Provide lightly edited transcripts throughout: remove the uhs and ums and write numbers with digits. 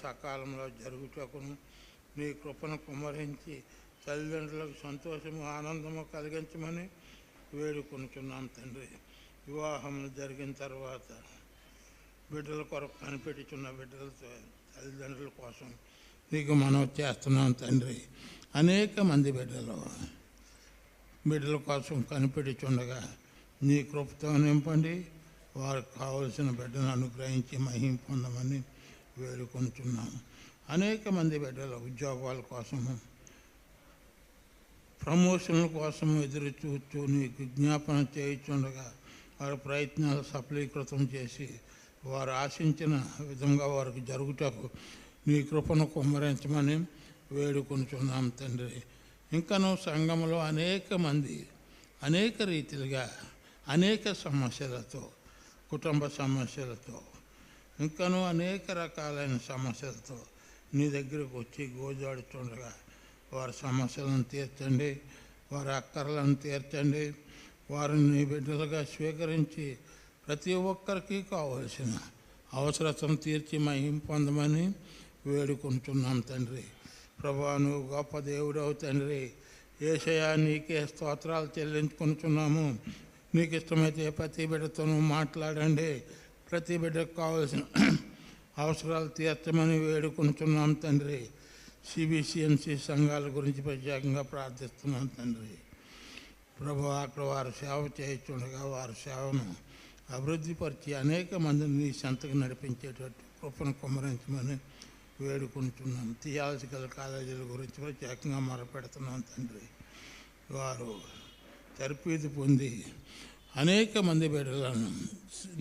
సకాలంలో జరుగుటకును నీ కృపను కుమ్మరించి తల్లిదండ్రులకు సంతోషము ఆనందము కలిగించమని వేడుకొనుచున్నాం తండ్రి. వివాహం జరిగిన తర్వాత బిడ్డల కొరకు కనిపెట్టుచున్న బిడ్డలతో తల్లిదండ్రుల కోసం నీకు మనవి చేస్తున్నాం తండ్రి. అనేక మంది బిడ్డల కోసం కనిపెట్టుచుండగా నీ కృపతో నింపండి. వారికి కావలసిన బిడ్డను అనుగ్రహించి మహిమ పొందమని వేడుకొనుచున్నాము. అనేక మంది బిడ్డల ఉద్యోగాల కోసము, ప్రమోషన్ల కోసం ఎదురు చూస్తూ నీకు జ్ఞాపన చేయుచుండగా వారి ప్రయత్నాలు సఫలీకృతం చేసి వారు ఆశించిన విధంగా వారికి జరుగుటకు నీ కృపను కుమ్మరించమని వేడుకొనుచున్నాం తండ్రి. ఇంకనూ సంఘంలో అనేక మంది అనేక రీతిలుగా అనేక సమస్యలతో, కుటుంబ సమస్యలతో, ఇంకనూ అనేక రకాలైన సమస్యలతో నీ దగ్గరకు వచ్చి గోజాడుతుండగా వారి సమస్యలను తీర్చండి, వారి అక్కర్లను తీర్చండి. వారిని నీ బిడ్డలుగా స్వీకరించి ప్రతి ఒక్కరికి కావలసిన అవసరతను తీర్చి మహిమ పొందమని వేడుకుంటున్నాం తండ్రి. ప్రభువా, నువ్వు గొప్ప దేవుడవు తండ్రి. యేసయ్యా, నీకే స్తోత్రాలు చెల్లించుకుంటున్నాము. నీకు ఇష్టమైతే ప్రతి బిడ్డతోనూ మాట్లాడండి. ప్రతి బిడ్డకు కావలసిన అవసరాలు తీర్చమని వేడుకుంటున్నాం తండ్రి. సిబిసిఎన్సి సంఘాల గురించి ప్రత్యేకంగా ప్రార్థిస్తున్నాం తండ్రి. ప్రభు, అక్కడ వారు సేవ చేయించుండగా వారి సేవను అభివృద్ధిపరిచి అనేక మందిని నీ సంతకు నడిపించేటట్టు కృపను కుమ్మరించమని వేడుకుంటున్నాం. థియాలజికల్ కాలేజీల గురించి ప్రత్యేకంగా మొరపెడుతున్నాం తండ్రి. వారు తర్ఫీదు పొంది అనేక మంది బిడ్డలను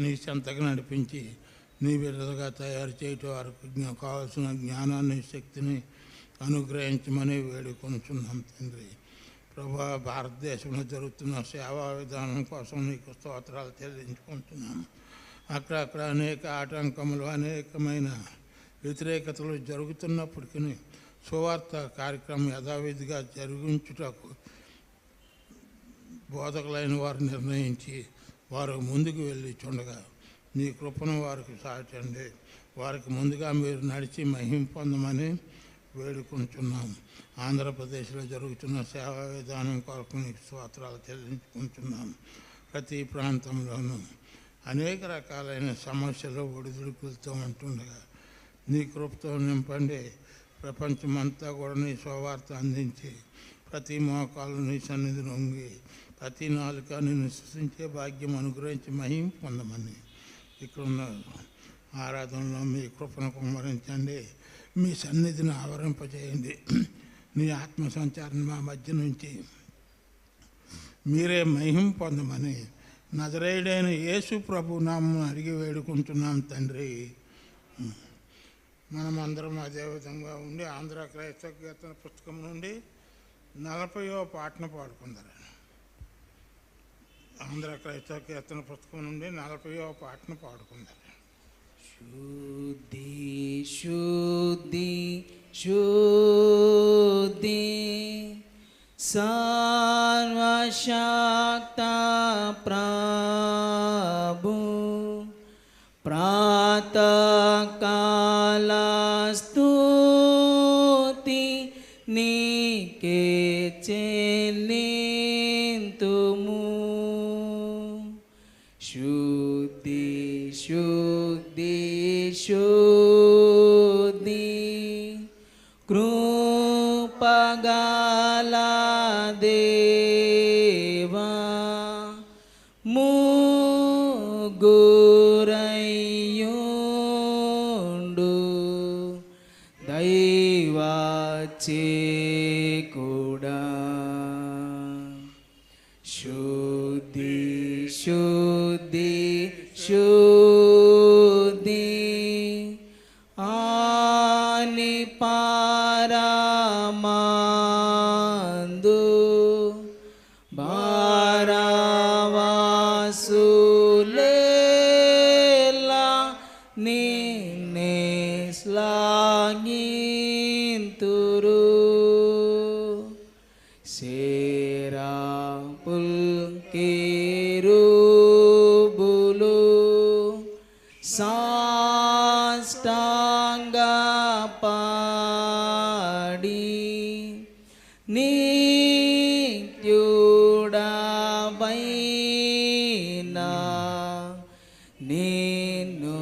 నీ సంతకు నడిపించి నీ బిడ్డలుగా తయారు చేయటం వారికి కావాల్సిన జ్ఞానాన్ని, శక్తిని అనుగ్రహించమని వేడుకొనుచున్నాం తండ్రి. ప్రభా, భారతదేశంలో జరుగుతున్న సేవా విధానం కోసం నీకు స్తోత్రాలు చెల్లించుకుంటున్నాము. అక్కడక్కడ అనేక ఆటంకములు, అనేకమైన వ్యతిరేకతలు జరుగుతున్నప్పటికీ సువార్త కార్యక్రమం యథావిధిగా జరిగించుటకు బోధకులైన వారు నిర్ణయించి వారు ముందుకు వెళ్ళి చుండగా నీ కృపను వారికి సాటండి. వారికి ముందుగా మీరు నడిచి మహిమ పొందమని వేడుకుంటున్నాం. ఆంధ్రప్రదేశ్లో జరుగుతున్న సేవా విధానం కొరకు నీకు స్తోత్రాలు చెల్లించుకుంటున్నాం. ప్రతి ప్రాంతంలోనూ అనేక రకాలైన సమస్యలు ఒడిదుడుకులతో ఉంటుండగా నీ కృపతో నింపండి. ప్రపంచమంతా కూడా నీ సువార్త అందించి ప్రతి మోకాలు నీ సన్నిధిని వంగి ప్రతి నాలుక నిన్ను సృష్టించే భాగ్యం అనుగ్రహించి మహిమ పొందమని ఇక్కడున్న ఆరాధనలో మీ కృపను కుమ్మరించండి. మీ సన్నిధిని ఆవరింపజేయండి. నీ ఆత్మ సంచారం మా మధ్య నుంచి మీరే మహిమ పొందమని నజరేయుడైన యేసు ప్రభు నామమున అడిగి వేడుకుంటున్నాం తండ్రి. మనమందరం అదేవిధంగా ఉండి ఆంధ్ర క్రైస్తవ కీర్తన పుస్తకం నుండి 40వ పాటను పాడుకుందరు. ఆంధ్ర క్రైస్తవ కీర్తన పుస్తకం నుండి 40వ పాటను పాడుకుందరు. శుద్ధి శుద్ధి శుద్ధి సర్వశక్త ప్రభు ప్రాతకాల స్తుతి నీకే చెల్లింతుము. శుద్ధి శుద్ధి శుద్ధి కృపగల దేవా ముగ్గురయ్యుండు దైవచేకుడా. శుద్ధి శుద్ధి శుద్ధి ఆని పారమందు భారవాసులేలా నిన్నే శ్లాఘింతురు. సేరాపుల్ కేరుబులు సాష్టాంగ నిన్ను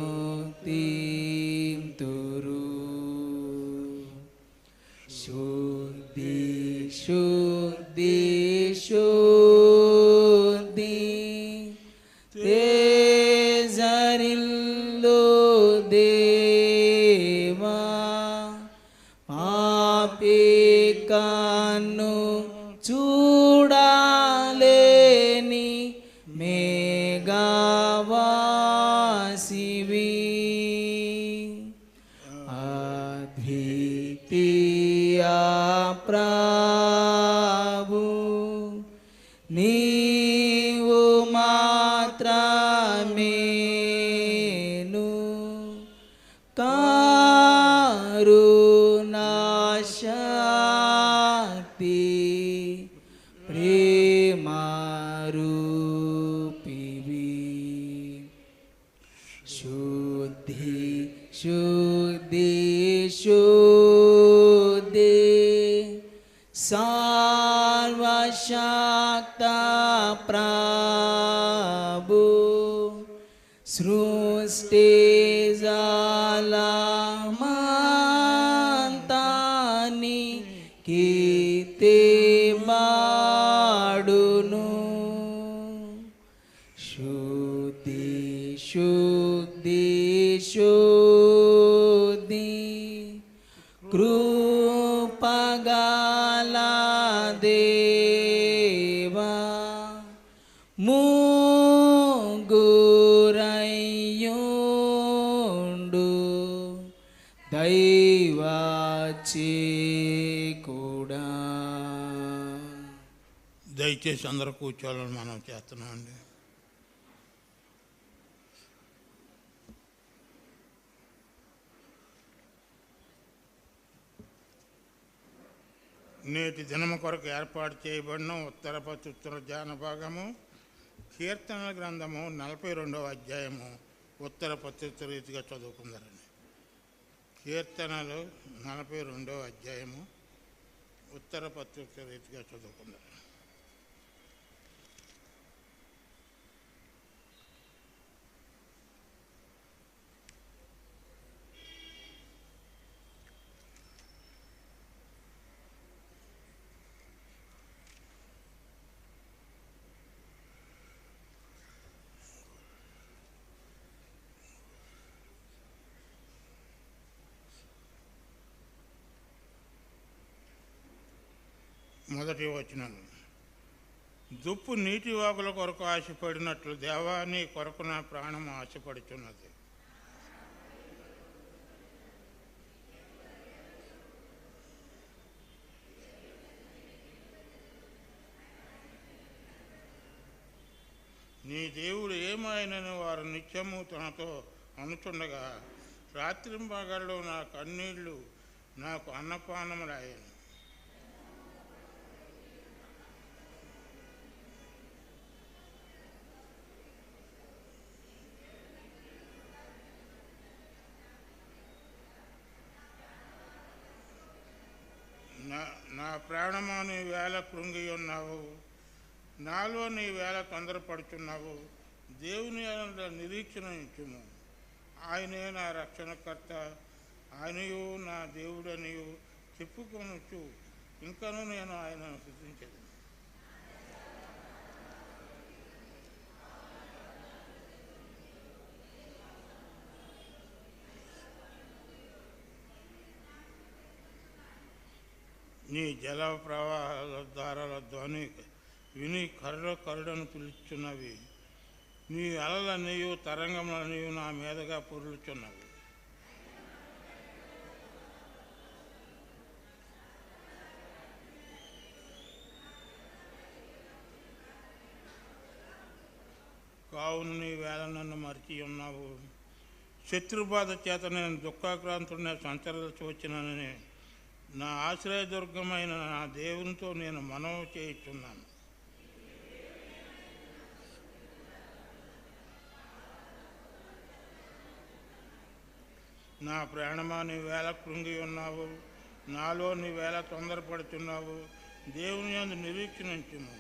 తీంతురు. శుద్ధి శుద్ధి శుద్ధి తేజరిల్లు దేవా, పాపి కన్ను చూడాలేని మేఘవాసివి, అద్వితీయ ప్రభు నీవు మాత్రమేను, కరుణాశక్తి ప్రేమరూపివి. శుద్ధి శుద్ధి శుద్ధి సర్వశక్త ప్రభు, సృష్టి జాలమంతాని కీర్తింపడును. శుద్ధి శుద్ధి శుద్ధి కృపగల దేవా, ముగ్గురయ్యుండు దైవచేకుడా. దయచేసి అందరూ కూర్చోవాలని మనం చేస్తున్నాం అండి. నేటి దినము కొరకు ఏర్పాటు చేయబడిన ఉత్తర ప్రత్యుత్తర ధ్యాన భాగము కీర్తనల గ్రంథము 42వ అధ్యాయము ఉత్తర ప్రత్యుత్తర రీతిగా చదువుకుందారండి. కీర్తనలు 42వ అధ్యాయము ఉత్తర ప్రత్యుత్తర రీతిగా చదువుకుందారు. మొదటి వచనం. దుప్పు నీటి వాగుల కొరకు ఆశపడినట్లు దేవా, నీ కొరకు నా ప్రాణం ఆశపడుచున్నది. నీ దేవుడు ఏమాయనని వారు నిత్యము తనతో అనుచుండగా, రాత్రింపగళ్ళు నా కన్నీళ్లు నాకు అన్నపానములాయను. నా ప్రాణమా, నీ వేళ కృంగి ఉన్నావు, నాలో నీ వేళ తొందరపడుచున్నావు. దేవుని నిరీక్షణ ఇచ్చుము. ఆయనే నా రక్షణకర్త, ఆయనయు నా దేవుడనియు చెప్పుకొనొచ్చు. ఇంకనూ నేను ఆయనను స్తుతించెదను. నీ జల ప్రవాహాల దారాల ధ్వని విని కరుడను పిలుచున్నవి. నీ అలలన్నయు తరంగములన్నయు నా మీదగా పొర్లుచున్నవి. కావున నీ వేళ నన్ను మరిచి ఉన్నావు. శత్రుబాధ చేత నేను దుఃఖాక్రాంతుడిని సంచరించ వచ్చినని నా ఆశ్రయదుర్గమైన నా దేవునితో నేను మనవి చేయుచున్నాను. నా ప్రాణమా, నీ వేళ కృంగి ఉన్నావు, నాలో నీ వేళ తొందరపడుతున్నావు. దేవుని యందు నిరీక్షించుము.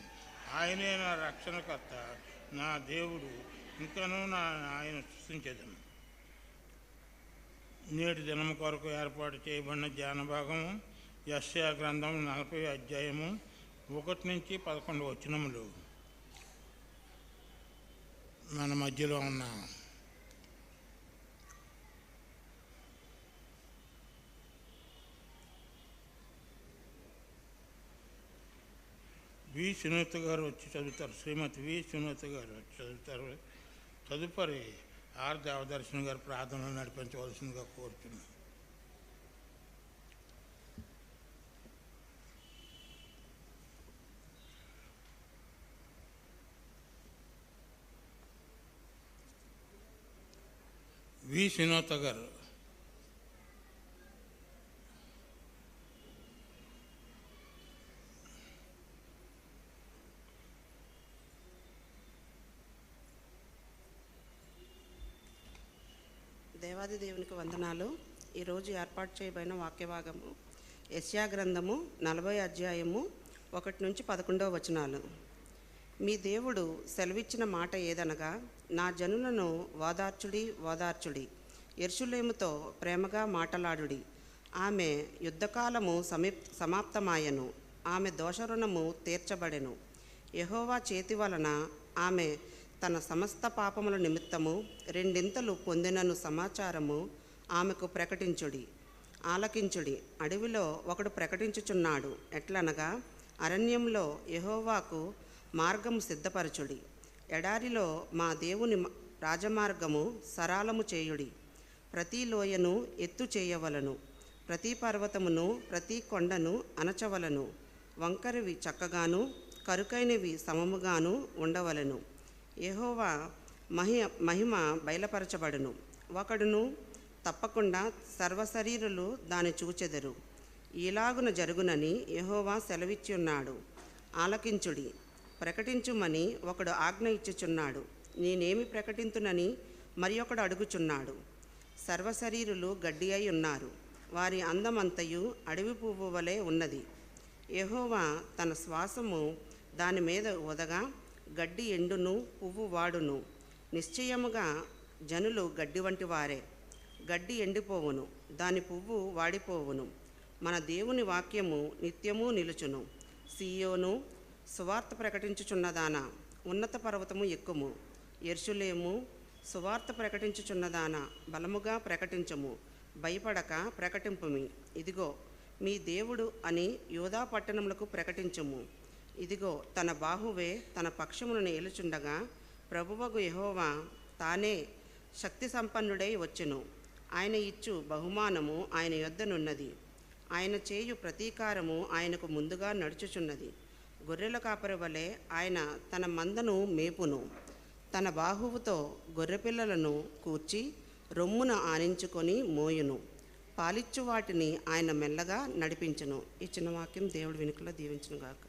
ఆయనే నా రక్షణకర్త, నా దేవుడు. ఇంకనూ ఆయన సృష్టించేదను. నేటి దినం కొరకు ఏర్పాటు చేయబడిన ధ్యాన భాగము యెషయా గ్రంథం 40 అధ్యాయము 1 నుంచి 11 వచనములు మన మధ్యలో ఉన్న వి సునీత గారు వచ్చి చదువుతారు. శ్రీమతి వి సునీత గారు వచ్చి చదువుతారు. తదుపరి ఆర్ దేవదర్శన్ గారు ప్రార్థనలు నడిపించవలసిందిగా కోరుతున్నాను. వి సునీత గారు. దేవాది దేవునికి వందనాలు. ఈరోజు ఏర్పాటు చేయబడిన వాక్యభాగము యెషయా గ్రంథము 40 అధ్యాయము 1 నుంచి 11 వచనాలు. మీ దేవుడు సెలవిచ్చిన మాట ఏదనగా, నా జనులను ఓదార్చుడి, యెరూషలేముతో ప్రేమగా మాటలాడుడి. ఆమె యుద్ధకాలము సమాప్తమాయెను, ఆమె దోషరుణము తీర్చబడెను. యెహోవా చేతి వలన ఆమె తన సమస్త పాపముల నిమిత్తము రెండింతలు పొందినను సమాచారము ఆమెకు ప్రకటించుడి. ఆలకించుడి. అడవిలో ఒకడు ప్రకటించుచున్నాడు, ఎట్లనగా, అరణ్యంలో యెహోవాకు మార్గము సిద్ధపరచుడి, ఎడారిలో మా దేవుని రాజమార్గము సరాలము చేయుడి. ప్రతి లోయను ఎత్తు చేయవలను, ప్రతి పర్వతమును ప్రతి కొండను అణచవలను. వంకరివి చక్కగాను కరుకైనవి సమముగాను ఉండవలను. యెహోవా మహిమ బయలుపరచబడును, ఒకడును తప్పకుండా సర్వశరీరులు దాని చూచెదరు. ఇలాగున జరుగునని యెహోవా సెలవిచ్చున్నాడు. ఆలకించుడి, ప్రకటించుమని ఒకడు ఆజ్ఞ ఇచ్చుచున్నాడు. నేనేమి ప్రకటింతునని మరి ఒకడు అడుగుచున్నాడు. సర్వశరీరులు గడ్డి అయి ఉన్నారు, వారి అందమంతయు అడవి పువ్వు వలె ఉన్నది. యెహోవా తన శ్వాసము దాని మీద ఒదగా గడ్డి ఎండును, పువ్వు వాడును. నిశ్చయముగా జనులు గడ్డి వంటి వారే, గడ్డి ఎండిపోవును, దాని పువ్వు వాడిపోవును. మన దేవుని వాక్యము నిత్యము నిలుచును. సీయోను, సువార్త ప్రకటించుచున్నదానా, ఉన్నత పర్వతము ఎక్కుము. యెరూషలేము, సువార్త ప్రకటించుచున్నదానా, బలముగా ప్రకటించము, భయపడక ప్రకటింపుమి. ఇదిగో మీ దేవుడు అని యూదా పట్టణములకు ప్రకటించుము. ఇదిగో తన బాహువే తన పక్షమును ఏలుచుండగా, ప్రభువగు యెహోవా తానే శక్తి సంపన్నుడై వచ్చెను. ఆయన ఇచ్చు బహుమానము ఆయన యొద్దనున్నది. ఆయన చేయు ప్రతీకారము ఆయనకు ముందుగా నడుచుచున్నది. గొర్రెల కాపరి వలె ఆయన తన మందను మేపును. తన బాహువుతో గొర్రెపిల్లలను కూర్చి రొమ్మున ఆనించుకొని మోయును. పాలిచ్చు వాటిని ఆయన మెల్లగా నడిపించును. ఇచ్చిన వాక్యం దేవుడి వెనుకలో దీవించునుగాక.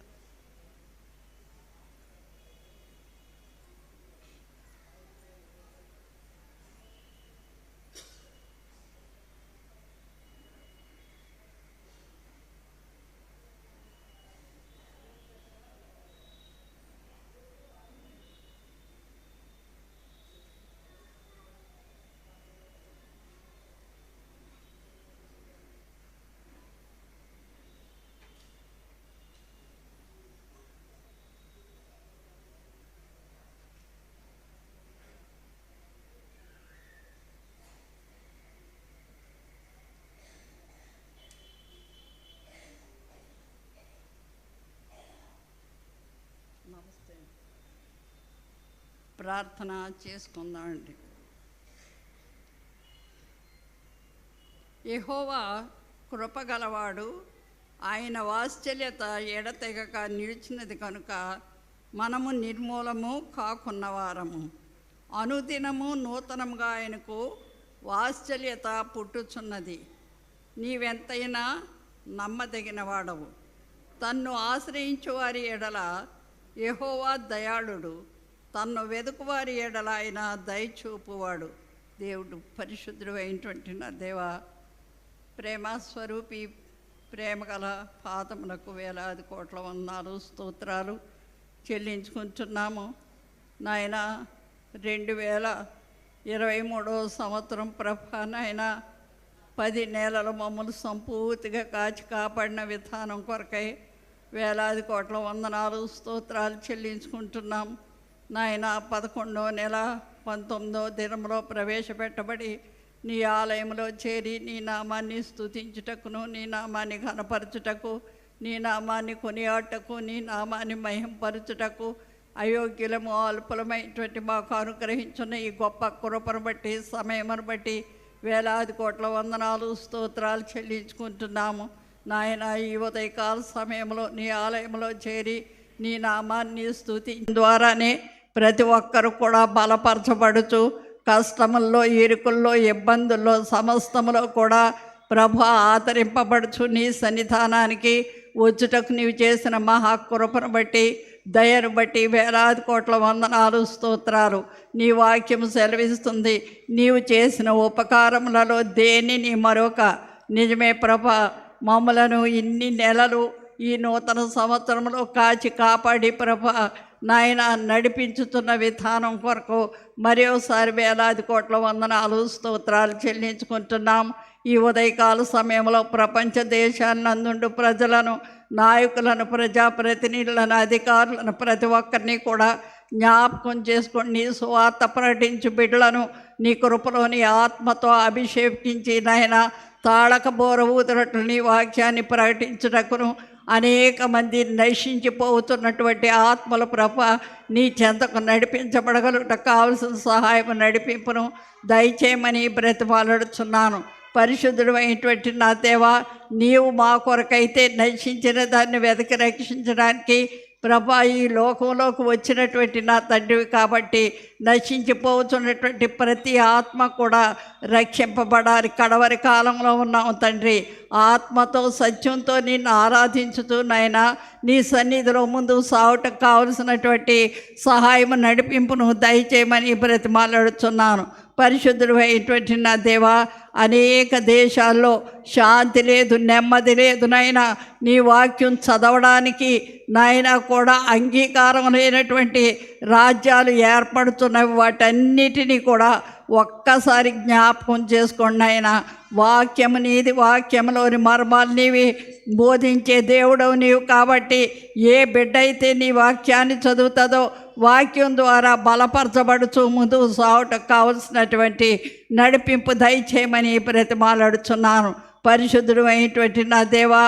ప్రార్థన చేసుకుందామండి. యెహోవా కృపగలవాడు, ఆయన వాత్సల్యత ఎడతెగక నిలిచినది కనుక మనము నిర్మూలము కాకున్నవారము. అనుదినము నూతనముగా ఆయనకు వాత్సల్యత పుట్టుచున్నది. నీవెంతైనా నమ్మదగిన వాడవు. తన్ను ఆశ్రయించు వారి ఎడల యెహోవా దయాళుడు, తన్ను వెదుకువారి ఎడల ఆయన దయచూపువాడు. దేవుడు పరిశుద్ధుడు అయినటువంటి నా దేవ, ప్రేమస్వరూపి, ప్రేమగల పాదములకు వేలాది కోట్ల వందనాలు స్తోత్రాలు చెల్లించుకుంటున్నాము. నాయన, 2023 సంవత్సరం ప్రభా నాయన 10 నెలలు మమ్మల్ని సంపూర్తిగా కాచి కాపాడిన విధానం కొరకై వేలాది కోట్ల వందనాలు స్తోత్రాలు చెల్లించుకుంటున్నాం నాయన. 11వ నెల 19వ దినంలో ప్రవేశపెట్టబడి నీ ఆలయంలో చేరి నీ నామాన్ని స్తుతించుటకును, నీ నామాన్ని ఘనపరచుటకు, నీ నామాన్ని కొనియాటకు, నీ నామాన్ని మహింపరచుటకు అయోగ్యులము అల్పులమైనటువంటి మాకు అనుగ్రహించున్న ఈ గొప్ప కృపను బట్టి సమయమును బట్టి వేలాది కోట్ల వందనాలు స్తోత్రాలు చెల్లించుకుంటున్నాము నాయన. ఈ ఉదయకాల సమయంలో నీ ఆలయంలో చేరి నీ నామాన్ని స్తుతి ద్వారానే ప్రతి ఒక్కరు కూడా బలపరచబడుచు కష్టముల్లో, ఇరుకుల్లో, ఇబ్బందుల్లో, సమస్తములో కూడా ప్రభు ఆదరింపబడుచు నీ సన్నిధానానికి వచ్చుటకు నీవు చేసిన మహాకృపను బట్టి, దయను బట్టి వేలాది కోట్ల వందనాలు స్తోత్రాలు. నీ వాక్యం సెలవిస్తుంది, నీవు చేసిన ఉపకారములలో దేనిని మరొక నిజమే ప్రభా. మమ్మలను ఇన్ని నెలలు ఈ నూతన సంవత్సరంలో కాచి కాపాడి ప్రభా నాయన నడిపించుతున్న విధానం కొరకు మరోసారి వేలాది కోట్ల వందనాలు స్తోత్రాలు చెల్లించుకుంటున్నాం. ఈ ఉదయకాల సమయంలో ప్రపంచ దేశాన్నందుండు ప్రజలను, నాయకులను, ప్రజాప్రతినిధులను, అధికారులను ప్రతి ఒక్కరిని కూడా జ్ఞాపకం చేసుకొని నీ సువార్త ప్రకటించు బిడ్డలను నీ కృపలోని ఆత్మతో అభిషేకించి నాయన తాళక బోర ఊదినట్లు నీ వాక్యాన్ని ప్రకటించుటకును అనేక మంది నశించిపోతున్నటువంటి ఆత్మల ప్రభ నీ చెంతకు నడిపించబడగలుగుట కావలసిన సహాయం నడిపింపును దయచేయమని బ్రతిమాలాడుచున్నాను. పరిశుద్ధుడు అయినటువంటి నా దేవా, నీవు మా కొరకైతే నశించిన దాన్ని వెతికి రక్షించడానికి ప్రభా ఈ లోకంలోకి వచ్చినటువంటి నా తండ్రివి కాబట్టి నశించిపోతున్నటువంటి ప్రతి ఆత్మ కూడా రక్షింపబడాలి. కడవరి కాలంలో ఉన్నాము తండ్రి. ఆత్మతో సత్యంతో నిన్ను ఆరాధించుతూ నాయనా నీ సన్నిధిలో ముందు సాగుటకు కావలసినటువంటి సహాయం నడిపింపును దయచేయమని బ్రతిమాలాడుచున్నాను. పరిశుద్ధుడు అయినటువంటి నా దేవా, అనేక దేశాల్లో శాంతి లేదు, నెమ్మది లేదు నాయనా. నీ వాక్యం చదవడానికి నాయన కూడా అంగీకారం లేనటువంటి రాజ్యాలు ఏర్పడుతున్నవి. వాటన్నిటినీ కూడా ఒక్కసారి జ్ఞాపకం చేసుకోండి ఆయన. వాక్యము నీది, వాక్యములోని మర్మాలు నీవి, బోధించే దేవుడవు నీవు కాబట్టి ఏ బిడ్డ అయితే నీ వాక్యాన్ని చదువుతుందో వాక్యం ద్వారా బలపరచబడుచు ముందుకు సాగుటకు కావలసినటువంటి నడిపింపు దయచేయమని బ్రతిమాలాడుచున్నాను. పరిశుద్ధుడు అయినటువంటి నా దేవా,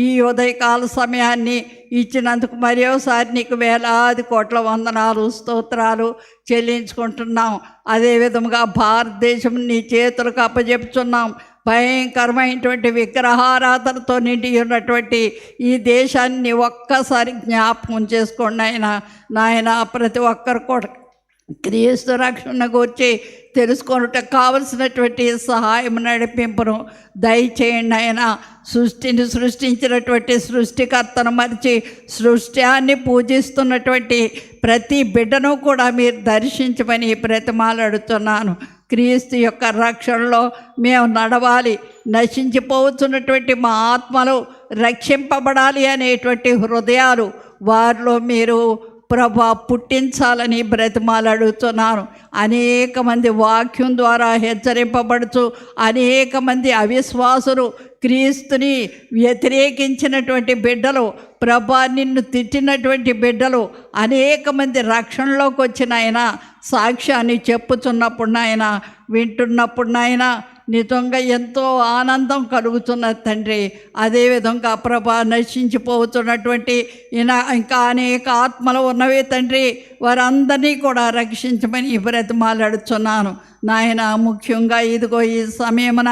ఈ ఉదయకాల సమయాన్ని ఇచ్చినందుకు మరోసారి నీకు వేలాది కోట్ల వందనాలు స్తోత్రాలు చెల్లించుకుంటున్నాం. అదేవిధంగా భారతదేశం నీ చేతులకు అప్పచెప్పుచున్నాం. భయంకరమైనటువంటి విగ్రహారాధనతో నిండి ఉన్నటువంటి ఈ దేశాన్ని ఒక్కసారి జ్ఞాపకం చేసుకోండి నాయన. ప్రతి ఒక్కరు కూడా క్రీస్తు రక్షణ గురించి తెలుసుకొనుటకు కావలసినటువంటి సహాయం నడిపింపును దయచేయండి ఆయన. సృష్టిని సృష్టించినటువంటి సృష్టికర్తను మరిచి సృష్ట్యాన్ని పూజిస్తున్నటువంటి ప్రతి బిడ్డను కూడా మీరు దర్శించమని బ్రతిమాలాడుతున్నాను. క్రీస్తు యొక్క రక్షణలో మేము నడవాలి, నశించిపోతున్నటువంటి మా ఆత్మలు రక్షింపబడాలి అనేటువంటి హృదయాలు వారిలో మీరు ప్రభా పుట్టించాలని బ్రతిమాలాడుతున్నాను. అనేక మంది వాక్యం ద్వారా హెచ్చరింపబడుతూ అనేక మంది అవిశ్వాసులు, క్రీస్తుని వ్యతిరేకించినటువంటి బిడ్డలు, ప్రభా నిన్ను తిట్టినటువంటి బిడ్డలు అనేక మంది రక్షణలోకి వచ్చిన ఆయన సాక్ష్యాన్ని చెప్పుచున్నప్పుడు నాయన, వింటున్నప్పుడు నాయన నిజంగా ఎంతో ఆనందం కలుగుతున్నది తండ్రి. అదేవిధంగా ప్రభా నశించిపోతున్నటువంటి ఇంకా అనేక ఆత్మలు ఉన్నవి తండ్రి, వారందరినీ కూడా రక్షించమని బ్రతిమాలాడుచున్నాను నాయన. ముఖ్యంగా ఇదిగో ఈ సమయమున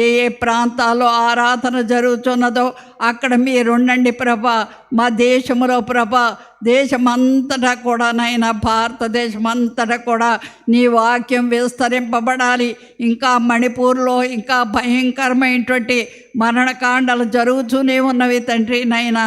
ఏ ఏ ప్రాంతాల్లో ఆరాధన జరుగుతున్నదో అక్కడ మీరుండండి ప్రభా. మా దేశంలో ప్రభా, దేశమంతటా కూడా నాయన, భారతదేశమంతటా కూడా నీ వాక్యం విస్తరింపబడాలి. ఇంకా మణిపూర్లో ఇంకా భయంకరమైనటువంటి మరణకాండలు జరుగుతూనే ఉన్నవి తండ్రి నాయన.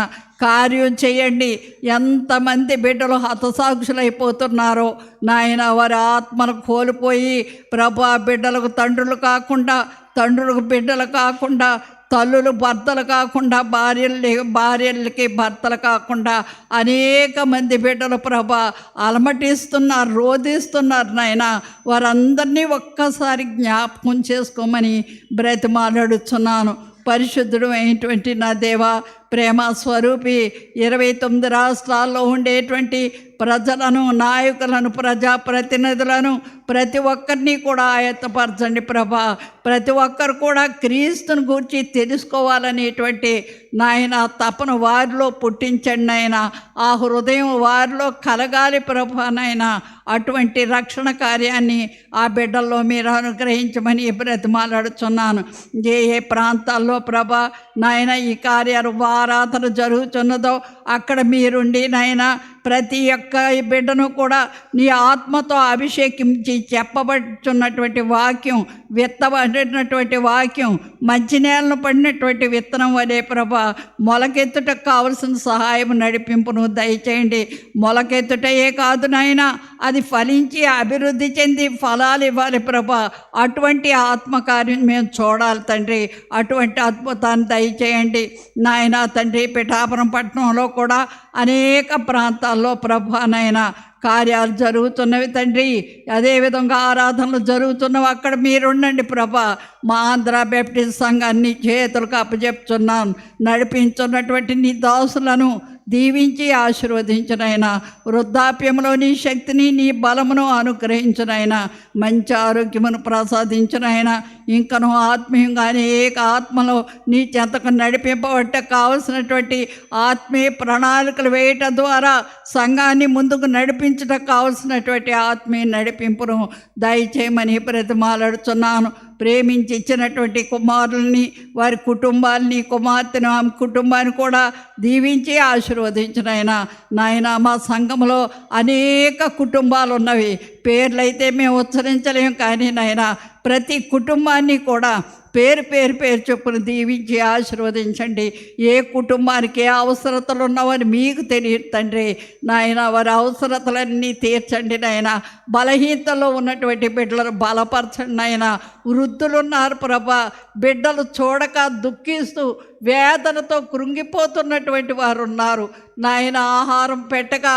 కార్యం చేయండి. ఎంతమంది బిడ్డలు హతసాక్షులైపోతున్నారో నాయన, వారి ఆత్మను కోల్పోయి ప్రభా బిడ్డలకు తండ్రులు కాకుండా, తండ్రులకు బిడ్డలు కాకుండా, తల్లులు భర్తలు కాకుండా భార్యలకి భర్తలు కాకుండా అనేక మంది బిడ్డలు ప్రభా అలమటిస్తున్నారు, రోధిస్తున్నారు నాయన. వారందరినీ ఒక్కసారి జ్ఞాపకం చేసుకోమని బ్రతిమాలాడుచున్నాను. పరిశుద్ధుడు అయినటువంటి నా దేవా, ప్రేమ స్వరూపి 29 రాష్ట్రాల్లో ఉండేటువంటి ప్రజలను, నాయకులను, ప్రజాప్రతినిధులను ప్రతి ఒక్కరిని కూడా ఆయత్తపరచండి ప్రభా. ప్రతి ఒక్కరు కూడా క్రీస్తుని గురించి తెలుసుకోవాలనేటువంటి నాయన తపన వారిలో పుట్టించండి నాయన. ఆ హృదయం వారిలో కలగాలి ప్రభా నాయన. అటువంటి రక్షణ కార్యాన్ని ఆ బిడ్డల్లో మీరు అనుగ్రహించమని బ్రతిమాలాడుచున్నాను. ఏ ప్రాంతాల్లో ప్రభా నాయన ఈ కార్యాలు ఆరాధన జరుగుతున్నదో అక్కడ మీరుండి నాయన ప్రతి ఒక్క బిడ్డను కూడా నీ ఆత్మతో అభిషేకించి చెప్పబడుచున్నటువంటి వాక్యం, విత్తబడినటువంటి వాక్యం మంచి నేలను పడినటువంటి విత్తనం వలె ప్రభా మొలకెత్తుటకు కావలసిన సహాయం నడిపింపును దయచేయండి. మొలకెత్తుటయే కాదు నాయన, అది ఫలించి అభివృద్ధి చెంది ఫలాలు ఇవ్వాలి ప్రభా. అటువంటి ఆత్మకార్యం మేము చూడాలి తండ్రి. అటువంటి అద్భుతాన్ని దయచేయండి నాయన తండ్రి. పిఠాపురం పట్టణంలో కూడా అనేక ప్రాంతాల్లో ప్రభా నాయన కార్యాలు జరుగుతున్నవి తండ్రి. అదేవిధంగా ఆరాధనలు జరుగుతున్నవి, అక్కడ మీరుండండి ప్రభా. మా ఆంధ్ర బాప్టిస్ట్ సంఘాన్ని చేతులకు అప్పచెప్తున్నాను. నడిపించున్నటువంటి నీ దాసులను దీవించి ఆశీర్వదించునైనా. వృద్ధాప్యంలో నీ శక్తిని, నీ బలమును అనుగ్రహించునైనా. మంచి ఆరోగ్యమును ప్రసాదించునైనా. ఇంకను ఆత్మీయంగా అనేక ఆత్మలో నీ చెంతకు నడిపింపబట్ట కావలసినటువంటి ఆత్మీయ ప్రణాళికలు వేయటం ద్వారా సంఘాన్ని ముందుకు నడిపించడం కావలసినటువంటి ఆత్మీయ నడిపింపును దయచేయమని బ్రతిమాలాడుచున్నాను. ప్రేమించి ఇచ్చినటువంటి కుమారుల్ని, వారి కుటుంబాలని, కుమార్తెను, ఆమె కుటుంబాన్ని కూడా దీవించి ఆశీర్వదించినైనా. నాయన మా సంఘంలో అనేక కుటుంబాలు ఉన్నవి, పేర్లైతే మేము ఉచ్చరించలేము. కానీ నాయన ప్రతి కుటుంబాన్ని కూడా పేరు చొప్పున దీవించి ఆశీర్వదించండి. ఏ కుటుంబానికి ఏ అవసరతలు ఉన్నావని మీకు తెలియదు తండ్రి. నాయన వారి అవసరతలన్నీ తీర్చండి నాయన. బలహీనతలో ఉన్నటువంటి బిడ్డలను బలపరచండి నాయన. వృద్ధులున్నారు ప్రభా, బిడ్డలు చూడక దుఃఖిస్తూ వేదనతో కృంగిపోతున్నటువంటి వారు ఉన్నారు నాయన. ఆహారం పెట్టక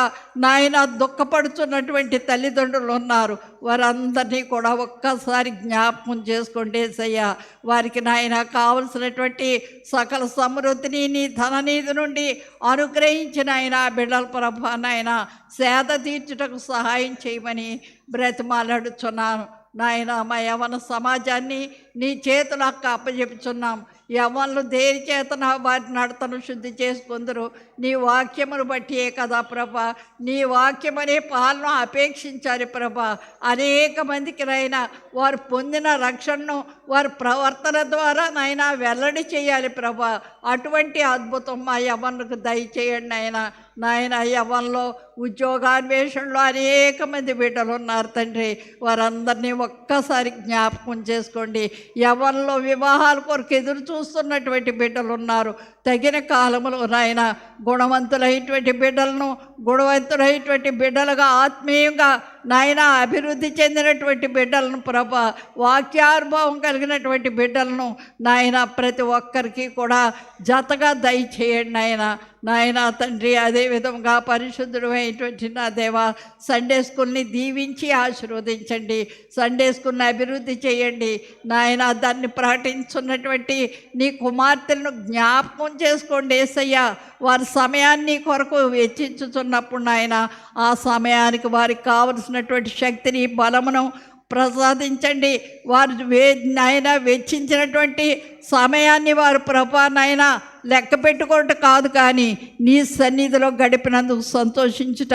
నాయన దుఃఖపడుతున్నటువంటి తల్లిదండ్రులు ఉన్నారు. వారందరినీ కూడా ఒక్కసారి జ్ఞాపకం చేసుకోండి యేసయ్యా. వారికి నాయన కావలసినటువంటి సకల సమృద్ధిని నీ ధననిధి నుండి అనుగ్రహించిన ఆయన బిడ్డల ప్రభా నాయన సేద తీర్చుటకు సహాయం చేయమని బ్రతిమాలాడుచున్నాను నాయన. మా యవ్వన సమాజాన్ని నీ చేతులకు అప్పచెప్పుచున్నాం. యవ్వనులు దేని చేతన వారి నడతను శుద్ధి చేసుకుందరు నీ వాక్యమును బట్టియే కదా ప్రభా. నీ వాక్యమనే పాలన అపేక్షించాలి ప్రభా. అనేక మందికి నైనా వారు పొందిన రక్షణను వారి ప్రవర్తన ద్వారా నైనా వెల్లడి చేయాలి ప్రభా. అటువంటి అద్భుతం మా యవ్వనులకు దయచేయండి నాయన. నాయన యవ్వనంలో ఉద్యోగాన్వేషణలో అనేక మంది బిడ్డలు ఉన్నారు తండ్రి. వారందరినీ ఒక్కసారి జ్ఞాపకం చేసుకోండి. యవ్వనంలో వివాహాల కొరకు ఎదురు చూస్తున్నటువంటి బిడ్డలు ఉన్నారు. తగిన కాలంలో నాయన గుణవంతులైనటువంటి బిడ్డలను గుణవంతులైనటువంటి బిడ్డలుగా ఆత్మీయంగా నాయన అభివృద్ధి చెందినటువంటి బిడ్డలను ప్రభా, వాక్యానుభవం కలిగినటువంటి బిడ్డలను నాయన ప్రతి ఒక్కరికి కూడా జతగా దయచేయండి నాయన. నాయన తండ్రి అదేవిధంగా పరిశుద్ధుడు అయినటువంటి నా దేవా సండే స్కూల్ని దీవించి ఆశీర్వదించండి. సండే స్కూల్ని అభివృద్ధి చేయండి నాయన. దాన్ని ప్రకటించున్నటువంటి నీ కుమార్తెలను జ్ఞాపకం చేసుకోండి యేసయ్యా. వారి సమయాన్ని కొరకు వెచ్చించుతున్నప్పుడు నాయన ఆ సమయానికి వారికి కావలసినటువంటి శక్తిని బలమును ప్రసాదించండి. వారు నాయన వెచ్చించినటువంటి సమయాన్ని వారు ప్రభా నాయన లెక్క పెట్టుకోవటం కాదు, కానీ నీ సన్నిధిలో గడిపినందుకు సంతోషించుట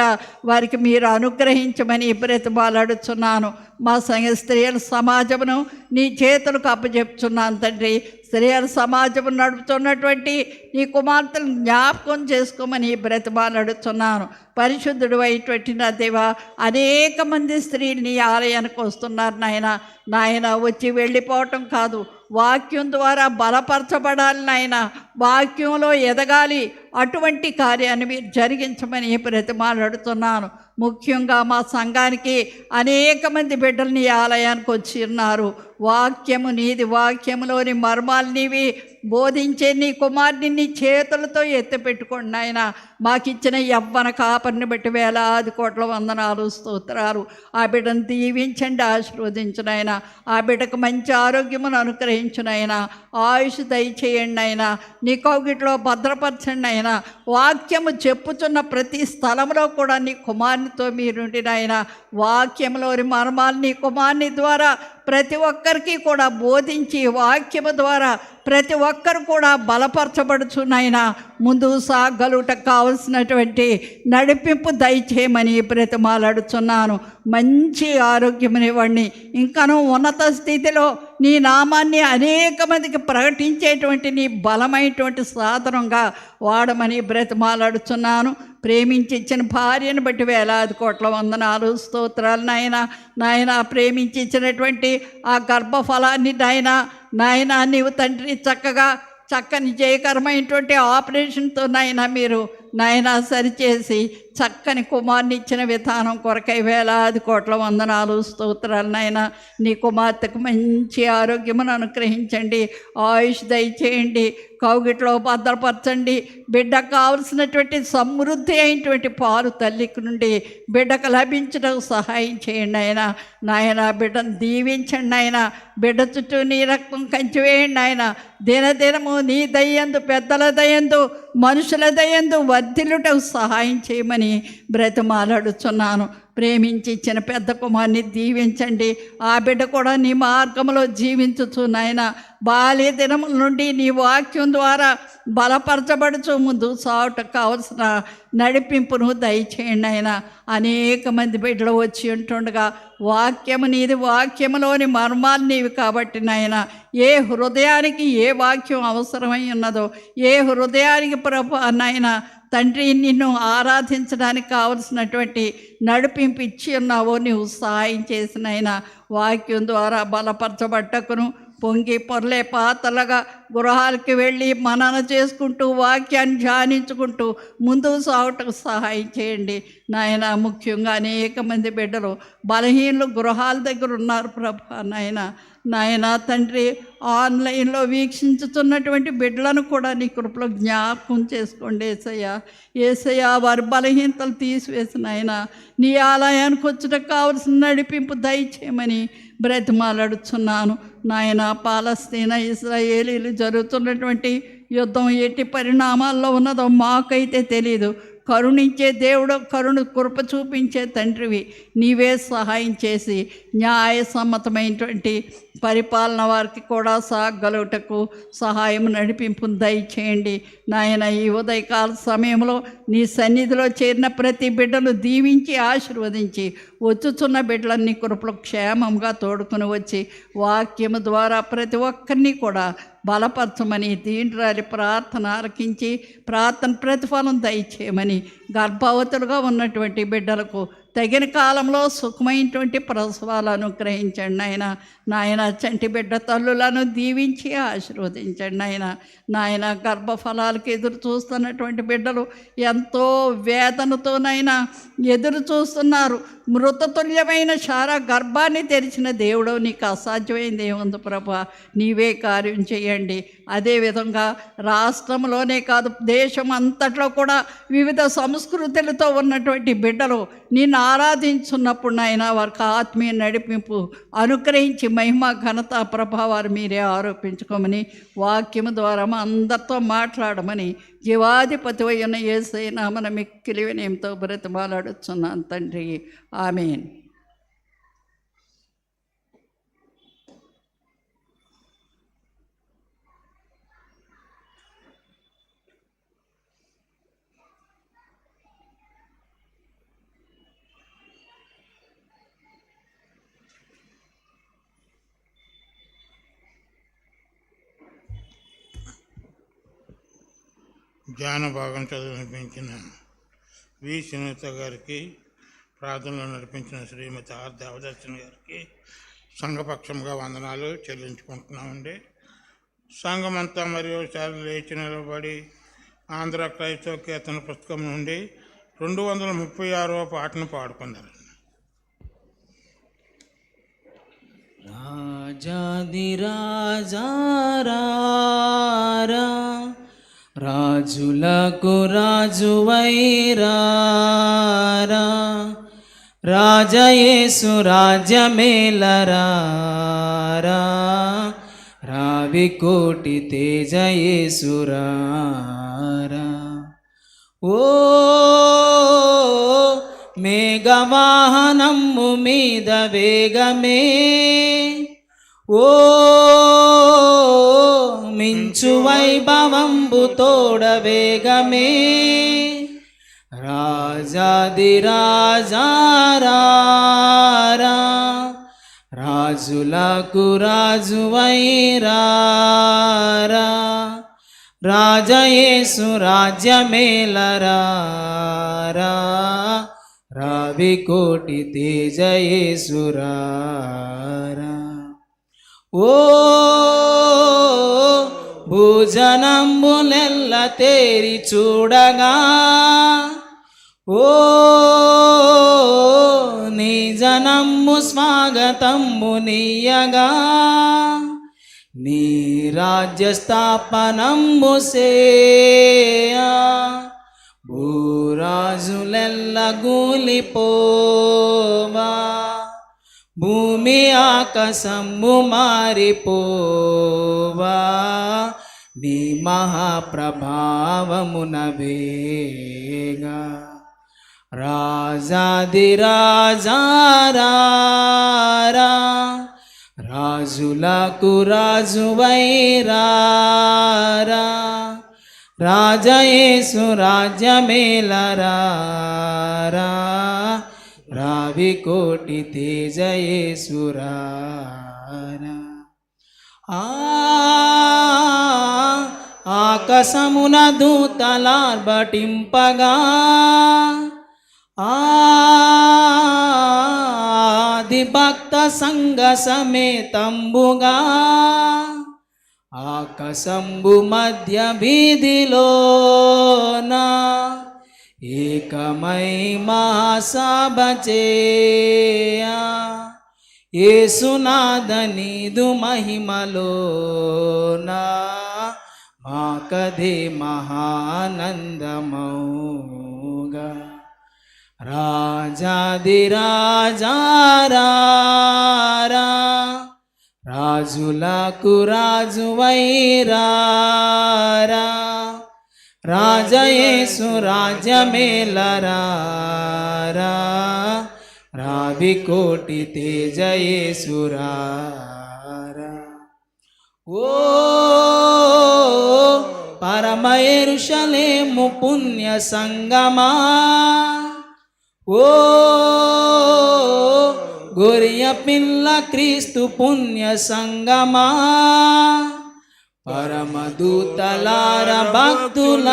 వారికి మీరు అనుగ్రహించమని బ్రతిమాలాడుచున్నాను. మా స్త్రీల సమాజమును నీ చేతులకు అప్పచెప్పుచున్నాను తండ్రి. స్త్రీల సమాజం నడుపుతున్నటువంటి నీ కుమార్తెలను జ్ఞాపకం చేసుకోమని బ్రతిమాలాడుచున్నాను. పరిశుద్ధుడు అయినటువంటి నా దేవా అనేక మంది స్త్రీలు నీ ఆలయానికి వస్తున్నారు నాయన. నాయన వచ్చి వెళ్ళిపోవటం కాదు, వాక్యం ద్వారా బలపరచబడాలి నాయన. వాక్యంలో ఎదగాలి, అటువంటి కార్యాన్ని మీరు జరిగించమని బ్రతిమాలాడుతున్నాను. ముఖ్యంగా మా సంఘానికి అనేక మంది బిడ్డలు నీ ఆలయానికి వచ్చి ఉన్నారు. వాక్యము నీది, వాక్యములోని మర్మాలు నీవి బోధించే నీ కుమారుని నీ చేతులతో ఎత్తిపెట్టుకోండి నాయన. మాకిచ్చిన యవ్వన కాపరిని బట్టి వేలాది కోట్ల వందనాలు, స్తోత్రాలు. ఆ బిడ్డను దీవించండి, ఆశీర్వదించు నాయన. ఆ బిడ్డకు మంచి ఆరోగ్యమును అనుగ్రహించు నాయన. ఆయుష్ దయచేయండి నాయన. నీ కౌగిట్లో భద్రపరచండి నాయన. వాక్యము చెప్పుచున్న ప్రతి స్థలంలో కూడా నీ కుమారునితో మీరుండి నాయన. వాక్యంలోని మర్మాలు నీ కుమారుని ద్వారా ప్రతి ఒక్కరికి కూడా బోధించి, వాక్యము ద్వారా ప్రతి ఒక్కరు కూడా బలపరచబడుచున్నాయినా. ముందు సాగలుటకు కావలసినటువంటి నడిపింపు దయచేయమని బ్రతిమాలాడుచున్నాను. మంచి ఆరోగ్యమునివ్వండి. ఇంకనూ ఉన్నత స్థితిలో నీ నామాన్ని అనేక మందికి ప్రకటించేటువంటి నీ బలమైనటువంటి సాధనంగా వాడమని బ్రతిమాలాడుచున్నాను. ప్రేమించి ఇచ్చిన భార్యను బట్టి వేలాది కోట్ల వందనాలు, స్తోత్రాలు నాయన. నాయన ప్రేమించి ఇచ్చినటువంటి ఆ గర్భఫలాన్ని నాయన నీవు తండ్రి చక్కని జయకరమైనటువంటి ఆపరేషన్తో మీరు సరిచేసి చక్కని కుమార్ని ఇచ్చిన విధానం కొరకై వేలాది కోట్ల వందనాలు, స్తోత్రాలు నాయన. నీ కుమార్తెకు మంచి ఆరోగ్యమును అనుగ్రహించండి, ఆయుష్ దయచేయండి, కౌగిట్లో భద్రపరచండి. బిడ్డకు కావలసినటువంటి సమృద్ధి అయినటువంటి పాలు తల్లికి నుండి బిడ్డకు లభించడం సహాయం చేయండి నాయన. బిడ్డను దీవించండి ఆయన. బిడ్డ చుట్టూ నీ రక్తం కంచివేయండి ఆయన. దినదినము నీ దయందు, పెద్దల దయందు, మనుషుల దయందు వర్ధిల్లుటకు సహాయం చేయమని బ్రతిమాలాడుచున్నాను. ప్రేమించి ఇచ్చిన పెద్ద కుమార్ని దీవించండి. ఆ బిడ్డ కూడా నీ మార్గంలో జీవించుచు నాయన. బాల్య దినముల నుండి నీ వాక్యం ద్వారా బలపరచబడుచు ముందు సాగుటకు కావలసిన నడిపింపును దయచేయండి ఆయన. అనేక మంది బిడ్డలు వచ్చి ఉంటుండగా వాక్యము నీది, వాక్యములోని మర్మాలు నీవి కాబట్టి నాయన, ఏ హృదయానికి ఏ వాక్యం అవసరమై ఉన్నదో, ఏ హృదయానికి ప్రభు నాయన తండ్రి నిన్ను ఆరాధించడానికి కావలసినటువంటి నడిపింపు ఇచ్చి ఉన్నావో నీవు సహాయం చేసినైనా వాక్యం ద్వారా బలపరచబట్టకును పొంగి పొరలే పాతలుగా గృహాలకి వెళ్ళి మనన చేసుకుంటూ వాక్యాన్ని ధ్యానించుకుంటూ ముందుకు సాగుటకు సహాయం చేయండి నాయన. ముఖ్యంగా అనేక మంది బిడ్డలు బలహీనలు గృహాల దగ్గర ఉన్నారు ప్రభా నాయన తండ్రి. ఆన్లైన్లో వీక్షించుతున్నటువంటి బిడ్డలను కూడా నీ కృపలో జ్ఞాపకం చేసుకోండి ఏసయ్య. వారి బలహీనతలు తీసివేసిన ఆయన నీ ఆలయానికి వచ్చటకు కావలసిన నడిపింపు దయచేయమని బ్రతిమాలాడుచున్నాను నాయన. పాలస్తీనా ఇశ్రాయేలీలు జరుగుతున్నటువంటి యుద్ధం ఎట్టి పరిణామాల్లో ఉన్నదో మాకైతే తెలీదు. కరుణించే దేవుడు, కృప చూపించే తండ్రివి నీవే సహాయం చేసి న్యాయసమ్మతమైనటువంటి పరిపాలన వారికి కూడా సాగలుటకు సహాయం నడిపింపు దయచేయండి నాయన. ఈ ఉదయకాల సమయంలో నీ సన్నిధిలో చేరిన ప్రతి బిడ్డను దీవించి ఆశీర్వదించి వచ్చుచున్న బిడ్డలన్నీ కృపలో క్షేమంగా తోడుకుని వచ్చి వాక్యము ద్వారా ప్రతి ఒక్కరిని కూడా బలపరచమని దీంట్రాలి ప్రార్థన ఆలకించి ప్రార్థన ప్రతిఫలం దయచేయమని గర్భవతులుగా ఉన్నటువంటి బిడ్డలకు తగిన కాలంలో సుఖమైనటువంటి ప్రసవాలు అనుగ్రహించండి నాయన. చంటి బిడ్డ తల్లులను దీవించి ఆశీర్వదించండి నాయన. గర్భఫలాలకు ఎదురు చూస్తున్నటువంటి బిడ్డలు ఎంతో వేదనతోనైనా ఎదురు చూస్తున్నారు. మృతతుల్యమైన శారా గర్భాన్ని తెరిచిన దేవుడు, నీకు అసాధ్యమైంది ఏముంది ప్రభా, నీవే కార్యం చేయండి. అదేవిధంగా రాష్ట్రంలోనే కాదు దేశం అంతట్లో కూడా వివిధ సంస్కృతులతో ఉన్నటువంటి బిడ్డలు నిన్ను ఆరాధించున్నప్పుడు నాయన వారికి ఆత్మీయ నడిపింపు అనుగ్రహించి మహిమ ఘనత ప్రభావాలు మీరే ఆరోపించుకోమని వాక్యము ద్వారా మా అందరితో మాట్లాడమని జీవాధిపతి అయిన యేసయ్య నామమున మిక్కిలి వినయంతో బ్రతిమాలాడుచున్నాను తండ్రి. ఆమేన్. ధ్యాన భాగం చదివినిపించిన వి సునీత గారికి, ప్రార్థనలో నడిపించిన శ్రీమతి ఆర్ దేవదర్శన్ గారికి సంఘపక్షంగా వందనాలు చెల్లించుకుంటున్నామండి. సంఘమంతా మరియు సార్లు లేచి నిలబడి ఆంధ్ర క్రైస్తవ కీర్తన పుస్తకం నుండి 236వ పాటను పాడుకున్నారు. రాజాదిరాజారా రాజులకు రాజువైరారా రాజయేసు రాజ్యమేలరారా రావి కోటి తేజయేసురారా. ఓ మేఘవాహనము మీద వేగమే, ఓ మించు వైభవంబు తోడ వేగమే, రాజాదిరాజారా రాజులకు రాజువైరారా రాజయేసు రాజ్యమేలరారా రావి కోటి తేజయేసురారా. ఓ భుజనంబులెల్ల తేరి చూడగా, ఓ నీ జనమ్ము స్వాగతమ్ము నీయగా, నీ రాజ్య స్థాపనమ్ము సేయా భూరాజులెల్ల గూలిపోవా, భూమి ఆకాశము మారిపోవా, నీ మహాప్రభావమున వేగా. రాజాదిరాజారా రాజులకు రాజువైరారా రాజయేసు రాజ్యమేలరారా రావి కోటి తేజయేసురారా. ఆకాశమున దూతలార్భటింపగా, ఆది భక్త సంఘ సమేతంబుగా, ఆకాశంబు మధ్య వీధిలోన ఏకమై మహాసభచేయా యేసునాథ నీదు మహిమలోనా మాకదే మహానందమౌగా. రాజాదిరాజారా రాజులకు రాజువైరారా రాజయేసు రాజ్యమేలరారా రావి కోటి తేజయేసురారా. ఓ పరమ యెరూషలేము పుణ్య సంగమా, ఓ గొరియ పిల్ల క్రీస్తు పుణ్య సంగమా, పరమదూతలార భక్తులారా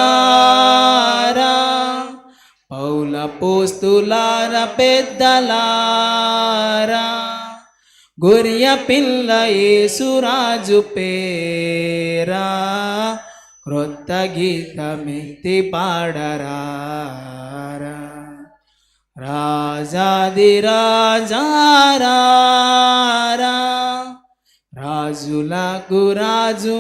పౌల పోస్తులార పెద్దలారా గొరియ పిల్ల యేసురాజు పేరా క్రొత్త గీతమెత్తి పాడరారా. రాజాదిరాజారా రాజులకు రాజువైరారా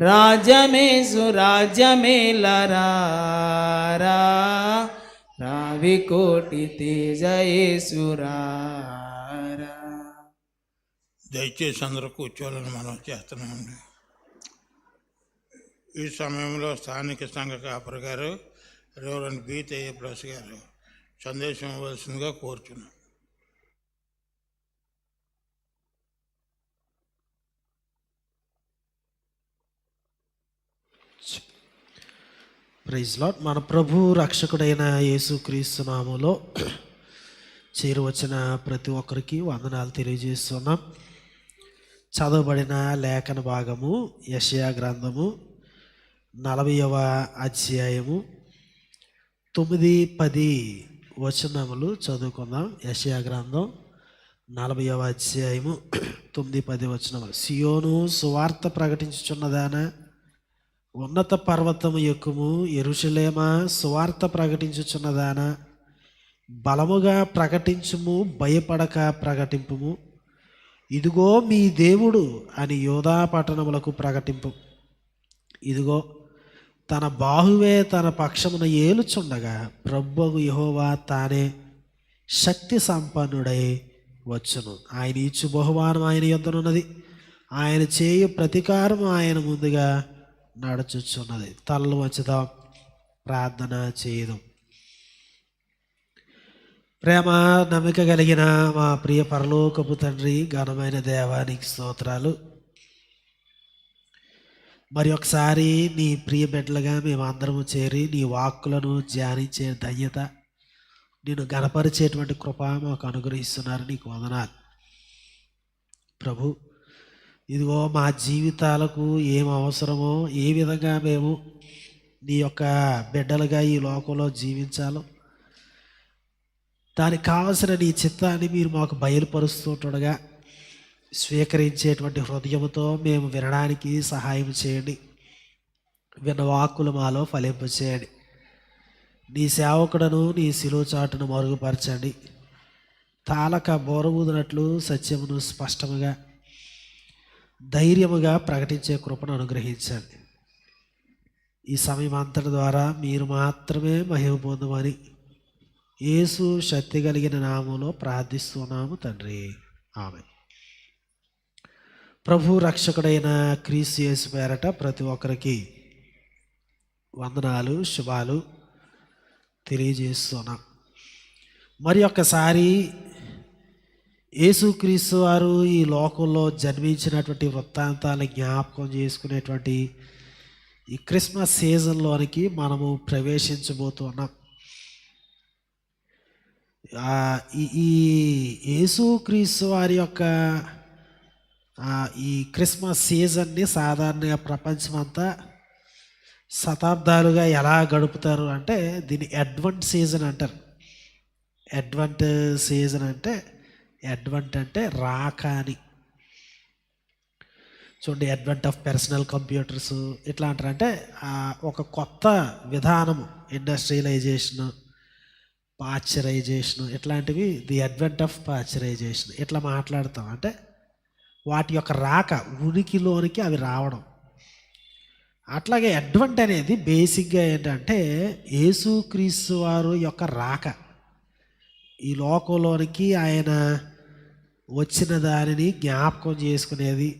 రాజ్యమేసు రాజ్యమేలరారా రావి కోటి తేజయేసురారా. దయచేసి అందరూ కూర్చోవాలని మనం చేస్తున్నామండి. ఈ సమయంలో స్థానిక సంఘ కాపరి గారు రెవరెండ్ బి తేజప్రసాద్ గారు సందేశం ఇవ్వాల్సిందిగా కోరుచున్నాం. Praise lord. మన ప్రభు రక్షకుడైన యేసుక్రీస్తు నామములో చేరువచ్చిన ప్రతి ఒక్కరికి వందనాలు తెలియజేస్తున్నాం. చదవబడిన లేఖన భాగము యెషయా గ్రంథము 40వ అధ్యాయము 9-10 వచనములు చదువుకుందాం. యెషయా గ్రంథం 40వ అధ్యాయము 9-10 వచనములు. సియోను సువార్త ప్రకటించుచున్నదానా, ఉన్నత పర్వతము ఎక్కుము. యెరూషలేమా సువార్త ప్రకటించుచున్నదానా, బలముగా ప్రకటించుము, భయపడక ప్రకటింపుము. ఇదిగో మీ దేవుడు అని యోధా పట్టణములకు ప్రకటింపు. ఇదిగో తన బాహువే తన పక్షమున ఏలుచుండగా ప్రభువు యెహోవా తానే శక్తి సంపన్నుడై వచ్చును. ఆయన ఇచ్చు బహుమానం ఆయన యొద్దనున్నది, ఆయన చేయు ప్రతీకారం ఆయన ముందుగా నడుచుచున్నది. తలలు వంచుదాం, ప్రార్థన చేయదు. ప్రేమ నమ్మిక కలిగిన మా ప్రియ పరలోకపు తండ్రి, ఘనమైన దేవానికి స్తోత్రాలు. మరి ఒకసారి నీ ప్రియ బిడ్డలుగా మేమందరము చేరి నీ వాక్కులను ధ్యానించే ధన్యత, నేను గణపరిచేటువంటి కృప మాకు అనుగ్రహిస్తున్నారు. నీకు వందనాలు ప్రభు. ఇదిగో మా జీవితాలకు ఏం అవసరమో, ఏ విధంగా మేము నీ యొక్క బిడ్డలుగా ఈ లోకంలో జీవించాలో దానికి కావలసిన నీ చిత్తాన్ని మీరు మాకు బయలుపరుస్తుండగా స్వీకరించేటువంటి హృదయంతో మేము వినడానికి సహాయం చేయండి. విన్న వాక్కులు మాలో ఫలింపు చేయండి. నీ సేవకుడను నీ శిలువ చాటును మరుగుపరచండి. తాళక బోరబూదినట్లు సత్యమును స్పష్టముగా ధైర్యముగా ప్రకటించే కృపను అనుగ్రహించండి. ఈ సమయం అంతటి ద్వారా మీరు మాత్రమే మహిమ పొందమని యేసు శక్తి కలిగిన నామములో ప్రార్థిస్తున్నాము తండ్రి, ఆమేన్. ప్రభు రక్షకుడైన క్రీస్తు యేసు పేరట ప్రతి ఒక్కరికి వందనాలు, శుభాలు తెలియజేస్తున్నాం. మరి ఒక్కసారి యేసుక్రీస్తు వారు ఈ లోకంలో జన్మించినటువంటి వృత్తాంతాలను జ్ఞాపకం చేసుకునేటువంటి ఈ క్రిస్మస్ సీజన్లోనికి మనము ప్రవేశించబోతున్నాం. ఈ యేసుక్రీస్తు వారి యొక్క ఈ క్రిస్మస్ సీజన్ని సాధారణంగా ప్రపంచమంతా శతాబ్దాలుగా ఎలా గడుపుతారు అంటే దీన్ని అడ్వెంట్ సీజన్ అంటారు. అడ్వెంట్ సీజన్ అంటే అడ్వెంట్ అంటే రాక అని. చూడండి, అడ్వెంట్ ఆఫ్ పర్సనల్ కంప్యూటర్స్ ఇట్లా అంటారు. అంటే ఒక కొత్త విధానము, ఇండస్ట్రియలైజేషన్, పాశ్చరైజేషన్ ఇట్లాంటివి. ది అడ్వెంట్ ఆఫ్ పాశ్చరైజేషన్ ఇట్లా మాట్లాడతాం. అంటే వాటి యొక్క రాక, ఉనికిలోనికి అవి రావడం. అట్లాగే అడ్వెంట్ అనేది బేసిక్గా ఏంటంటే యేసుక్రీస్తు వారు యొక్క రాక, ఈ లోకంలోనికి ఆయన వచ్చిన దానిని జ్ఞాపకం చేసుకునేది.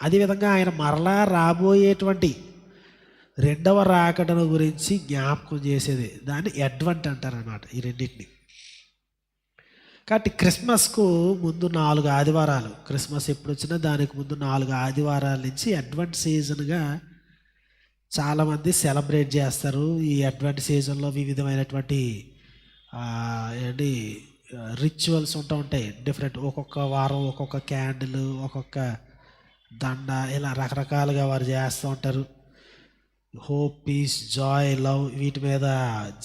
అదేవిధంగా ఆయన మరలా రాబోయేటువంటి రెండవ రాకడను గురించి జ్ఞాపకం చేసేది. దాన్ని అడ్వెంట్ అంటారన్నమాట, ఈ రెండింటిని. కాబట్టి క్రిస్మస్కు ముందు 4 ఆదివారాలు, క్రిస్మస్ ఎప్పుడు వచ్చినా దానికి ముందు 4 ఆదివారాల నుంచి అడ్వెంట్ సీజన్గా చాలామంది సెలబ్రేట్ చేస్తారు. ఈ అడ్వెంట్ సీజన్లో వివిధమైనటువంటి ఏంటి రిచువల్స్ ఉంటాయి. డిఫరెంట్, ఒక్కొక్క వారం ఒక్కొక్క క్యాండిల్, ఒక్కొక్క దండ, ఇలా రకరకాలుగా వారు చేస్తూ ఉంటారు. హోప్, పీస్, జాయ్, లవ్ వీటి మీద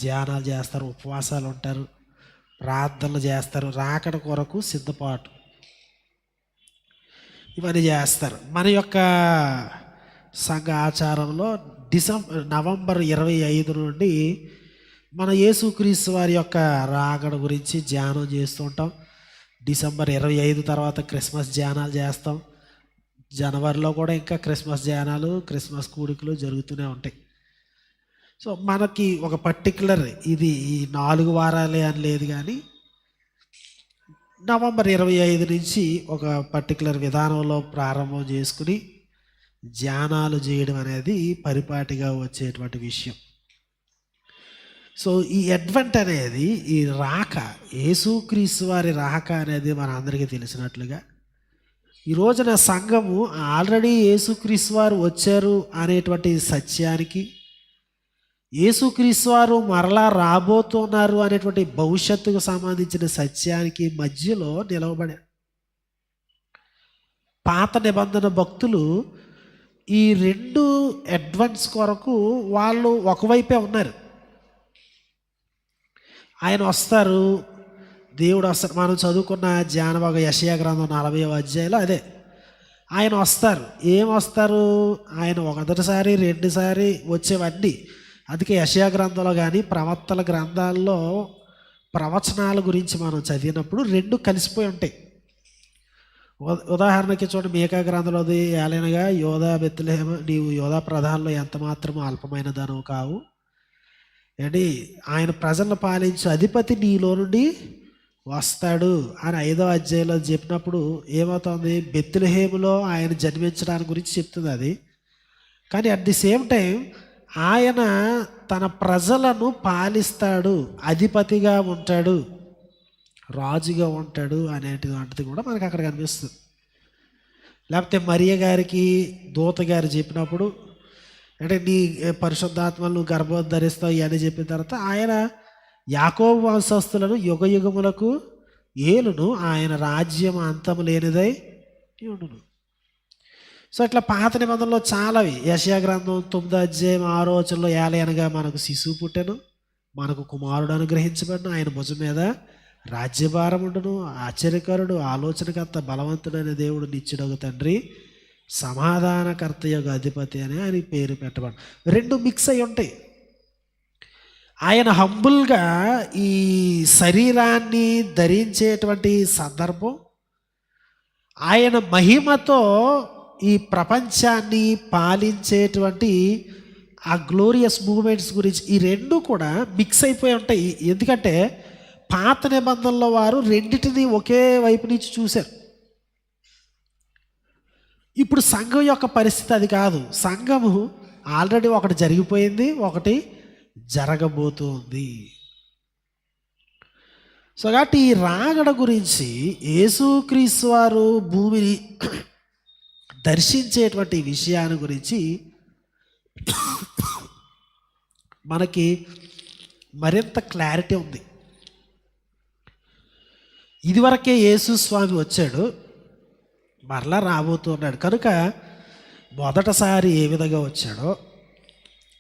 ధ్యానాలు చేస్తారు, ఉపవాసాలు ఉంటారు, ప్రార్థనలు చేస్తారు, రాకడ కొరకు సిద్ధపాటు ఇవన్నీ చేస్తారు. మన యొక్క సంఘ ఆచారంలో నవంబర్ 25 నుండి మన యేసుక్రీస్తు వారి యొక్క రాకడ గురించి ధ్యానం చేస్తూ ఉంటాం. డిసెంబర్ 25 తర్వాత క్రిస్మస్ ధ్యానాలు చేస్తాం. జనవరిలో కూడా ఇంకా క్రిస్మస్ ధ్యానాలు, క్రిస్మస్ కూడికలు జరుగుతూనే ఉంటాయి. సో మనకి ఒక పర్టికులర్ ఇది ఈ 4 వారాలే అని లేదు, కానీ నవంబర్ 25 నుంచి ఒక పర్టికులర్ విధానంలో ప్రారంభం చేసుకుని ధ్యానాలు చేయడం అనేది పరిపాటిగా వచ్చేటువంటి విషయం. సో ఈ అడ్వెంట్ అనేది, ఈ రాక, యేసుక్రీస్తు వారి రాక అనేది మన అందరికీ తెలిసినట్లుగా ఈ రోజున సంఘము ఆల్రెడీ యేసుక్రీస్తు వారు వచ్చారు అనేటువంటి సత్యానికి, యేసుక్రీస్తు వారు మరలా రాబోతున్నారు అనేటువంటి భవిష్యత్తుకు సంబంధించిన సత్యానికి మధ్యలో నిలవబడారు. పాత నిబంధన భక్తులు ఈ 2 అడ్వెంట్స్ కొరకు వాళ్ళు ఒకవైపే ఉన్నారు. ఆయన వస్తారు, దేవుడు వస్తారు. మనం చదువుకున్న జానవాగ యెషయా గ్రంథం 40వ అధ్యాయంలో అదే ఆయన వస్తారు. ఏం వస్తారు? ఆయన మొదటిసారి రెండుసారి వచ్చేవన్నీ. అందుకే యెషయా గ్రంథంలో కానీ ప్రవక్తల గ్రంథాల్లో ప్రవచనాల గురించి మనం చదివినప్పుడు రెండు కలిసిపోయి ఉంటాయి. ఉదాహరణకి చూడండి, మీకా గ్రంథంలోది ఏలైనగా యోధా బెత్లెహేమ, నీవు యోధా ప్రధానంలో ఎంత మాత్రము అల్పమైన దానవు కావు ఏంటి, ఆయన ప్రజలను పాలించు అధిపతి నీలో నుండి వస్తాడు అని 5వ అధ్యాయంలో చెప్పినప్పుడు ఏమవుతుంది? బెత్లెహేములో ఆయన జన్మించడానికి గురించి చెప్తుంది అది. కానీ అట్ ది సేమ్ టైం ఆయన తన ప్రజలను పాలిస్తాడు, అధిపతిగా ఉంటాడు, రాజుగా ఉంటాడు అనేటువంటిది కూడా మనకు అక్కడ కనిపిస్తుంది. లేకపోతే మరియ గారికి దూత గారు చెప్పినప్పుడు అంటే నీ పరిశుద్ధాత్మలు నువ్వు గర్భవతి ధరిస్తావు ఇవన్నీ చెప్పిన తర్వాత ఆయన యాకోబు వంశస్థులను యుగ యుగములకు ఏలును, ఆయన రాజ్యం అంతము లేనిదై ఉండును. సో ఇట్లా పాత నిబంధనలో చాలావి. యెషయా గ్రంథం 9వ అధ్యాయం 6వ వచనంలో ఏలయనగా మనకు శిశువు పుట్టెను, మనకు కుమారుడు అనుగ్రహించబడిన, ఆయన భుజం మీద రాజ్యభారం ఉండును, ఆశ్చర్యకరుడు, ఆలోచనకర్త, బలవంతుడైన దేవుడు, నిత్యుడగు తండ్రి, సమాధానకర్త యొక్క అధిపతి అని ఆయన పేరు పెట్టబడి రెండు మిక్స్ అయి ఉంటాయి. ఆయన హంబుల్గా ఈ శరీరాన్ని ధరించేటువంటి సందర్భం, ఆయన మహిమతో ఈ ప్రపంచాన్ని పాలించేటువంటి ఆ గ్లోరియస్ మూమెంట్స్ గురించి ఈ రెండు కూడా మిక్స్ అయిపోయి ఉంటాయి. ఎందుకంటే పాత నిబంధనలో వారు రెండిటిని ఒకే వైపు నుంచి చూశారు. ఇప్పుడు సంఘం యొక్క పరిస్థితి అది కాదు. సంఘము ఆల్రెడీ ఒకటి జరిగిపోయింది, ఒకటి జరగబోతుంది. సో కాబట్టి ఈ రాగడ గురించి యేసుక్రీస్తు వారు భూమిని దర్శించేటువంటి విషయాన్ని గురించి మనకి మరింత క్లారిటీ ఉంది. ఇదివరకే యేసు స్వామి వచ్చాడు, మరలా రాబోతున్నాడు కనుక మొదటిసారి ఏ విధంగా వచ్చాడో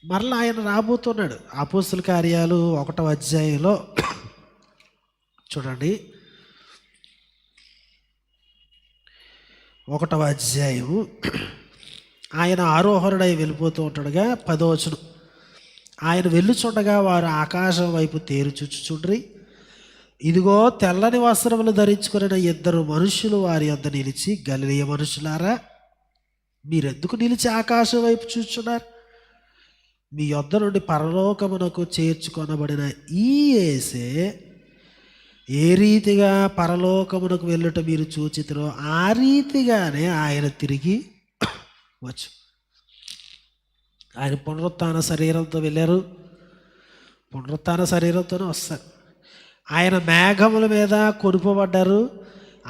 మరలా ఆయన రాబోతున్నాడు. అపోస్తుల కార్యాలు 1వ అధ్యాయంలో చూడండి, 1వ అధ్యాయము ఆయన ఆరోహరుడై వెళ్ళిపోతూ ఉంటాడుగా 10వ వచనం, ఆయన వెళ్ళుచుండగా వారు ఆకాశం వైపు తేరుచుచుచుండ్రి, ఇదిగో తెల్లని వస్త్రములు ధరించుకున్న 2 మనుషులు వారి యొద్ద నిలిచి, గలిలయ మనుషులారా, మీరెందుకు నిలిచి ఆకాశం వైపు చూస్తున్నారు? మీ యొద్ద నుండి పరలోకమునకు చేర్చుకొనబడిన ఈ యేసే ఏ రీతిగా పరలోకమునకు వెళ్ళుట మీరు చూచితిరో ఆ రీతిగానే ఆయన తిరిగి వచ్చు. ఆయన పునరుత్థాన శరీరంతో వెళ్ళారు, పునరుత్థాన శరీరంతోనే వస్తారు. ఆయన మేఘముల మీద కొనుపబడ్డారు,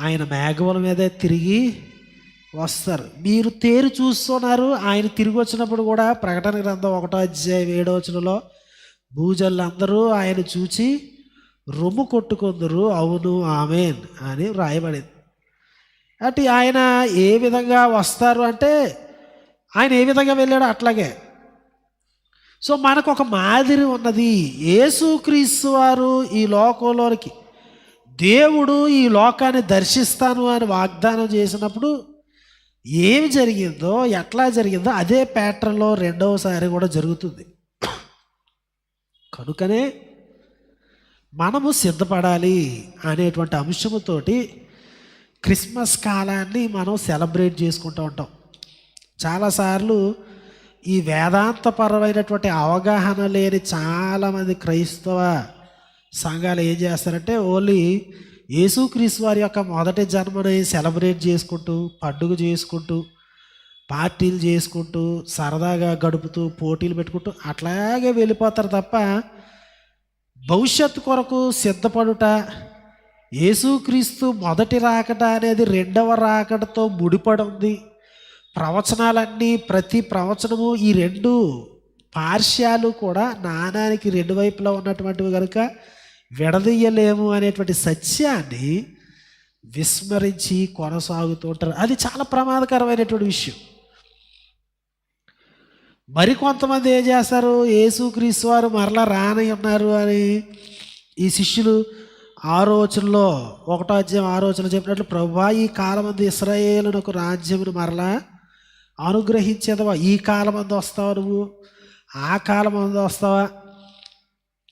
ఆయన మేఘముల మీదే తిరిగి వస్తారు. మీరు తేరు చూస్తున్నారు. ఆయన తిరిగి వచ్చినప్పుడు కూడా ప్రకటన గ్రంథం 1వ అధ్యాయం 7వ వచనంలో భూజనులందరూ ఆయన చూచి రొమ్ము కొట్టుకుందరు, అవును ఆమేన్ అని వ్రాయబడింది. అంటే ఆయన ఏ విధంగా వస్తారు అంటే ఆయన ఏ విధంగా వెళ్ళాడో అట్లాగే. సో మనకు ఒక మాదిరి ఉన్నది. యేసుక్రీస్తు వారు ఈ లోకంలోనికి, దేవుడు ఈ లోకాన్ని దర్శిస్తాను అని వాగ్దానం చేసినప్పుడు ఏమి జరిగిందో, ఎట్లా జరిగిందో అదే ప్యాటర్న్లో రెండవసారి కూడా జరుగుతుంది. కనుకనే మనము సిద్ధపడాలి అనేటువంటి అంశముతోటి క్రిస్మస్ కాలాన్ని మనం సెలబ్రేట్ చేసుకుంటూ ఉంటాం. చాలాసార్లు ఈ వేదాంతపరమైనటువంటి అవగాహన లేని చాలామంది క్రైస్తవ సంఘాలు ఏం చేస్తారంటే ఓన్లీ యేసుక్రీస్తు వారి యొక్క మొదటి జన్మని సెలబ్రేట్ చేసుకుంటూ, పండుగ చేసుకుంటూ, పార్టీలు చేసుకుంటూ, సరదాగా గడుపుతూ, పోటీలు పెట్టుకుంటూ అట్లాగే వెళ్ళిపోతారు తప్ప భవిష్యత్తు కొరకు సిద్ధపడుట, యేసుక్రీస్తు మొదటి రాకడ అనేది రెండవ రాకడతో ముడిపడి ఉంది. ప్రవచనాలన్నీ, ప్రతి ప్రవచనము ఈ రెండు పార్శ్యాలు కూడా నాణానికి రెండు వైపులా ఉన్నటువంటివి కనుక విడదీయలేము అనేటువంటి సత్యాన్ని విస్మరించి కొనసాగుతూ ఉంటారు. అది చాలా ప్రమాదకరమైనటువంటి విషయం. మరికొంతమంది ఏం చేస్తారు, యేసుక్రీస్తు వారు మరలా రాని ఉన్నారు అని ఈ శిష్యులు ఆరోచనలో 1వ అధ్యాయం 6వ వచనం చెప్పినట్లు, ప్రభువా ఈ కాలమందు ఇశ్రాయేలునకు రాజ్యమును మరలా అనుగ్రహించేదవా. ఈ కాలమందు వస్తావా నువ్వు, ఆ కాలమందు వస్తావా,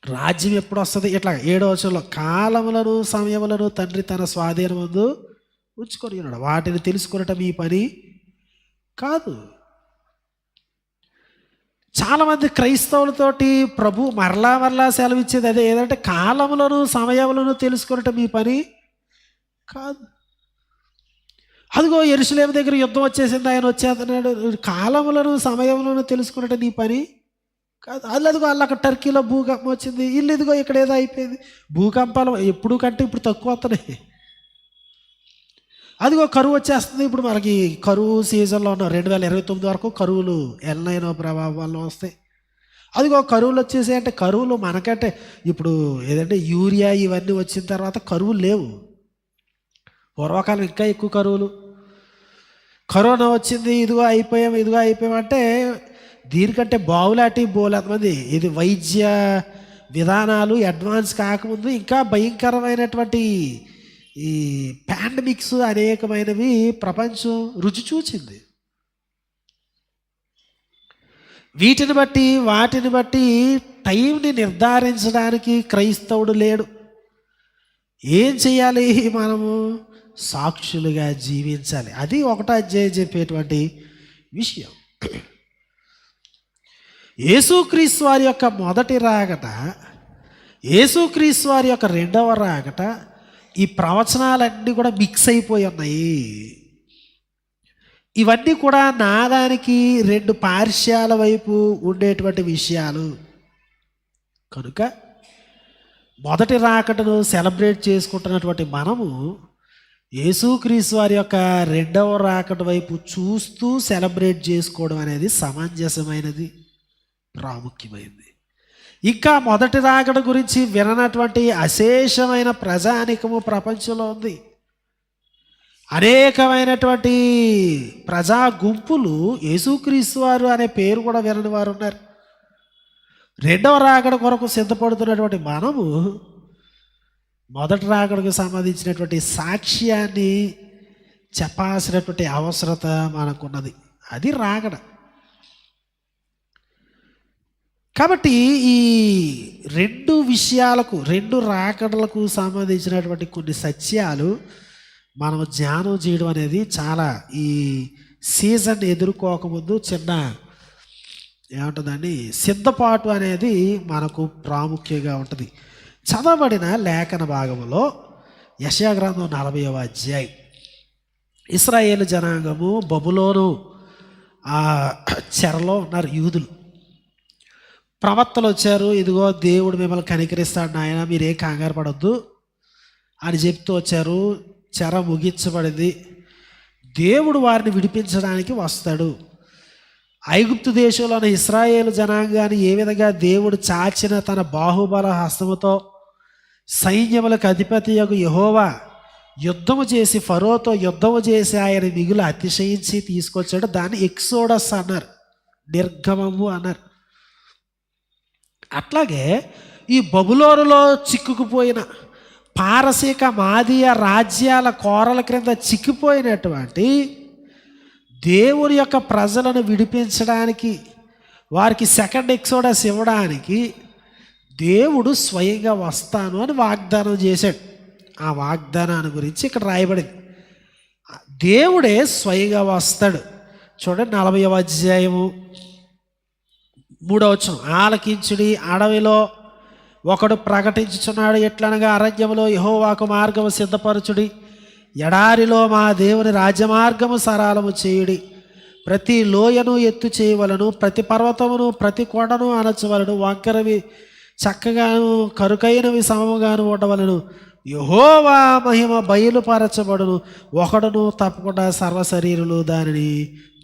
రాజ్యం ఎప్పుడు వస్తుంది. ఇట్లా 7వ వచనంలో, కాలములను సమయములను తండ్రి తన స్వాధీనమందు ఉంచుకొని ఉన్నాడు, వాటిని తెలుసుకునటం మీ పని కాదు. చాలామంది క్రైస్తవులతోటి ప్రభు మరలా సెలవిచ్చేది అదే, ఏదంటే కాలములను సమయములను తెలుసుకునటం మీ పని కాదు. అదిగో యెరూషలేము దగ్గర యుద్ధం వచ్చేసింది, ఆయన వచ్చేస్తున్నాడు, కాలములను సమయములను తెలుసుకున్నట్టు నీ పని కాదు. అదిగో వాళ్ళు అక్కడ టర్కీలో భూకంపం వచ్చింది, ఇల్లు ఇదిగో ఇక్కడ ఏదో అయిపోయింది. భూకంపాలు ఎప్పుడు కంటే ఇప్పుడు తక్కువ వస్తున్నాయి. అదిగో కరువు వచ్చేస్తుంది, ఇప్పుడు మనకి కరువు సీజన్లో ఉన్నాం. 2029 వరకు కరువులు ఎల్నైనో ప్రభావం వల్ల వస్తాయి. అదిగో కరువులు వచ్చేసాయి. అంటే కరువులు మనకంటే ఇప్పుడు ఏదంటే యూరియా ఇవన్నీ వచ్చిన తర్వాత కరువులు లేవు. పూర్వకాలం ఇంకా ఎక్కువ కరువులు. కరోనా వచ్చింది, ఇదిగో అయిపోయాం అంటే దీనికంటే బావులాటి బోలేంతమంది ఇది వైద్య విధానాలు అడ్వాన్స్ కాకముందు ఇంకా భయంకరమైనటువంటి ఈ పాండమిక్స్ అనేకమైనవి ప్రపంచం రుచి చూచింది. వాటిని బట్టి టైంని నిర్ధారించడానికి క్రైస్తవుడు లేడు. ఏం చేయాలి, మనము సాక్షులుగా జీవించాలి. అది 1వ అధ్యాయం చెప్పేటువంటి విషయం. యేసుక్రీస్తు వారి యొక్క మొదటి రాకట, యేసుక్రీస్తు వారి యొక్క 2వ రాకట, ఈ ప్రవచనాలన్నీ కూడా మిక్స్ అయిపోయి ఉన్నాయి. ఇవన్నీ కూడా నాదానికి 2 పార్శ్యాల వైపు ఉండేటువంటి విషయాలు కనుక మొదటి రాకటను సెలబ్రేట్ చేసుకుంటున్నటువంటి మనము యేసుక్రీస్తు వారి యొక్క 2వ రాకట వైపు చూస్తూ సెలబ్రేట్ చేసుకోవడం అనేది సమంజసమైనది, ప్రాముఖ్యమైనది. ఇంకా మొదటి రాకడ గురించి విననటువంటి అశేషమైన ప్రజానికము ప్రపంచంలో ఉంది. అనేకమైనటువంటి ప్రజా గుంపులు యేసుక్రీస్తు వారు అనే పేరు కూడా వినని వారు ఉన్నారు. 2వ రాకడ కొరకు సిద్ధపడుతున్నటువంటి మనము మొదటి రాకడకు సంబంధించినటువంటి సాక్ష్యాన్ని చెప్పాల్సినటువంటి అవసరత మనకున్నది. అది రాకడ. కాబట్టి ఈ 2 విషయాలకు, 2 రాకడలకు సంబంధించినటువంటి కొన్ని సత్యాలు మనం ధ్యానం చేయడం అనేది చాలా, ఈ సీజన్ ఎదుర్కోకముందు చిన్న ఏముంటుందండి సిద్ధపాటు అనేది మనకు ప్రాముఖ్యంగా ఉంటుంది. చదవబడిన లేఖన భాగంలో యెషయా గ్రంథం 40వ అధ్యాయం, ఇశ్రాయేలు జనాంగము బబులోను ఆ చెరలో ఉన్నారు యూదులు. ప్రవక్తలు వచ్చారు, ఇదిగో దేవుడు మిమ్మల్ని కనికరిస్తాడు నాయన, మీరేం కంగారు పడొద్దు అని చెప్తూ వచ్చారు. చెర ముగించబడింది, దేవుడు వారిని విడిపించడానికి వస్తాడు. ఐగుప్తు దేశంలోని ఇశ్రాయేలు జనాంగాన్ని ఏ విధంగా దేవుడు చాచిన తన బాహుబల హస్తముతో సైన్యములకు అధిపతియగు యెహోవా యుద్ధము చేసి ఫరోతో యుద్ధము చేసి ఆయన మిగులు అతిశయించి తీసుకొచ్చాడు. దాన్ని ఎక్సోడస్ అన్నారు, నిర్గమము అన్నారు. అట్లాగే ఈ బబులోనులో చిక్కుకుపోయిన పారసీక మాదీయ రాజ్యాల కోరల క్రింద చిక్కిపోయినటువంటి దేవుని యొక్క ప్రజలను విడిపించడానికి, వారికి సెకండ్ ఎక్సోడస్ ఇవ్వడానికి దేవుడు స్వయంగా వస్తాను అని వాగ్దానం చేశాడు. ఆ వాగ్దానాన్ని గురించి ఇక్కడ రాయబడింది. దేవుడే స్వయంగా వస్తాడు. చూడండి 40వ అధ్యాయము 3వ వచనం, ఆలకించుడి, అడవిలో ఒకడు ప్రకటించుచున్నాడు, ఎట్లనగా అరణ్యములో యెహోవాకు మార్గము సిద్ధపరచుడి, ఎడారిలో మా దేవుని రాజమార్గము సరళము చేయుడి, ప్రతి లోయను ఎత్తు చేయవలను, ప్రతి పర్వతమును ప్రతి కొండను అణచవలను, వంకరవి చక్కగాను కరుకైనవి సమముగాను ఉండవలను, యెహోవా మహిమ బయలుపరచబడును, ఒకడును తప్పకుండా సర్వశరీరులు దానిని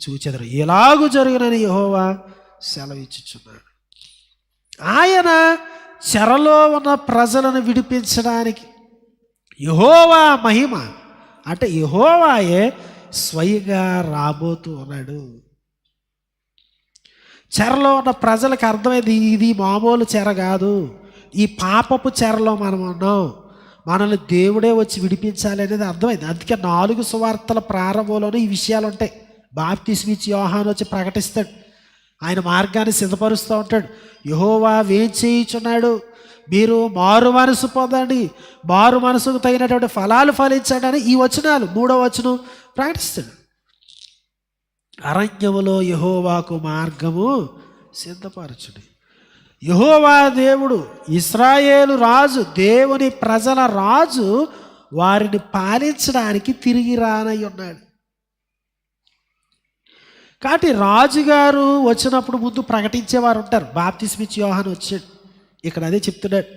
చూచెదరు. ఎలాగూ జరుగునని యెహోవా సెలవిచ్చుచున్నాడు. ఆయన చెరలో ఉన్న ప్రజలను విడిపించడానికి యెహోవా మహిమ అంటే యెహోవాయే స్వయంగా రాబోతూ ఉన్నాడు. చెరలో ఉన్న ప్రజలకు అర్థమైంది, ఇది మామూలు చెర కాదు, ఈ పాపపు చెరలో మనం ఉన్నాం, మనల్ని దేవుడే వచ్చి విడిపించాలి అనేది అర్థమైంది. అందుకే 4 సువార్తల ప్రారంభంలోనే ఈ విషయాలు ఉంటాయి. బాప్తిస్మ ఇచ్చి యోహాను వచ్చి ప్రకటిస్తాడు, ఆయన మార్గాన్ని సిద్ధపరుస్తూ ఉంటాడు. యెహోవా వేంచేయుచున్నాడు, మీరు మారు మనసు పొందండి, మారు మనసుకు తగినటువంటి ఫలాలు ఫలించండి అని ఈ వచనాలు 3వ వచనం ప్రకటిస్తాడు. అరణ్యములో యెహోవాకు మార్గము సిద్ధపరచుడి. యెహోవా దేవుడు, ఇశ్రాయేలు రాజు, దేవుని ప్రజల రాజు వారిని పాలించడానికి తిరిగి రానై ఉన్నాడు. కాబట్టి రాజుగారు వచ్చినప్పుడు ముందు ప్రకటించేవారు ఉంటారు. బాప్తిస్మ ఇచ్చి యోహాను వచ్చాడు, ఇక్కడ అదే చెప్తున్నాడు,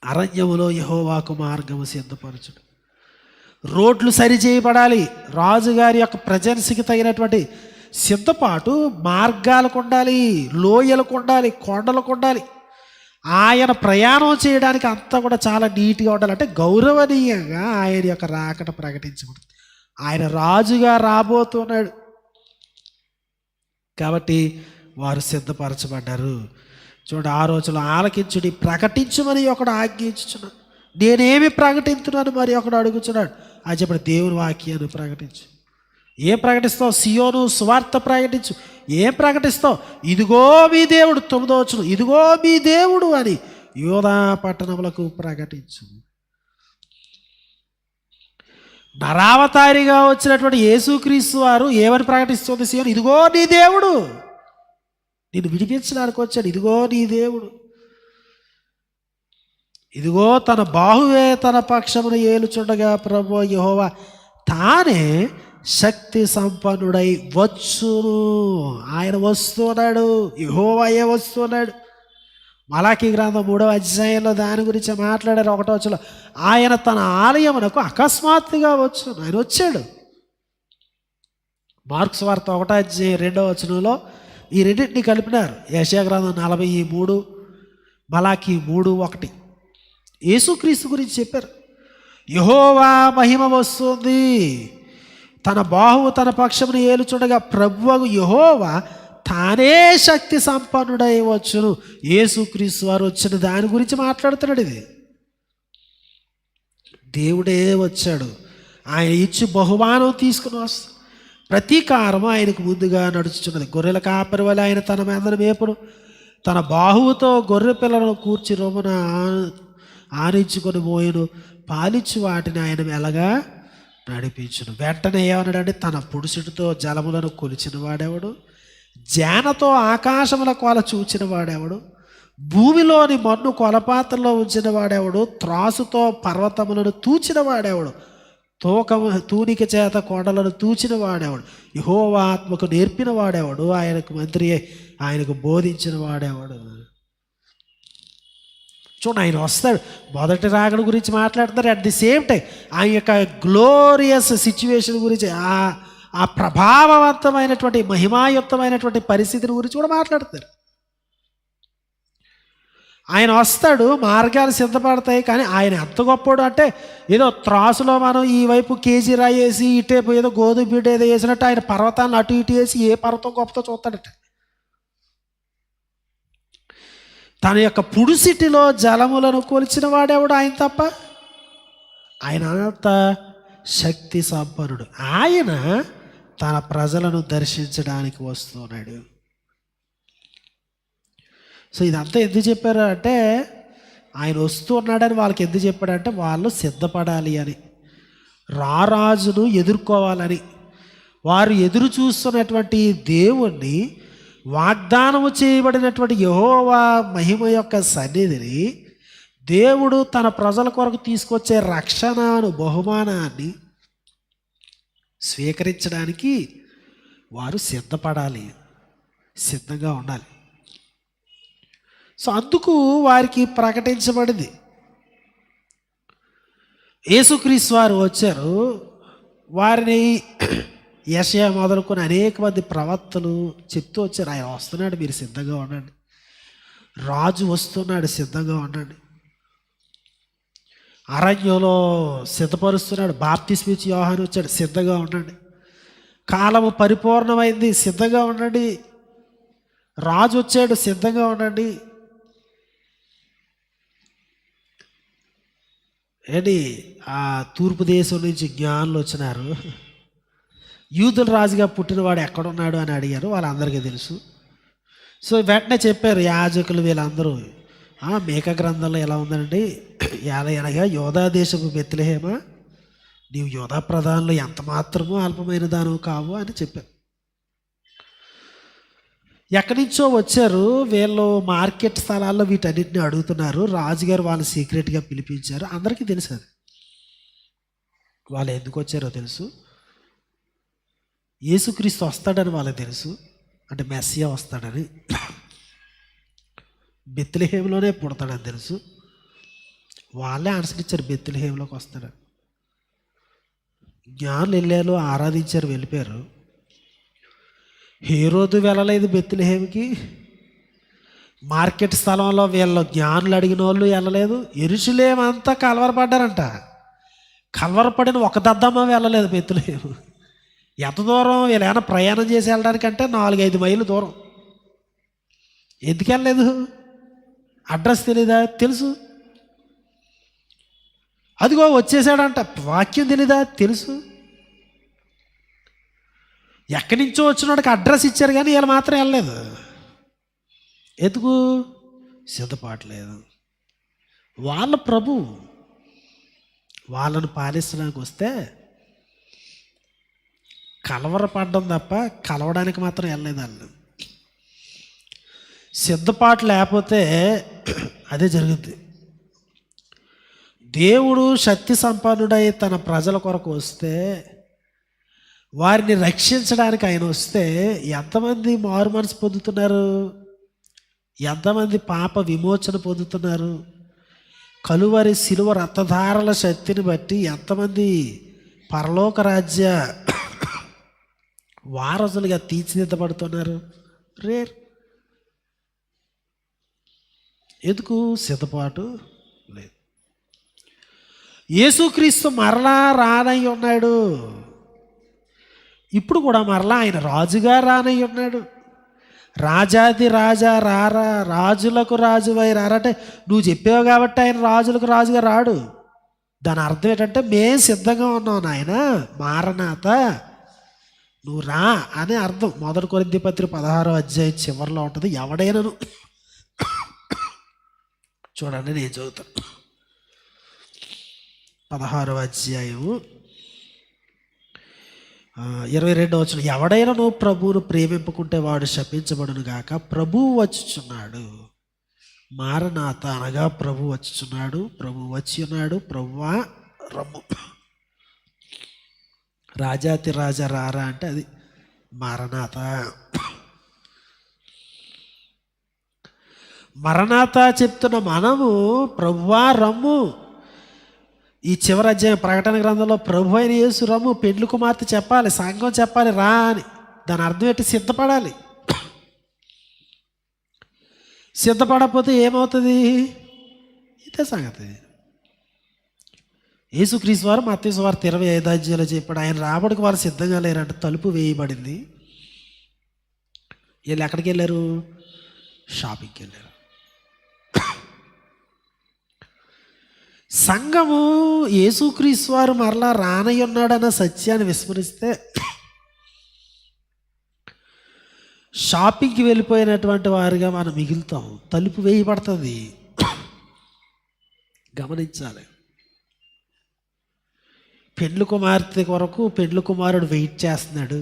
అరణ్యములో యెహోవాకు మార్గము సిద్ధపరచుడు. రోడ్లు సరిచేయబడాలి. రాజుగారి యొక్క ప్రజెన్స్కి తగినటువంటి సిద్ధపాటు మార్గాలకు ఉండాలి, లోయలకు ఉండాలి, కొండలకు ఉండాలి. ఆయన ప్రయాణం చేయడానికి అంతా కూడా చాలా నీట్గా ఉండాలి. అంటే గౌరవనీయంగా ఆయన యొక్క రాకడ ప్రకటించబడుతుంది. ఆయన రాజుగా రాబోతున్నాడు కాబట్టి వారు సిద్ధపరచబడ్డారు. చూడండి, ఆ రోజులో ఆలకించుడి, ప్రకటించమని ఒకడు ఆజ్ఞించుచున్నాడు. నేనేమి ప్రకటించున్నాను మరి ఒకడు అడుగుచున్నాడు. అది చెప్పండి, దేవుని వాక్యాన్ని ప్రకటించు. ఏం ప్రకటిస్తావు? సియోను సువార్త ప్రకటించు. ఏం ప్రకటిస్తావు? ఇదిగో మీ దేవుడు, 9వ వచనం, ఇదిగో మీ దేవుడు అని యోధా పట్టణములకు ప్రకటించు. నరావతారిగా వచ్చినటువంటి యేసుక్రీస్తు వారు ఏమని ప్రకటిస్తుంది? సియోను, ఇదిగో నీ దేవుడు, నిన్ను విడిపించడానికి వచ్చాడు, ఇదిగో నీ దేవుడు, ఇదిగో తన బాహువే తన పక్షమును ఏలుచుండగా ప్రభువు యెహోవా తానే శక్తి సంపన్నుడై వచ్చును. ఆయన వస్తున్నాడు, యెహోవాయే వస్తున్నాడు. మలాకీ గ్రంథం 3వ అధ్యాయంలో దాని గురించి మాట్లాడారు. 1వ వచనంలో ఆయన తన ఆలయమునకు అకస్మాత్తుగా వచ్చును. ఆయన వచ్చాడు. మార్కు సువార్త 1వ అధ్యాయం 2వ వచనంలో ఈ రెండింటిని కలిపినారు. యెషయా గ్రంథం 43, మలాకీ 3:1 యేసుక్రీస్తు గురించి చెప్పారు. యెహోవా మహిమ వస్తుంది, తన బాహువు తన పక్షమును ఏలుచుండగా ప్రభువు యెహోవా తానే శక్తి సంపన్నుడై వచ్చును. యేసుక్రీస్తు వారు వచ్చిన దాని గురించి మాట్లాడుతున్నాడు. ఇది దేవుడే వచ్చాడు. ఆయన ఇచ్చి బహుమానం తీసుకుని వస్తాడు. ప్రతీకారం ఆయనకు ముందుగా నడుచుచున్నది. గొర్రెల కాపరి వలె ఆయన తన మందను మేపును, తన బాహువుతో గొర్రె పిల్లలను కూర్చి రొమ్మున ఆనించుకొని మోయను, పాలిచ్చి వాటిని ఆయన మెల్లగా నడిపించును. వెంటనే ఏమన్నాడంటే, తన పురుషుడితో జలములను కొలిచిన వాడెవడు, జానతో ఆకాశముల కొల చూచిన వాడెవడు, భూమిలోని మన్ను కొలపాత్రలో ఉంచిన వాడెవడు, త్రాసుతో పర్వతములను తూచిన వాడెవడు, తూనిక చేత కొండలను తూచిన వాడేవాడు, యెహోవా ఆత్మకు నేర్పిన వాడేవాడు, ఆయనకు మంత్రి ఆయనకు బోధించిన వాడేవాడు. చూడండి, ఆయన వస్తాడు. మొదటి రాకడ గురించి మాట్లాడుతున్నారు. అట్ ది సేమ్ టైం ఆయన యొక్క గ్లోరియస్ సిచ్యువేషన్ గురించి, ఆ ప్రభావవంతమైనటువంటి మహిమాయుక్తమైనటువంటి పరిస్థితిని గురించి కూడా మాట్లాడుతారు. ఆయన వస్తాడు, మార్గాలు సిద్ధపడతాయి. కానీ ఆయన ఎంత గొప్పడు అంటే, ఏదో త్రాసులో మనం ఈ వైపు కేజీ రాయి వేసి ఇటేపు ఏదో గోధుమ బిడ్డ ఏదో వేసినట్టు ఆయన పర్వతాన్ని అటు ఇటు వేసి ఏ పర్వతం గొప్పతో చూస్తాడట. తన యొక్క పుడుసిటిలో జలములను కొలిచిన వాడేవాడు ఆయన తప్ప. ఆయన అంత శక్తి సంపన్నుడు. ఆయన తన ప్రజలను దర్శించడానికి వస్తున్నాడు. సో ఇదంతా ఎందుకు చెప్పారు అంటే, ఆయన వస్తూ ఉన్నాడని వాళ్ళకి ఎందుకు చెప్పాడంటే, వాళ్ళు సిద్ధపడాలి అని, రారాజును ఎదుర్కోవాలని. వారు ఎదురు చూస్తున్నటువంటి దేవుణ్ణి, వాగ్దానము చేయబడినటువంటి యెహోవా మహిమ యొక్క సన్నిధిని, దేవుడు తన ప్రజల కొరకు తీసుకొచ్చే రక్షణను బహుమానాన్ని స్వీకరించడానికి వారు సిద్ధపడాలి, సిద్ధంగా ఉండాలి. సో అందుకు వారికి ప్రకటించబడింది. యేసుక్రీస్తు వారు వచ్చారు. వారిని యెషయా మొదలుకొని అనేక మంది ప్రవక్తలు చెప్తూ వచ్చారు, ఆయన వస్తున్నాడు, మీరు సిద్ధంగా ఉండండి, రాజు వస్తున్నాడు, సిద్ధంగా ఉండండి. అరణ్యంలో సిద్ధపరుస్తున్నాడు, బాప్తిస్మ ఇచ్చి యోహాను వచ్చాడు, సిద్ధంగా ఉండండి. కాలము పరిపూర్ణమైంది, సిద్ధంగా ఉండండి. రాజు వచ్చాడు, సిద్ధంగా ఉండండి. ఏంటి ఆ తూర్పు దేశం నుంచి జ్ఞానులు వచ్చినారు. యూదుల రాజుగా పుట్టినవాడు ఎక్కడున్నాడు అని అడిగారు. వాళ్ళందరికీ తెలుసు. సో వెంటనే చెప్పారు యాజకులు వీళ్ళందరూ, మేక గ్రంథంలో ఎలా ఉందండి, అనగా యోధా దేశపు బెత్లెహేమ, నీవు యోధా ప్రధానులు ఎంత మాత్రమూ అల్పమైన దానవు కావు అని చెప్పారు. ఎక్కడి నుంచో వచ్చారు వీళ్ళు, మార్కెట్ స్థలాల్లో వీటన్నిటిని అడుగుతున్నారు. రాజుగారు వాళ్ళు సీక్రెట్గా పిలిపించారు. అందరికీ తెలుసు అది. వాళ్ళు ఎందుకు వచ్చారో తెలుసు, యేసుక్రీస్తు వస్తాడని వాళ్ళకి తెలుసు, అంటే మెస్సియా వస్తాడని, బెత్లెహేంలోనే పుడతాడని తెలుసు. వాళ్ళే ఆన్సర్ ఇచ్చారు, బెత్లెహేంలోకి వస్తాడని. జ్ఞానులు వెళ్ళారు, ఆరాధించారు, వెళ్ళిపోయారు. హేరోదు వెళ్ళలేదు బెత్లెహేంకి. మార్కెట్ స్థలంలో వీళ్ళు జ్ఞానులు అడిగిన వాళ్ళు వెళ్ళలేదు. యెరూషలేం అంతా కలవరపడ్డారంట. కలవరపడిన ఒక దద్దమ్మ వెళ్ళలేదు బెత్లెహేం. ఎంత దూరం, వీళ్ళు ఏమైనా ప్రయాణం చేసి వెళ్ళడానికంటే 4-5 మైళ్ళు దూరం. ఎందుకు వెళ్ళలేదు? అడ్రస్ తెలీదా? తెలుసు. అదిగో వచ్చేసాడంట, వాక్యం తెలీదా? తెలుసు. ఎక్కడి నుంచో వచ్చినోడికి అడ్రస్ ఇచ్చారు కానీ వీళ్ళు మాత్రం వెళ్ళలేదు. ఎందుకు? సిద్ధపాటు లేదు. వాళ్ళ ప్రభు వాళ్ళను పాలించడానికి వస్తే కలవరపడ్డం తప్ప కలవడానికి మాత్రం వెళ్ళలేదు వాళ్ళు. సిద్ధపాటు లేకపోతే అదే జరుగుద్ది. దేవుడు శక్తి సంపన్నుడై తన ప్రజల కొరకు వస్తే, వారిని రక్షించడానికి ఆయన వస్తే ఎంతమంది మారు మనసు పొందుతున్నారు, ఎంతమంది పాప విమోచన పొందుతున్నారు, కలువరి శిలువ రక్తధారల శక్తిని బట్టి ఎంతమంది పరలోక రాజ్య వారసులుగా తీర్చిదిద్దబడుతున్నారు. రేర్. ఎందుకు? సిద్ధపాటు లేదు. యేసుక్రీస్తు మరలా రానై ఉన్నాడు. ఇప్పుడు కూడా మరలా ఆయన రాజుగా రానై ఉన్నాడు. రాజాది రాజా రారా, రాజులకు రాజువై రారా అంటే నువ్వు చెప్పావు కాబట్టి ఆయన రాజులకు రాజుగా రాడు. దాని అర్థం ఏంటంటే మేము సిద్ధంగా ఉన్నాం నాయన, మారనాథ నువ్వు రా అని అర్థం. 1 కొరింథీ పత్రిక 16వ అధ్యాయం చివరిలో ఉంటుంది. ఎవడైనాను చూడండి, నేను చదువుతాను. 16వ అధ్యాయము 22వ వచనం. ఎవడైనా నువ్వు ప్రభువును ప్రేమింపుకుంటే వాడు శపించబడును గాక, ప్రభువు వచ్చుచున్నాడు. మారనాథ అనగా ప్రభు వచ్చుచున్నాడు, ప్రభు వచ్చి ఉన్నాడు, ప్రభువా రమ్ము. రాజాతి రాజా రారా అంటే అది మారనాథ. మరణాత చెప్తున్న మనము ప్రభువా రమ్ము. ఈ చివరి అధ్యాయం ప్రకటన గ్రంథంలో ప్రభు అయిన యేసు రమ్ము, పెండ్లి కుమార్తె చెప్పాలి, సంఘం చెప్పాలి రా అని. దాని అర్థం ఏంటి? సిద్ధపడాలి. సిద్ధపడకపోతే ఏమవుతుంది? ఇదే సంగతి. యేసుక్రీస్తు వారు మత్తయి సువార్త 25వ అధ్యాయంలో చెప్పాడు, ఆయన రాబడికి వారు సిద్ధంగా లేరంటే. తలుపు వేయబడింది. వీళ్ళు ఎక్కడికి వెళ్ళారు? షాపింగ్కి వెళ్ళారు. సంఘము యేసుక్రీస్తు వారు మరలా రానయ్య ఉన్నాడన్న సత్యాన్ని విస్మరిస్తే షాపింగ్కి వెళ్ళిపోయినటువంటి వారిగా మనం మిగులుతాం. తలుపు వేయబడుతుంది. గమనించాలి. పెండ్లి కుమార్తె కొరకు పెండ్లి కుమారుడు వెయిట్ చేస్తున్నాడు.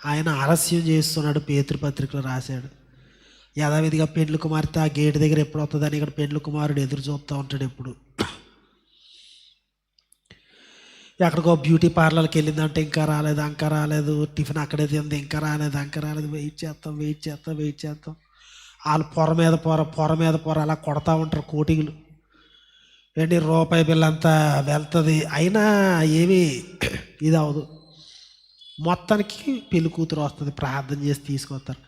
ఆయన ఆలస్యం చేస్తున్నాడు. పేతురు పత్రికలో రాశాడు. యథావిధిగా పెండ్లి కుమార్తె ఆ గేటు దగ్గర ఎప్పుడు వస్తుందని ఇక్కడ పెండ్లి కుమారుడు ఎదురు చూస్తూ ఉంటాడు. ఎప్పుడు ఎక్కడికో బ్యూటీ పార్లర్కి వెళ్ళిందంటే ఇంకా రాలేదు, టిఫిన్ అక్కడే తింది ఇంకా రాలేదు, వెయిట్ చేస్తాం. వాళ్ళు పొర మీద అలా కొడతా ఉంటారు కోటింగ్లు. ఏంటి రూపాయి బిల్ అంతా వెళ్తుంది, అయినా ఏమీ ఇది అవ్వదు. మొత్తానికి పెళ్లి కూతురు వస్తుంది, ప్రార్థన చేసి తీసుకొస్తారు.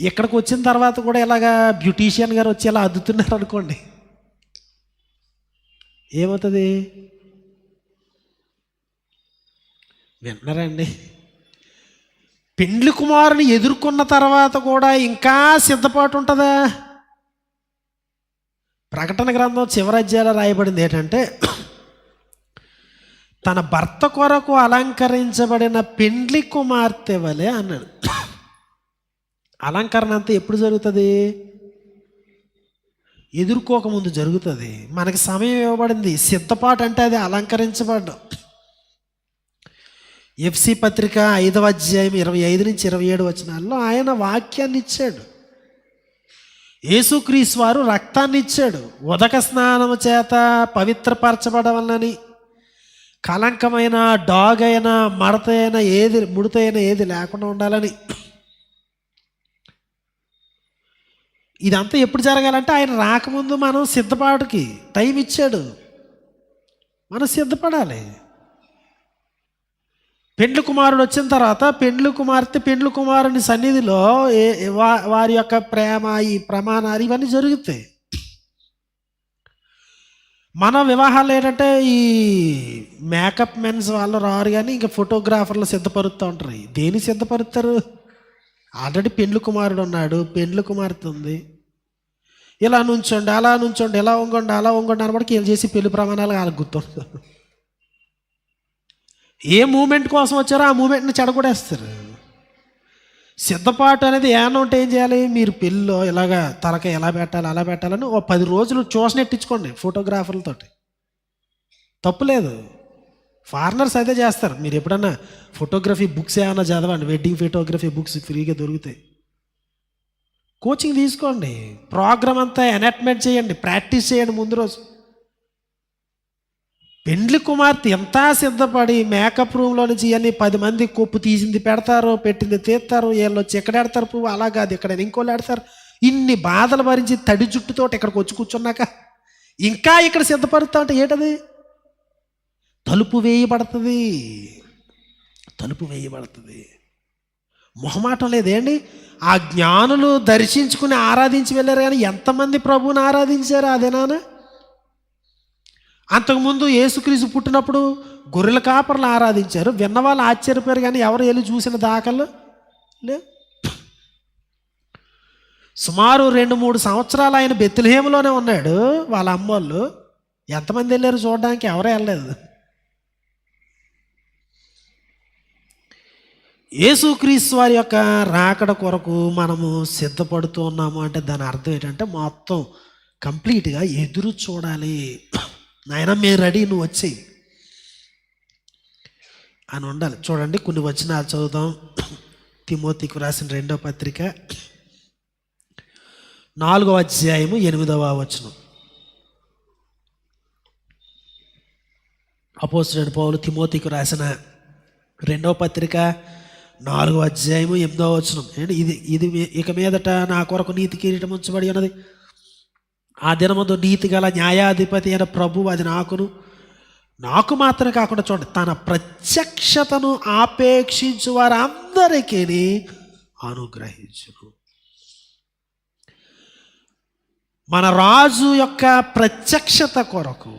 ఇక్కడికి వచ్చిన తర్వాత కూడా ఇలాగా బ్యూటీషియన్ గారు వచ్చి ఇలా అద్దుతున్నారు అనుకోండి, ఏమవుతుంది? విన్నారండి? పెండ్లి కుమారుని ఎదుర్కొన్న తర్వాత కూడా ఇంకా సిద్ధపాటు ఉంటుందా? ప్రకటన గ్రంథం చివరి అధ్యాయంలో రాయబడింది ఏంటంటే, తన భర్త కొరకు అలంకరించబడిన పెండ్లి కుమార్తె వలె అన్నాడు. అలంకరణ అంతా ఎప్పుడు జరుగుతుంది? ఎదుర్కోకముందు జరుగుతుంది. మనకి సమయం ఇవ్వబడింది. సిద్ధపాటు అంటే అది అలంకరించబడ్డం. ఎఫ్సి పత్రిక 5వ అధ్యాయం 25 నుంచి 27 వచనాల్లో ఆయన వాక్యాన్ని ఇచ్చాడు. యేసుక్రీస్తు వారు రక్తాన్ని ఇచ్చాడు. ఉదక స్నానము చేత పవిత్రపరచబడవలనని, కలంకమైన, డాగ్ అయినా, మడత అయినా, ముడతైనా ఏది లేకుండా ఉండాలని. ఇదంతా ఎప్పుడు జరగాలంటే ఆయన రాకముందు మనం సిద్ధపాటుకి టైం ఇచ్చాడు. మనం సిద్ధపడాలి. పెండ్లి కుమారుడు వచ్చిన తర్వాత పెండ్లి కుమార్తె పెండ్లి కుమారుని సన్నిధిలో వారి యొక్క ప్రేమ, ఈ ప్రమాణాలు ఇవన్నీ జరుగుతాయి. మన వివాహాలు ఏంటంటే ఈ మేకప్ మెన్స్ వాళ్ళు రారు, కానీ ఇంకా ఫోటోగ్రాఫర్లు సిద్ధపరుస్తూ ఉంటారు. దేని సిద్ధపరుస్తారు? ఆల్రెడీ పెండ్లి కుమారుడు ఉన్నాడు, పెండ్లి కుమార్తె ఉంది. ఇలా నుంచోండి, అలా నుంచోండి, ఇలా వంగండి, అలా వంగండి అనబడికి వీళ్ళు చేసి పెళ్లి ప్రమాణాలు వాళ్ళకి గుర్తుంటారు. ఏ మూమెంట్ కోసం వచ్చారో ఆ మూమెంట్ని చెడగొడేస్తారు. సిద్ధపాటు అనేది ఏమన్నా ఉంటే ఏం చేయాలి? మీరు పెళ్ళిలో ఇలాగా తలక ఎలా పెట్టాలి అలా పెట్టాలని 10 రోజులు చూసనెట్టించుకోండి ఫోటోగ్రాఫర్లతోటి. తప్పులేదు, ఫారినర్స్ అయితే చేస్తారు. మీరు ఎప్పుడన్నా ఫోటోగ్రఫీ బుక్స్ ఏమైనా చదవండి, వెడ్డింగ్ ఫోటోగ్రఫీ బుక్స్ ఫ్రీగా దొరుకుతాయి. కోచింగ్ తీసుకోండి, ప్రోగ్రామ్ అంతా ఎనాట్మెంట్ చేయండి, ప్రాక్టీస్ చేయండి ముందు రోజు. పెండ్లి కుమార్తె ఎంత సిద్ధపడి మేకప్ రూమ్లో నుంచి ఇవన్నీ 10 మంది కొప్పు తీసింది పెడతారు, పెట్టింది తీస్తారు, వీళ్ళు వచ్చి ఎక్కడెడతారు పువ్వు, అలా కాదు ఇక్కడ ఇంకోళ్ళు ఆడతారు. ఇన్ని బాధలు భరించి తడి జుట్టుతో ఇక్కడికి వచ్చి కూర్చున్నాక ఇంకా ఇక్కడ సిద్ధపరుస్తా అంటే ఏంటది? తలుపు వేయబడుతుంది, తలుపు వేయబడుతుంది. మొహమాటం లేదేండి? ఆ జ్ఞానులు దర్శించుకుని ఆరాధించి వెళ్ళారు, కానీ ఎంతమంది ప్రభువుని ఆరాధించారు? అదేనా? అంతకుముందు యేసుక్రీస్తు పుట్టినప్పుడు గొర్రెల కాపర్లు ఆరాధించారు, విన్నవాళ్ళు ఆశ్చర్యపోయారు, కానీ ఎవరు వెళ్ళి చూసిన దాఖలు లేవు. సుమారు 2-3 సంవత్సరాలు ఆయన బెత్లెహేములోనే ఉన్నాడు. వాళ్ళ అమ్మోళ్ళు ఎంతమంది వెళ్ళారు చూడడానికి? ఎవరూ వెళ్ళలేదు. యేసుక్రీస్తు వారి యొక్క రాకడ కొరకు మనము సిద్ధపడుతూ ఉన్నాము అంటే దాని అర్థం ఏంటంటే మొత్తం కంప్లీట్గా ఎదురు చూడాలి. నాయన మేము రెడీ, నువ్వు వచ్చేయి అని ఉండాలి. చూడండి కొన్ని వచనాలు చదువుదాం. తిమోతికి రాసిన 2వ పత్రిక 4వ అధ్యాయము 8వ వచనం. అపోస్తలుడైన పౌలు తిమోతికి రాసిన 2వ పత్రిక 4వ అధ్యాయము 8వ వచనం. ఇది ఇక మీదట నా కొరకు నీతి కిరీటం ఉంచబడి ఉన్నది. ఆ దినమందు నీతి గల న్యాయాధిపతి అయిన ప్రభువు అది నాకు మాత్రమే కాకుండా చూడండి, తన ప్రత్యక్షతను ఆపేక్షించు వారందరికీ అనుగ్రహించును. మన రాజు యొక్క ప్రత్యక్షత కొరకు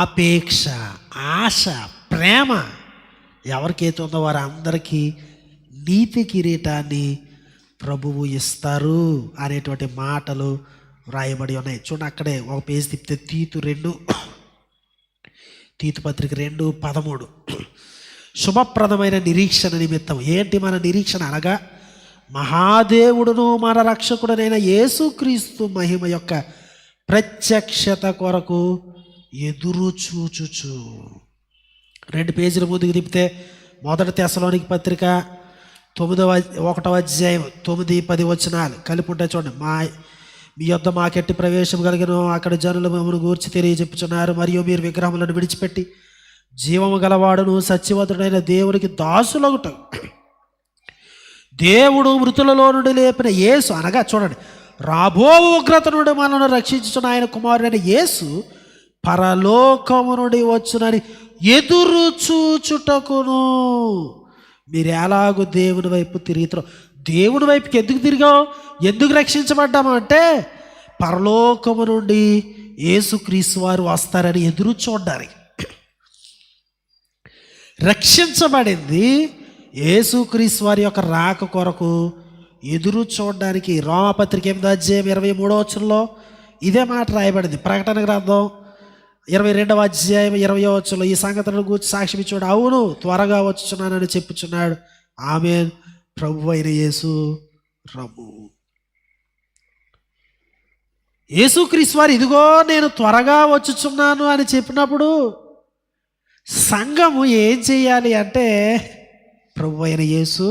ఆపేక్ష, ఆశ, ప్రేమ ఎవరికైతే ఉందో వారందరికీ నీతి కిరీటాన్ని ప్రభువు ఇస్తారు అనేటువంటి మాటలు వ్రాయబడి ఉన్నాయి. చూడండి అక్కడే ఒక పేజీ తిప్పితే తీతు పత్రిక 2:13. శుభప్రదమైన నిరీక్షణ నిమిత్తం. ఏంటి మన నిరీక్షణ? అనగా మహాదేవుడును మన రక్షకుడునైన యేసుక్రీస్తు మహిమ యొక్క ప్రత్యక్షత కొరకు ఎదురు చూచుచు. 2 పేజీల ముందుకు తిప్పితే 1 తెస్సలోనిక పత్రిక 1వ అధ్యాయం 9-10 వచనాలు కలిపి ఉంటాయి. చూడండి. మీ యొద్ద మాకెట్టి ప్రవేశం కలిగిన అక్కడ జనులు మమ్మల్ని గూర్చి తెలియజెప్పుచున్నారు. మరియు మీరు విగ్రహములను విడిచిపెట్టి జీవము గలవాడును సత్యవంతుడైన దేవునికి దాసులగుట, దేవుడు మృతులలో నుండి లేపిన యేసు అనగా చూడండి రాబో ఉగ్రత నుండి మనల్ని రక్షించుచున్న ఆయన కుమారుడైన యేసు పరలోకము నుండి వచ్చునని ఎదురు చూచుటకును మీరు ఎలాగో దేవుని వైపు తిరుగుతారు. దేవుని వైపుకి ఎందుకు తిరిగావు? ఎందుకు రక్షించబడ్డాము అంటే పరలోకము నుండి యేసుక్రీస్తు వారు వస్తారని ఎదురు చూడాలి. రక్షించబడింది యేసుక్రీస్తు వారి యొక్క రాక కొరకు ఎదురు చూడడానికి. రోమాపత్రిక 8వ అధ్యాయం 23వ వచనంలో ఇదే మాట రాయబడింది. ప్రకటన గ్రంథం 22వ అధ్యాయం 20వ వచనంలో ఈ సంగతులను గురించి సాక్ష్యం ఇచ్చాడు. అవును, త్వరగా వచ్చుచున్నానని చెప్పుచున్నాడు. ఆమేన్. ప్రభు అయిన యేసు రమ్ము. యేసుక్రీస్తు వారు ఇదిగో నేను త్వరగా వచ్చుచున్నాను అని చెప్పినప్పుడు సంఘము ఏం చేయాలి అంటే ప్రభు అయిన యేసు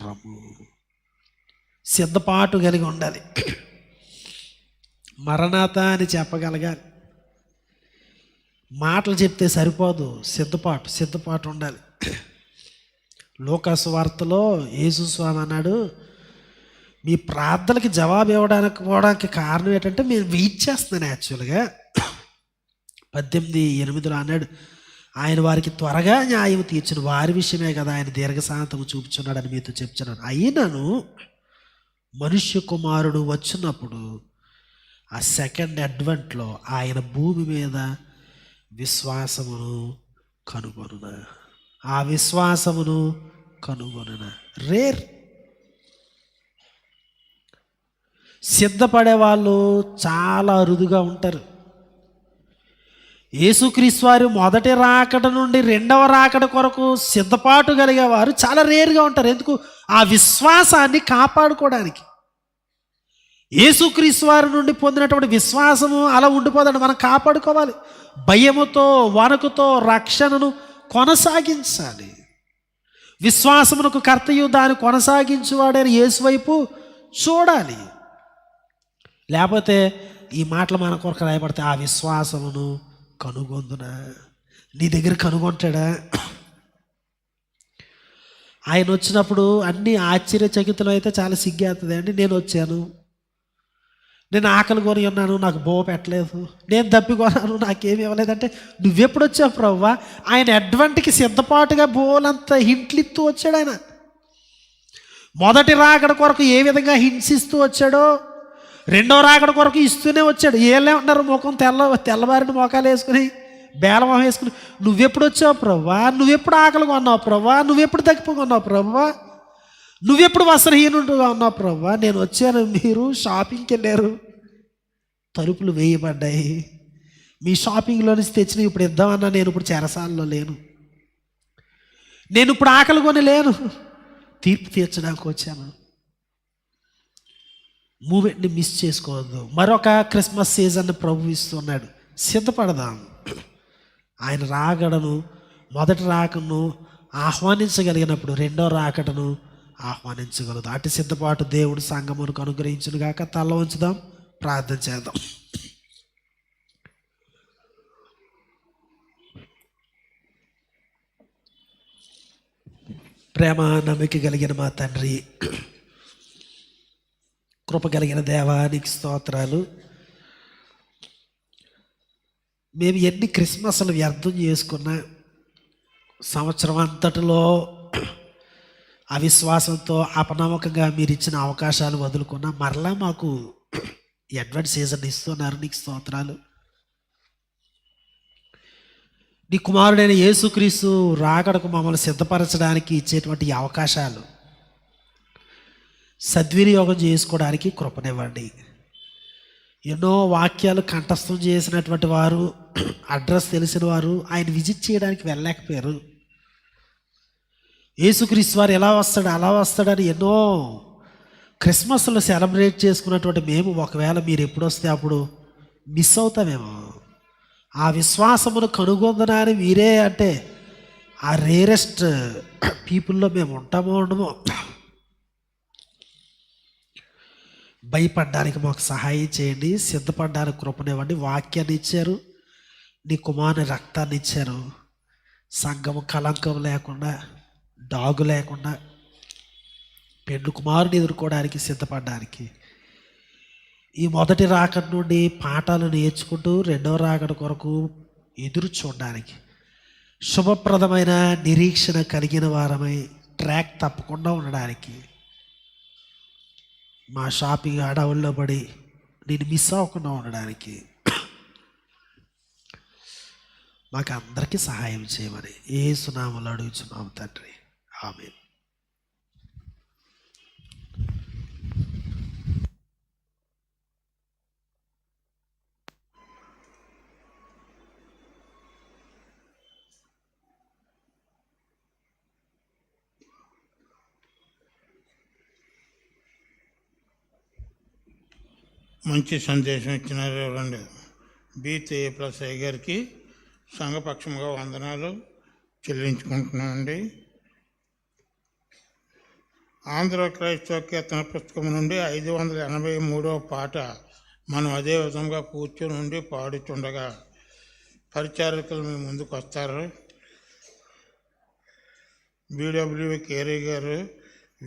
రమ్ము, సిద్ధపాటు కలిగి ఉండాలి. మరణాత అని చెప్పగలగాలి. మాటలు చెప్తే సరిపోదు, సిద్ధపాటు ఉండాలి. లూకాసు వార్తలో యేసు స్వామి అన్నాడు, మీ ప్రార్థనకి జవాబు ఇవ్వడానికి కారణం ఏంటంటే నేను వెయిట్ చేస్తున్నాను. యాక్చువల్గా 18:8 అన్నాడు, ఆయన వారికి త్వరగా న్యాయం తీర్చిన వారి విషయమే కదా ఆయన దీర్ఘశాంతము చూపుచున్నాడని మీతో చెప్తున్నాను. అయినను మనుష్య కుమారుడు వచ్చినప్పుడు ఆ సెకండ్ అడ్వెంట్లో ఆయన భూమి మీద విశ్వాసమును కనుగొనునా, ఆ విశ్వాసమును కనుగొనునా. రేర్. సిద్ధపడే వాళ్ళు చాలా అరుదుగా ఉంటారు. యేసుక్రీస్తు వారు మొదటి రాకడ నుండి రెండవ రాకడ కొరకు సిద్ధపాటు కలిగేవారు చాలా రేరుగా ఉంటారు. ఎందుకు? ఆ విశ్వాసాన్ని కాపాడుకోవడానికి. యేసుక్రీస్తు వారి నుండి పొందినటువంటి విశ్వాసము అలా ఉండిపోదండి, మనం కాపాడుకోవాలి. భయముతో వణకుతో రక్షణను కొనసాగించాలి. విశ్వాసమునకు కర్తయు దాన్ని కొనసాగించువాడైన యేసు వైపు చూడాలి. లేకపోతే ఈ మాటలు మన కొరకు రాయబడితే ఆ విశ్వాసమును కనుగొందునా, నీ దగ్గర కనుగొంటాడా? ఆయన వచ్చినప్పుడు అన్ని ఆశ్చర్యచకితులు అయితే చాలా సిగ్గేస్తుంది అండి. నేను వచ్చాను, నేను ఆకలి కొని ఉన్నాను, నాకు బోవ పెట్టలేదు, నేను దప్పి కొన్నాను, నాకేమి ఇవ్వలేదంటే నువ్వెప్పుడు వచ్చావు ప్రభువా? ఆయన అడ్వంట్కి సిద్ధపాటుగా బోలంత హింట్లు ఇస్తూ వచ్చాడు. ఆయన మొదటి రాకడ కొరకు ఏ విధంగా హింసిస్తూ వచ్చాడో రెండో రాకడ కొరకు ఇస్తూనే వచ్చాడు. ఏళ్ళే ఉన్నారు ముఖం తెల్లబారిన మొఖాలు వేసుకుని బేలమొహం వేసుకుని, నువ్వెప్పుడు వచ్చావు ప్రభువా? నువ్వెప్పుడు ఆకలి కొన్నావు ప్రభువా? నువ్వెప్పుడు తగ్గిపోకున్నావు ప్రభువా? నువ్వెప్పుడు వస్త్రహీనుడుగా ఉన్నావు ప్రభువా? నేను వచ్చాను, మీరు షాపింగ్కి వెళ్ళారు, తలుపులు వేయబడ్డాయి, మీ షాపింగ్లో నుంచి తెచ్చిన ఇప్పుడు ఇద్దామన్నా నేను ఇప్పుడు చెరసాలలో లేను, నేను ఇప్పుడు ఆకలి కొని లేను, తీర్పు తీర్చడానికి వచ్చాను. మూమెంట్ని మిస్ చేసుకోవద్దు. మరొక క్రిస్మస్ సీజన్ని ప్రభు ఇస్తున్నాడు. సిద్ధపడదాం. ఆయన రాకడను మొదటి రాకను ఆహ్వానించగలిగినప్పుడు రెండో రాకడను ఆహ్వానించగలదు. అటు సిద్ధపాటు దేవుడు సంఘమునకు అనుగ్రహించును గాక. తల వంచుదాం, ప్రార్థన చేద్దాం. ప్రేమ నమ్మిక కలిగిన మా తండ్రి, కృప కలిగిన దేవానికి స్తోత్రాలు. మేము ఎన్ని క్రిస్మస్లు వ్యర్థం చేసుకున్నా, సంవత్సరం అంతటిలో అవిశ్వాసంతో అపనమ్మకంగా మీరు ఇచ్చిన అవకాశాలు వదులుకున్నా మరలా మాకు అడ్వాన్స్ సీజన్ ఇస్తున్నారు. నీకు స్తోత్రాలు. నీ కుమారుడైన యేసుక్రీస్తు రాకడకు మమ్మల్ని సిద్ధపరచడానికి ఇచ్చేటువంటి అవకాశాలు సద్వినియోగం చేసుకోవడానికి కృపనివ్వండి. ఎన్నో వాక్యాలు కంఠస్థం చేసినటువంటి వారు, అడ్రస్ తెలిసిన వారు ఆయన విజిట్ చేయడానికి వెళ్ళలేకపోయారు. యేసుక్రీస్తు వారు ఎలా వస్తాడు అలా వస్తాడని ఎన్నో క్రిస్మస్లో సెలబ్రేట్ చేసుకున్నటువంటి మేము ఒకవేళ మీరు ఎప్పుడు వస్తే అప్పుడు మిస్ అవుతామేమో. ఆ విశ్వాసమును కనుగొందనని మీరే అంటే ఆ రేరెస్ట్ పీపుల్లో మేము ఉంటామో ఉండమో. భయపడడానికి మాకు సహాయం చేయండి, సిద్ధపడడానికి కృపనివ్వండి. వాక్యాన్ని ఇచ్చారు, నీ కుమారుని రక్తాన్ని ఇచ్చారు. సంఘము కలంకం లేకుండా, డాగు లేకుండా పెండ్లి కుమారుని ఎదుర్కోవడానికి సిద్ధపడడానికి ఈ మొదటి రాకడ నుండి పాఠాలు నేర్చుకుంటూ రెండవ రాకడ కొరకు ఎదురు చూడడానికి శుభప్రదమైన నిరీక్షణ కలిగిన వారమై ట్రాక్ తప్పకుండా ఉండడానికి, మా షాపింగ్ అడవుల్లో పడి నేను మిస్ అవ్వకుండా ఉండడానికి మాకు అందరికీ సహాయం చేయమని యేసు నామములో అడుగుచున్నాము తండ్రి. ఆమేన్. మంచి సందేశం ఇచ్చినారు. ఎవరండి B.T.A+I గారికి సంఘపక్షంగా వందనాలు చెల్లించుకుంటున్నామండి. ఆంధ్ర క్రైస్తవ కీర్తన పుస్తకం నుండి 583వ పాట మనం అదే విధంగా కూర్చొని ఉండి పాడుతుండగా పరిచారకులు మీ ముందుకు వస్తారు. B.W. కేరీ గారు,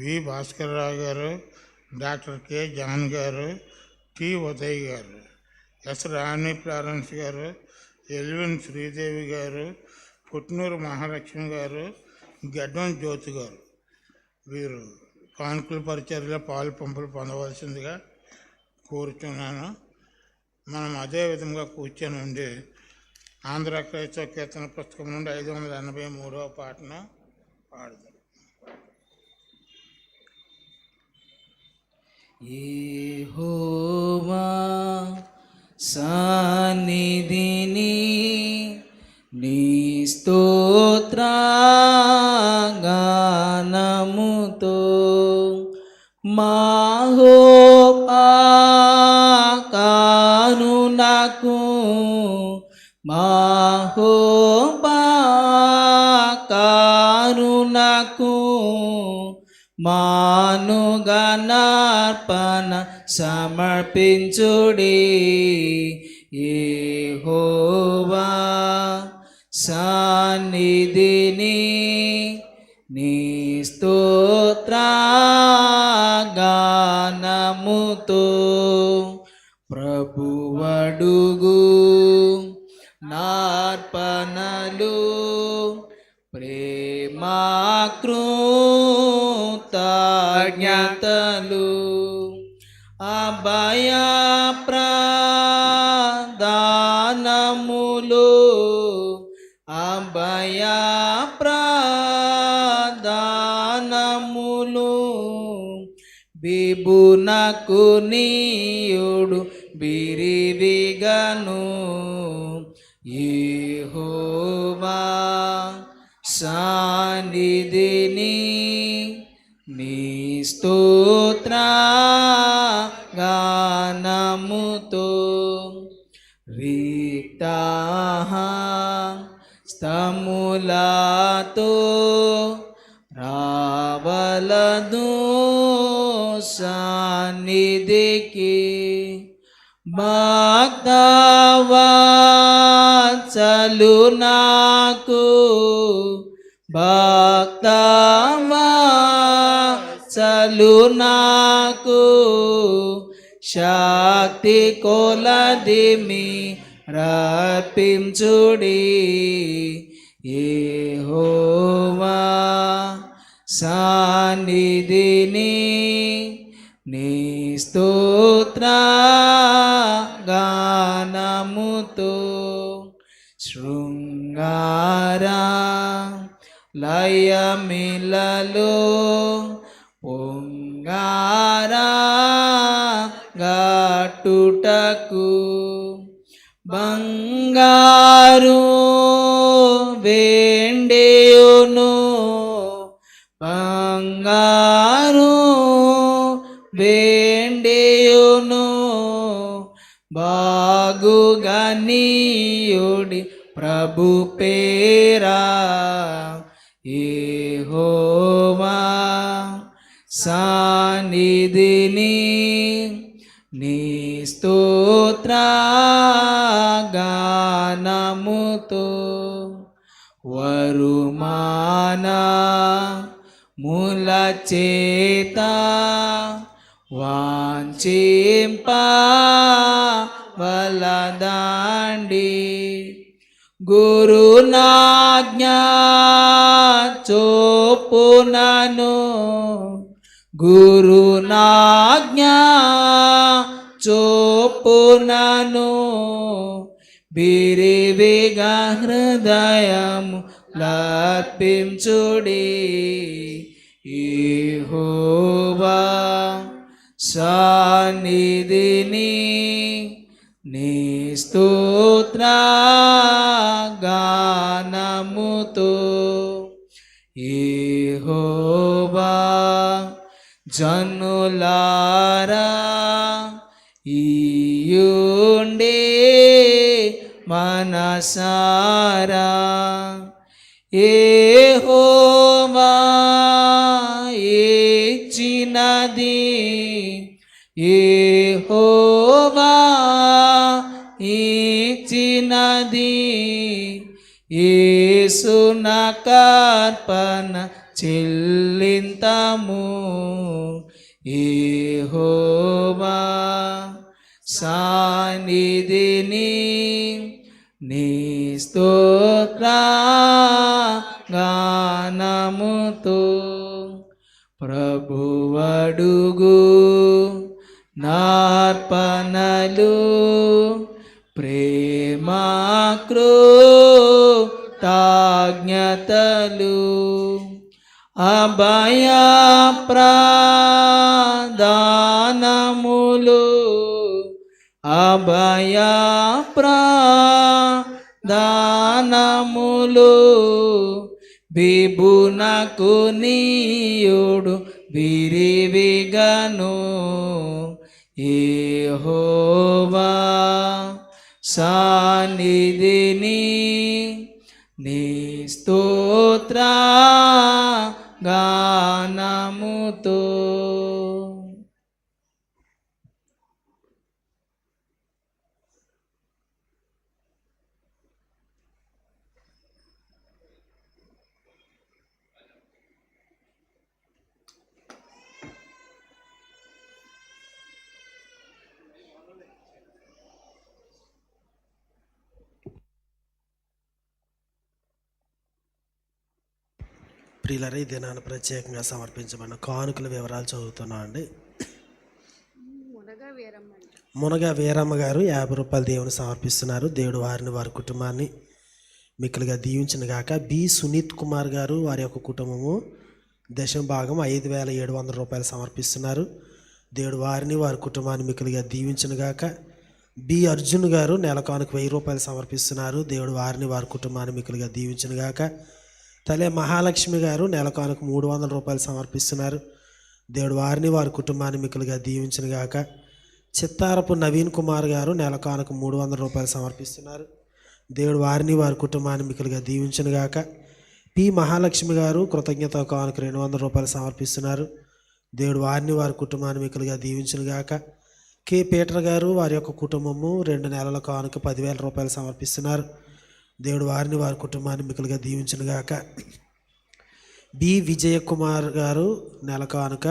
వి. భాస్కర్రావు గారు, డాక్టర్ కె. జాన్ గారు, టి. ఉదయ్ గారు, ఎస్. రాణి ఫ్లారెన్స్ గారు, ఎల్విన్ శ్రీదేవి గారు, పుట్నూరు మహాలక్ష్మి గారు, గడ్డం జ్యోతి గారు వీరు కానుకల పరిచర్యలో పాలు పంపులు పొందవలసిందిగా కోరుతున్నాను. మనం అదే విధంగా కూర్చొని ఉండి ఆంధ్ర క్రైస్తవ కీర్తన పుస్తకం నుండి 583వ పాటను పాడుతాం. యెహోవా సన్నిధిని నీ స్తోత్రగానముతో మహోపాకానునకు మానుగనార్పణ సమర్పించుడి. యెహోవా సన్నిధిని నీ స్తోత్రగానముతో ప్రభువడుగు నార్పణలు ప్రేమాకృతజ్ఞతలు అభయప్రదానములు విభునకు నీయుడు బిరివిగను. యెహోవా సన్నిధిని నీ స్తోత్రగానముతో స్తములతో రావలదు సన్నిధికి. భక్తవత్సలు నాకు శక్తి కొలది రప్పించుడి. యెహోవా సన్నిధిని నీ స్తోత్రగానముతో శృంగార లయమిలలో పొంగార గట్టుటకు బంగారు వెండియును బాగుగా నీయుడి ప్రభు పేరా. యెహోవా సన్నిధిని నీ స్తోత్రగానముతో వరుమానముల చేత వాంఛింపవలదండి. గురునాజ్ఞ చొప్పునను బిరివిగా హృదయము లర్పించుడి. యెహోవా సన్నిధిని నీ స్తోత్రగానముతో యెహోవా జనులారా ఈ మనసారా యెహోవా ఇచ్చినది, యెహోవా ఇచ్చినది, యేసునకర్పణ చెల్లింతము. యెహోవా సన్నిధిని నీ స్తోత్ర గానముతో ప్రభువడుగు నార్పణలు ప్రేమ కృతజ్ఞతలు అభయ ప్రదానములు, అభయ ప్రదానములు విభునకు నీయుడు విరివిగను. యెహోవా సన్నిధిని నీ స్తోత్ర గానముతో. ప్రియులరా, ఈ దినాన్ని ప్రత్యేకంగా సమర్పించబడిన కానుకల వివరాలు చదువుతున్నాం అండి. మునగ వీరమ్మ గారు 50 రూపాయలు దేవుని సమర్పిస్తున్నారు. దేవుడు వారిని వారి కుటుంబాన్ని మిక్కులుగా దీవించిన గాక. బి సునీత్ కుమార్ గారు వారి యొక్క కుటుంబము దశమ భాగం 5,700 రూపాయలు సమర్పిస్తున్నారు. దేవుడు వారిని వారి కుటుంబాన్ని మిక్కులుగా దీవించిన గాక. బి అర్జున్ గారు నెల కానుక 1000 రూపాయలు సమర్పిస్తున్నారు. దేవుడు వారిని వారి కుటుంబాన్ని మిక్కులుగా దీవించిన గాక. తలే మహాలక్ష్మి గారు నెల కానుక 300 రూపాయలు సమర్పిస్తున్నారు. దేవుడు వారిని వారి కుటుంబాన్ని మిక్కులుగా దీవించిన గాక. చిత్తారపు నవీన్ కుమార్ గారు నెల కానుక 300 రూపాయలు సమర్పిస్తున్నారు. దేవుడు వారిని వారి కుటుంబాన్ని మిక్కులుగా దీవించిన గాక. పి మహాలక్ష్మి గారు కృతజ్ఞత కానుక 200 రూపాయలు సమర్పిస్తున్నారు. దేవుడు వారిని వారి కుటుంబాన్ని మిక్కులుగా దీవించిన గాక. కె పీటర్ గారు వారి యొక్క కుటుంబము 2 నెలల కానుక 10,000 రూపాయలు సమర్పిస్తున్నారు. దేవుడు వారిని వారి కుటుంబాన్ని మిక్కులుగా దీవించిన గాక. బి విజయ కుమార్ గారు నెల కానుక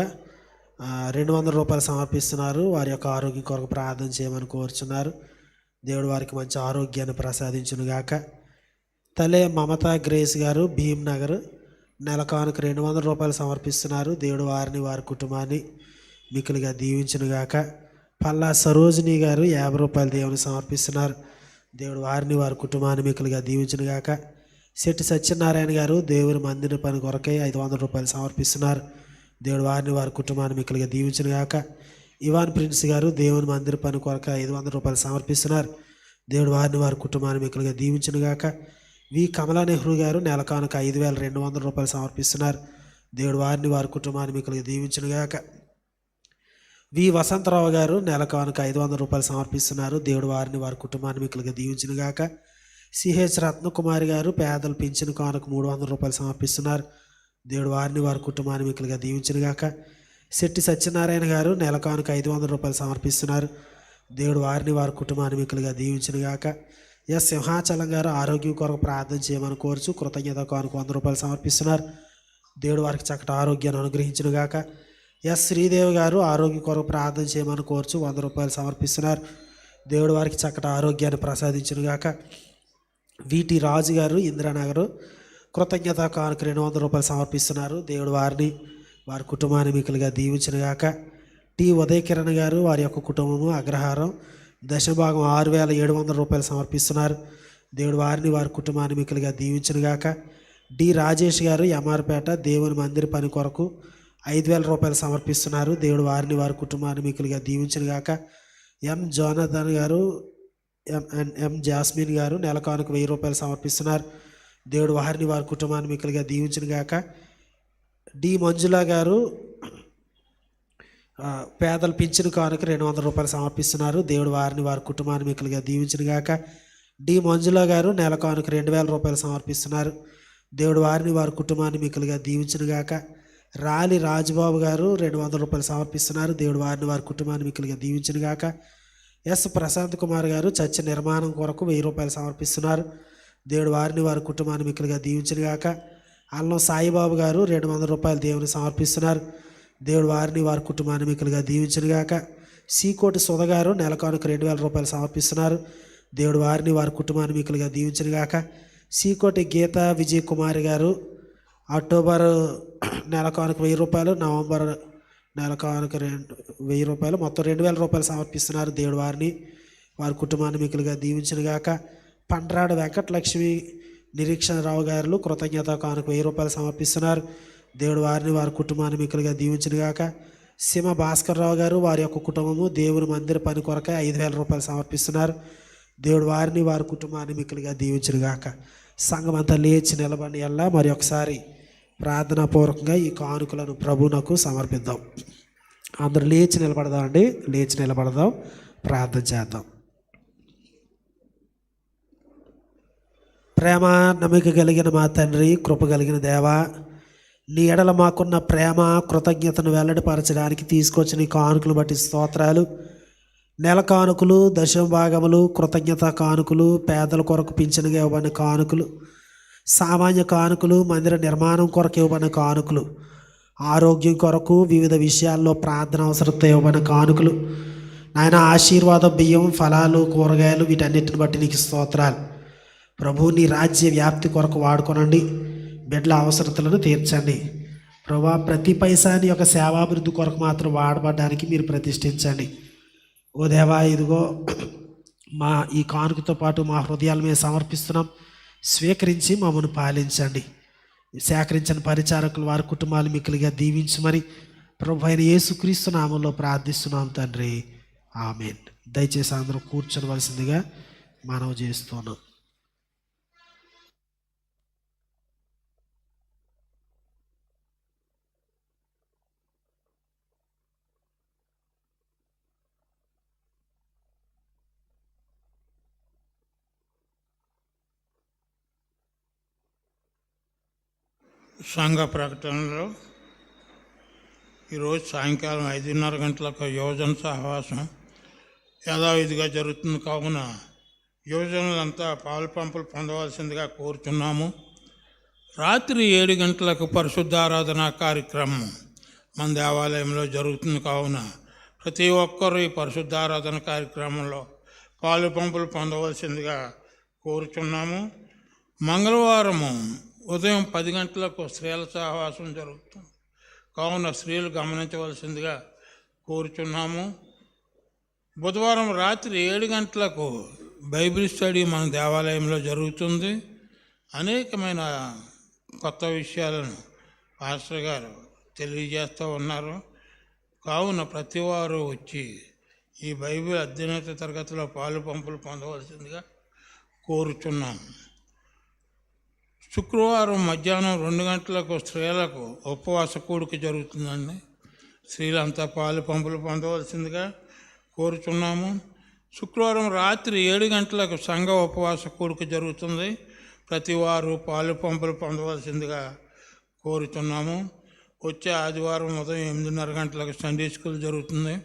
200 రూపాయలు సమర్పిస్తున్నారు. వారి యొక్క ఆరోగ్యం కొరకు ప్రార్థన చేయమని కోరుచున్నారు. దేవుడు వారికి మంచి ఆరోగ్యాన్ని ప్రసాదించును గాక. తలే మమతా గ్రేస్ గారు భీమ్నగర్ నెల కానుక 200 రూపాయలు సమర్పిస్తున్నారు. దేవుడు వారిని వారి కుటుంబాన్ని మిక్కులుగా దీవించును గాక. పల్లా సరోజిని గారు 50 రూపాయలు దేవుని సమర్పిస్తున్నారు. దేవుడు వారిని వారి కుటుంబాన్ని మిక్కులుగా దీవించును గాక. శెట్టి సత్యనారాయణ గారు దేవుని మందిర పని కొరకై 500 రూపాయలు సమర్పిస్తున్నారు. దేవుడు వారిని వారి కుటుంబాన్ని మిక్కులుగా దీవించును గాక. ఇవాన్ ప్రిన్స్ గారు దేవుని మందిర పని కొరకు 500 రూపాయలు సమర్పిస్తున్నారు. దేవుడు వారిని వారి కుటుంబాన్ని మిక్కులుగా దీవించును గాక. వి కమలా నెహ్రూ గారు నెల కానుక 5,200 రూపాయలు సమర్పిస్తున్నారు. దేవుడు వారిని వారి కుటుంబాన్ని మిక్కులుగా దీవించును గాక. వి వసంతరావు గారు నెల కానుక 500 రూపాయలు సమర్పిస్తున్నారు. దేవుడు వారిని వారి కుటుంబాన్ని మిక్కులుగా దీవించును గాక. సిహెచ్ రత్నకుమారి గారు పేదలు పింఛను కానుక 300 రూపాయలు సమర్పిస్తున్నారు. దేవుడు వారిని వారి కుటుంబాన్ని మిక్కులుగా దీవించును గాక. శెట్టి సత్యనారాయణ గారు నెల కానుక 500 రూపాయలు సమర్పిస్తున్నారు. దేవుడు వారిని వారి కుటుంబాన్ని మిక్కులుగా దీవించును గాక. ఎస్ సింహాచలం గారు ఆరోగ్యం కొరకు ప్రార్థన చేయమని కోరుచు కృతజ్ఞత కానుక 100 రూపాయలు సమర్పిస్తున్నారు. దేవుడు వారికి చక్కటి ఆరోగ్యాన్ని అనుగ్రహించును గాక. ఎస్ శ్రీదేవి గారు ఆరోగ్యం కొరకు ప్రార్థన చేయమని కోరుచు 100 రూపాయలు సమర్పిస్తున్నారు. దేవుడు వారికి చక్కటి ఆరోగ్యాన్ని ప్రసాదించును గాక. విటి రాజు గారు ఇందిరానగర్ కృతజ్ఞత కానుక 200 రూపాయలు సమర్పిస్తున్నారు. దేవుడు వారిని వారి కుటుంబాన్ని మిక్కులుగా దీవించును గాక. టి ఉదయ కిరణ్ గారు వారి యొక్క కుటుంబము అగ్రహారం దశభాగం 6,700 రూపాయలు సమర్పిస్తున్నారు. దేవుడు వారిని వారి కుటుంబాన్ని మిక్కులుగా దీవించును గాక. డి రాజేష్ గారు ఎంఆర్పేట దేవుని మందిర పని కొరకు 5,000 రూపాయలు సమర్పిస్తున్నారు. దేవుడు వారిని వారి కుటుంబాన్ని మిక్కులుగా దీవించును గాక. ఎం జోనథన్ గారు ఎం జాస్మిన్ గారు నెల కానుక 1000 రూపాయలు సమర్పిస్తున్నారు. దేవుడు వారిని వారి కుటుంబాన్ని మిక్కులుగా దీవించును గాక. డి మంజుల గారు పేదల పింఛను కానుక 200 రూపాయలు సమర్పిస్తున్నారు. దేవుడు వారిని వారి కుటుంబాన్ని మిక్కులుగా దీవించును గాక. డి మంజుల గారు నెల కానుక 2000 రూపాయలు సమర్పిస్తున్నారు. దేవుడు వారిని వారి కుటుంబాన్ని మిక్కులుగా దీవించునుగాక. రాలి రాజుబాబు గారు 200 రూపాయలు సమర్పిస్తున్నారు. దేవుడు వారిని వారి కుటుంబాన్ని మిక్కులుగా దీవించునుగాక. ఎస్ ప్రశాంత్ కుమార్ గారు చర్చ నిర్మాణం కొరకు 1000 రూపాయలు సమర్పిస్తున్నారు. దేవుడు వారిని వారి కుటుంబాన్ని మిక్కులుగా దీవించునుగాక. అల్లం సాయిబాబు గారు 200 రూపాయలు దేవుని సమర్పిస్తున్నారు. దేవుడు వారిని వారి కుటుంబాన్ని మిక్కులుగా దీవించునుగాక. సీకోటి సుధ గారు నెల కానుక 2000 రూపాయలు సమర్పిస్తున్నారు. దేవుడు వారిని వారి కుటుంబాన్ని మిక్కులుగా దీవించునుగాక. సీకోటి గీత విజయ్ కుమారి గారు అక్టోబర్ నెల కానుక 1000 రూపాయలు, నవంబర్ నెల కానుక 1000 రూపాయలు, మొత్తం 2000 రూపాయలు సమర్పిస్తున్నారు. దేవుడు వారిని వారి కుటుంబాన్ని మిక్కులుగా దీవించునుగాక. పండ్రాడ వెంకటలక్ష్మి నిరీక్షణరావు గారు కృతజ్ఞత కానుక 1000 రూపాయలు సమర్పిస్తున్నారు. దేవుడు వారిని వారి కుటుంబాన్ని మిక్కులుగా దీవించునుగాక. సీమ భాస్కర్ రావు గారు వారి యొక్క కుటుంబము దేవుని మందిర పని కొరకై 5000 రూపాయలు సమర్పిస్తున్నారు. దేవుడు వారిని వారి కుటుంబాన్ని మిక్కులుగా దీవించునుగాక. సంఘం అంతా లేచి నిలబడి ఎల్లా మరి ఒకసారి ప్రార్థనాపూర్వకంగా ఈ కానుకలను ప్రభువునకు సమర్పిద్దాం. అందరూ లేచి నిలబడదామండి, లేచి నిలబడదాం, ప్రార్థన చేద్దాం. ప్రేమ నమ్మిక కలిగిన మా తండ్రి, కృప కలిగిన దేవా, నీ ఎడల మాకున్న ప్రేమ కృతజ్ఞతను వెల్లడిపరచడానికి తీసుకొచ్చిన ఈ కానుకలు బట్టి స్తోత్రాలు. నెల కానుకలు, దశమ భాగములు, కృతజ్ఞత కానుకలు, పేదల కొరకు పింఛనుగా ఇవ్వబడిన కానుకలు, సామాన్య కానుకలు, మందిర నిర్మాణం కొరకు ఇవ్వబడిన కానుకలు, ఆరోగ్యం కొరకు వివిధ విషయాల్లో ప్రార్థన అవసరంతో ఇవ్వబడిన కానుకలు, నాయన ఆశీర్వాద బియ్యం, ఫలాలు, కూరగాయలు, వీటన్నిటిని బట్టి నీకు స్తోత్రాలు. ప్రభు నీ రాజ్య వ్యాప్తి కొరకు వాడుకోనండి, బిడ్డల అవసరతలను తీర్చండి. ప్రభా ప్రతి పైసాని యొక్క సేవాభివృద్ధి కొరకు మాత్రం వాడబడడానికి మీరు ప్రతిష్ఠించండి. ఓ దేవా, ఇదిగో మా ఈ కానుకతో పాటు మా హృదయాల మీద సమర్పిస్తున్నాం, స్వీకరించి మమ్మల్ని పాలించండి. సేకరించిన పరిచారకులు వారి కుటుంబాలు మిక్కులుగా దీవించమని ప్రభు అయిన యేసుక్రీస్తు నామంలో ప్రార్థిస్తున్నాం తండ్రి, ఆమేన్. దయచేసి అందరూ కూర్చోవలసిందిగా మనవి చేస్తున్నాం. సంఘ ప్రకటనలో ఈరోజు సాయంకాలం 5:30 గంటలకు యువజన సహవాసం యథావిధిగా జరుగుతుంది. కావున యువజనులంతా పాలు పంపులు పొందవలసిందిగా కోరుతున్నాము. రాత్రి 7 గంటలకు పరిశుద్ధారాధన కార్యక్రమం మన దేవాలయంలో జరుగుతుంది. కావున ప్రతి ఒక్కరూ ఈ పరిశుద్ధారాధన కార్యక్రమంలో పాలు పంపులు పొందవలసిందిగా కోరుచున్నాము. మంగళవారము ఉదయం 10 గంటలకు స్త్రీల సహవాసం జరుగుతుంది. కావున స్త్రీలు గమనించవలసిందిగా కోరుచున్నాము. బుధవారం రాత్రి 7 గంటలకు బైబిల్ స్టడీ మన దేవాలయంలో జరుగుతుంది. అనేకమైన కొత్త విషయాలను పాస్టర్ గారు తెలియజేస్తూ ఉన్నారు. కావున ప్రతివారు వచ్చి ఈ బైబిల్ అధ్యయన తరగతిలో పాలు పంపులు పొందవలసిందిగా కోరుచున్నాము. శుక్రవారం మధ్యాహ్నం 2 గంటలకు స్త్రీలకు ఉపవాస కూడిక జరుగుతుందండి. స్త్రీలంతా పాలు పంపులు పొందవలసిందిగా కోరుచున్నాము. శుక్రవారం రాత్రి 7 గంటలకు సంఘ ఉపవాస కూడిక జరుగుతుంది. ప్రతి వారు పాలు పంపులు పొందవలసిందిగా కోరుచున్నాము. వచ్చే ఆదివారం ఉదయం 8:30 గంటలకు సండే స్కూల్ జరుగుతుంది.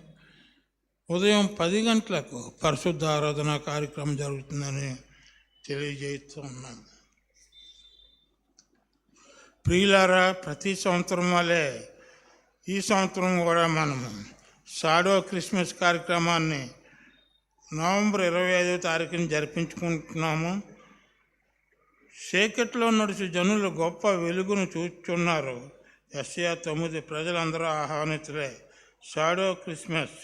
ఉదయం 10 గంటలకు పరిశుద్ధ ఆరాధన కార్యక్రమం జరుగుతుందని తెలియజేస్తూ ఉన్నాము. ప్రియులారా, ప్రతి సంవత్సరం వల్లే ఈ సంవత్సరం కూడా మనము షాడో క్రిస్మస్ కార్యక్రమాన్ని నవంబర్ 25వ తారీఖున జరిపించుకుంటున్నాము. చీకట్లో నడిచి జనులు గొప్ప వెలుగును చూస్తున్నారు. యెషయా 9 ప్రజలందరూ ఆహ్వానితులే. Shadow Christmas.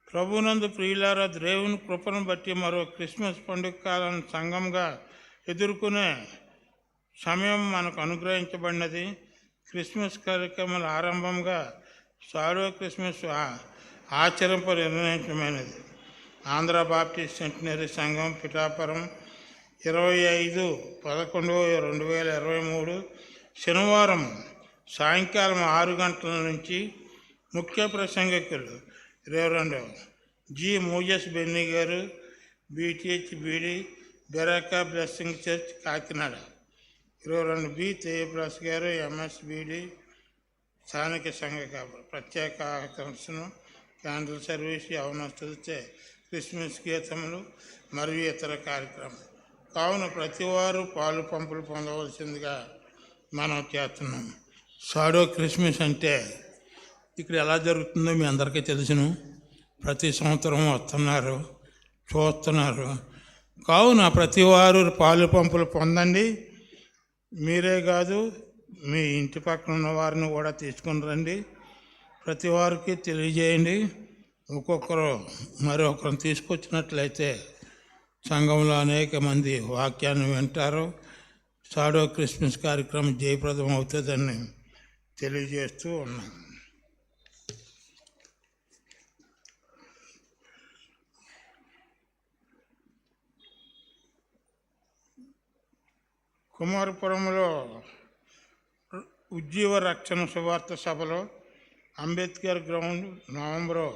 ప్రభునందు ప్రియులారా, దేవుని కృపను బట్టి మరో క్రిస్మస్ పండుగ కాలాన్ని సంఘంగా ఎదుర్కొనే సమయం మనకు అనుగ్రహించబడినది. క్రిస్మస్ కార్యక్రమాల ఆరంభంగా షాడో క్రిస్మస్ ఆచరింప నిర్ణయించమైనది. ఆంధ్ర బాప్టిస్ట్ సెంటినరీ సంఘం పిఠాపురం 25/11/2023 శనివారం సాయంకాలం 6 గంటల నుంచి ముఖ్య ప్రసంగికులు రెవరెండ్ జి. మోజెస్ బెన్నీ గారు, BTH BD Beracah blessing church Kakinada. 22 B Tejaprakash గారు ఎంఎస్ బీడీ స్థానిక సంఘ కాపరి. ప్రత్యేక ఆకర్షణ క్యాండిల్ సర్వీస్, యవనస్తులచే క్రిస్మస్ గీతములు మరియు ఇతర కార్యక్రమాలు. కావున ప్రతివారు పాలు పంపులు పొందవలసిందిగా మనం చేస్తున్నాం. షాడో క్రిస్మస్ అంటే ఇక్కడ ఎలా జరుగుతుందో మీ అందరికీ తెలుసును. ప్రతి సంవత్సరం వస్తున్నారు, చూస్తున్నారు. కావున ప్రతివారు పాలు పంపులు పొందండి. మీరే కాదు, మీ ఇంటి పక్కన ఉన్న వారిని కూడా తీసుకుని రండి. ప్రతి వారికి తెలియజేయండి. ఒక్కొక్కరు మరొకరిని తీసుకొచ్చినట్లయితే సంఘంలో అనేక మంది వాక్యాన్ని వింటారు. షాడో క్రిస్మస్ కార్యక్రమం జయప్రదం అవుతుందని తెలియజేస్తూ ఉన్నాం. కుమారపురంలో ఉజ్జీవ రక్షణ సువార్త సభలో అంబేద్కర్ గ్రౌండ్ నవంబరు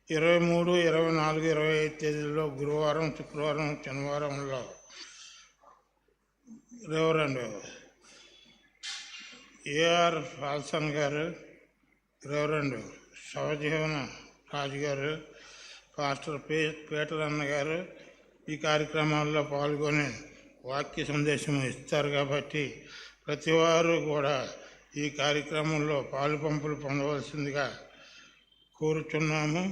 23, 24, 25 తేదీల్లో గురువారం, శుక్రవారం, శనివారంలో రెవరెండ్ ఏఆర్ ఫాల్సన్ గారు, రెవరెండ్ శవజీవన రాజు గారు, పాస్టర్ పీటర్ అన్న గారు ఈ కార్యక్రమాల్లో పాల్గొని వాక్య సందేశం ఇస్తారు. కాబట్టి ప్రతివారు కూడా ఈ కార్యక్రమంలో పాలు పంపులు పొందవలసిందిగా కోరుచున్నాము.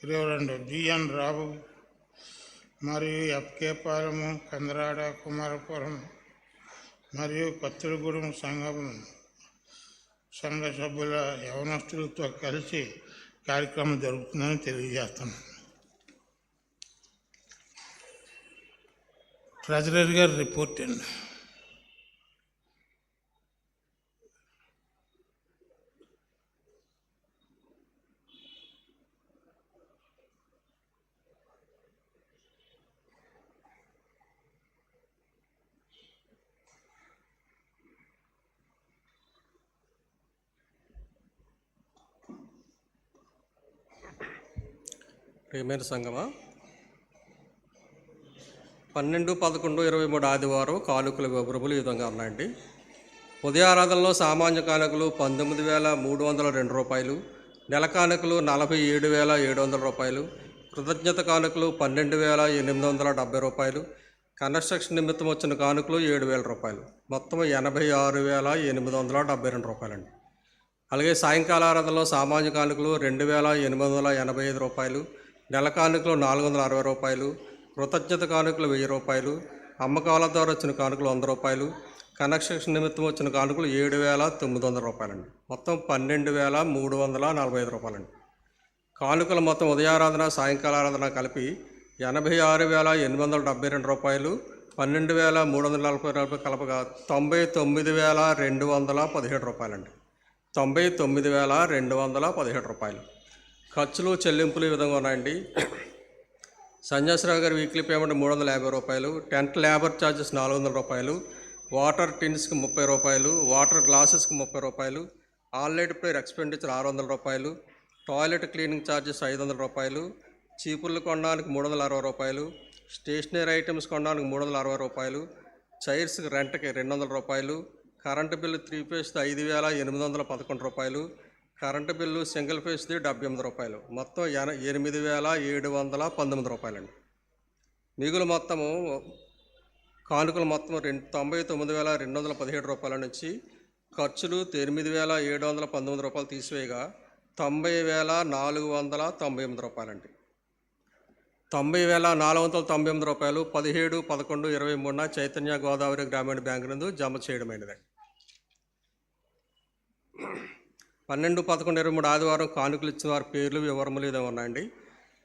రెవరెండ్ జిఎన్ రావు మరియు ఎఫ్కే పాలెము, కందరాడ, కుమారపురం మరియు కొత్తగూడెం సంఘ సభ్యుల యవనస్తులతో కలిసి కార్యక్రమం జరుగుతుందని తెలియజేస్తున్నాం. ట్రెజరర్ గారు రిపోర్ట్ అండి. ప్రియమైన సంగమా, 12, 11, 23 ఆదివారం కానుకల వివరములు ఈ విధంగా ఉన్నాయండి. ఉదయారాధనలో సామాన్య కానుకలు 19,302 రూపాయలు, నెల కానుకలు 47,700 రూపాయలు, కృతజ్ఞత కానుకలు 12,870 రూపాయలు, కన్స్ట్రక్షన్ నిమిత్తం వచ్చిన కానుకలు 7,000 రూపాయలు, మొత్తం 86,872 రూపాయలండి. అలాగే సాయంకాల ఆరాధనలో సామాన్య కానుకలు 2,885 రూపాయలు, నెల కానుకలు 460 రూపాయలు, కృతజ్ఞత కానుకలు 1000 రూపాయలు, అమ్మకాల ద్వారా వచ్చిన కానుకలు 100 రూపాయలు, కన్స్ట్రక్షన్ నిమిత్తం వచ్చిన కానుకలు 7,900 రూపాయలండి. మొత్తం 12,345 రూపాయలండి. కానుకల మొత్తం ఉదయారాధన సాయంకాల ఆరాధన కలిపి 86,872 రూపాయలు, 12,340 రూపాయలు కలపగా 99,217 రూపాయలండి. 99,217 రూపాయలు. ఖర్చులు చెల్లింపులు ఈ విధంగా ఉన్నాయండి. సన్యాసరావు గారి వీక్లీ పేమెంట్ 350 రూపాయలు, టెంట్ లేబర్ ఛార్జెస్ 400 రూపాయలు, వాటర్ టిన్స్కి 30 రూపాయలు, వాటర్ గ్లాసెస్కి 30 రూపాయలు, ఆల్ నైట్ ప్రేయర్ ఎక్స్పెండిచర్ 600 రూపాయలు, టాయిలెట్ క్లీనింగ్ ఛార్జెస్ 500 రూపాయలు, చీపుర్లు కొనడానికి 360 రూపాయలు, స్టేషనరీ ఐటమ్స్ కొనడానికి 360 రూపాయలు, చైర్స్కి రెంట్కి 200 రూపాయలు, కరెంటు బిల్లు 3 ఫేస్ 5,811 రూపాయలు, కరెంటు బిల్లు సింగిల్ ఫేస్ది 78 రూపాయలు, మొత్తం 8,719 రూపాయలండి. మిగులు మొత్తము కానుకలు మొత్తం 99,217 రూపాయల నుంచి ఖర్చులు 8,719 రూపాయలు తీసివేయగా 90,498 రూపాయలండి. 90,498 రూపాయలు 17, 11, 23 చైతన్య గోదావరి గ్రామీణ బ్యాంకు నందు జమ చేయడమైనదండి. 12, 11, 23 ఆదివారం కానుకలు ఇచ్చిన వారి పేర్లు వివరములు ఇదే ఉన్నాయండి.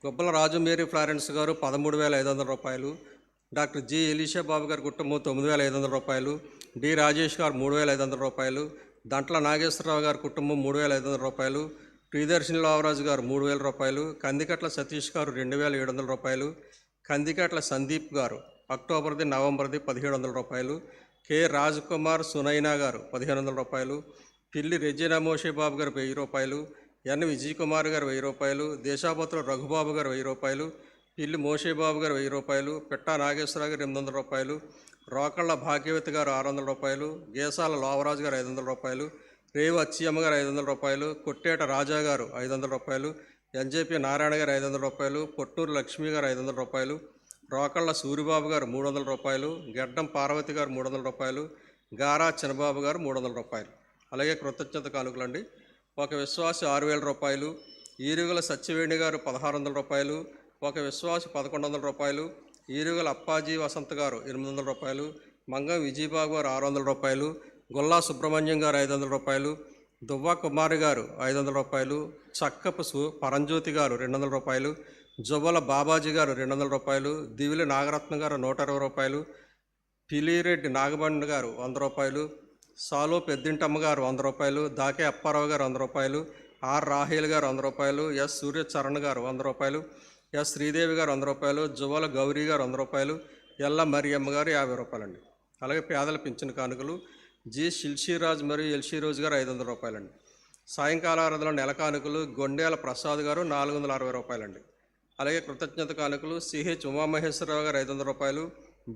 గొప్పల రాజు మేరీ ఫ్లారెన్స్ గారు 13,500 రూపాయలు, డాక్టర్ జి ఎలీషా బాబు గారి కుటుంబం 9,500 రూపాయలు, డి రాజేష్ గారు 3,500 రూపాయలు, దంట్ల నాగేశ్వరరావు గారి కుటుంబం 3,500 రూపాయలు, ప్రియదర్శిని లావరాజు గారు 3,000 రూపాయలు, కందికట్ల సతీష్ గారు 2,700 రూపాయలు, కందికట్ల సందీప్ గారు అక్టోబర్ది నవంబర్ది 1,700 రూపాయలు, కె రాజ్కుమార్ సునైనా గారు 1,500 రూపాయలు, పిల్లి రెజీనా మోషే బాబు గారు 1,000 రూపాయలు, ఎన్ విజయ్ కుమార్ గారు 1000 రూపాయలు, దేశాపత్రుల రఘుబాబు గారు 1000 రూపాయలు, పిల్లి మోషేబాబు గారు 1000 రూపాయలు, పిట్టా నాగేశ్వరరావు గారు 800 రూపాయలు, రోకళ్ళ భాగ్యవతి గారు 600 రూపాయలు, గేసాల లోవరాజు గారు 500 రూపాయలు, రేవు అచ్చియమ్మ గారు 500 రూపాయలు, కొట్టేట రాజా గారు 500 రూపాయలు, ఎన్జేపీ నారాయణ గారు 500 రూపాయలు, పొట్టూరు లక్ష్మి గారు 500 రూపాయలు, రోకళ్ళ సూరిబాబు గారు 300 రూపాయలు, గెడ్డం పార్వతి గారు 300 రూపాయలు, గారా చిన్నబాబు గారు 300 రూపాయలు. అలాగే కృతజ్ఞత కానుకలండి. ఒక విశ్వాసి 6000 రూపాయలు, ఈరుగుల సత్యవేణి గారు 1600 రూపాయలు, ఒక విశ్వాసి 1100 రూపాయలు, ఈరుగుల అప్పాజీ వసంత్ గారు 800 రూపాయలు, మంగం విజయబాబు గారు 600 రూపాయలు, గొల్లా సుబ్రహ్మణ్యం గారు 500 రూపాయలు, దువ్వ కుమారి గారు 500 రూపాయలు, చక్కపు పరంజ్యోతి గారు 200 రూపాయలు, జువ్వల బాబాజీ గారు 200 రూపాయలు, దివిలి నాగరత్న గారు 120 రూపాయలు, పిలిరెడ్డి నాగబండి గారు 100 రూపాయలు, సాలో పెద్దింటమ్మ గారు 100 రూపాయలు, దాకే అప్పారావు గారు 100 రూపాయలు, ఆర్ రాహేల్ గారు 100 రూపాయలు, ఎస్ సూర్యచరణ్ గారు 100 రూపాయలు, ఎస్ శ్రీదేవి గారు 100 రూపాయలు, జువ్వల గౌరీ గారు 100 రూపాయలు, ఎల్ల మరియమ్మ గారు 50 రూపాయలండి. అలాగే పేదల పింఛన్ కానుకలు జి శిల్షీరాజ్ మరియు ఎల్షీరోజ్ గారు 500 రూపాయలండి. సాయంకాల ఆరాధన నెల కానుకలు గొండేల ప్రసాద్ గారు 460 రూపాయలండి. అలాగే కృతజ్ఞత కానుకలు సిహెచ్ ఉమామహేశ్వరరావు గారు 500 రూపాయలు,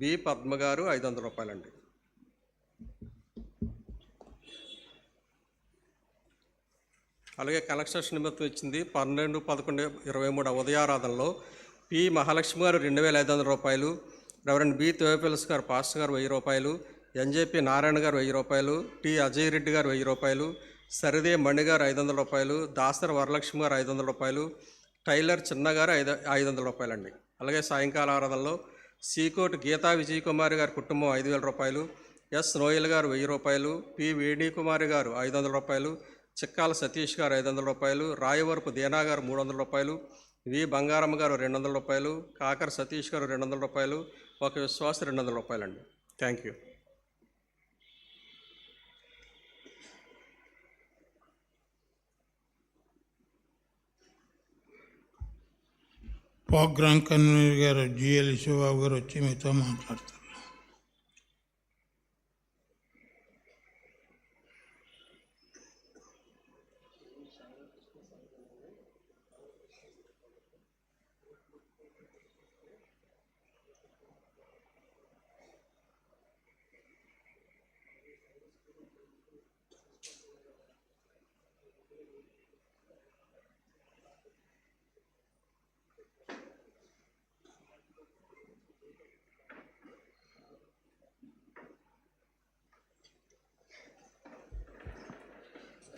బి పద్మ గారు 500 రూపాయలండి. అలాగే కన్స్ట్రక్షన్ నిమిత్తం ఇచ్చింది 12-11-23 ఉదయారాధనలో పి మహాలక్ష్మి గారు 2500 రూపాయలు, రెవరెండ్ బి థియోఫిలస్ గారు పాస్టర్ గారు 1000 రూపాయలు, ఎన్జేపీ నారాయణ గారు 1000 రూపాయలు, టి అజయ్ రెడ్డి గారు 1000 రూపాయలు, సరిదే మణి గారు 500 రూపాయలు, దాసర వరలక్ష్మి గారు 500 రూపాయలు, టైలర్ చిన్న గారు 500 రూపాయలండి. అలాగే సాయంకాల ఆరాధనలో సీకోట్ గీతా విజయ్ కుమారి గారి కుటుంబం 5000 రూపాయలు, ఎస్ నోయల్ గారు 1000 రూపాయలు, పి వేణి కుమారి గారు 500 రూపాయలు, చిక్కాల సతీష్ గారు 500 రూపాయలు, రాయవరపు దేనా గారు 300 రూపాయలు, వి బంగారమ్మ గారు 200 రూపాయలు, కాకర సతీష్ గారు 200 రూపాయలు, ఒక విశ్వాస 200 రూపాయలండి. Thank you. ప్రోగ్రామ్ కన్వీనర్ గారు జిఎల్ శివబాబు గారు వచ్చి మీతో మాట్లాడతారు.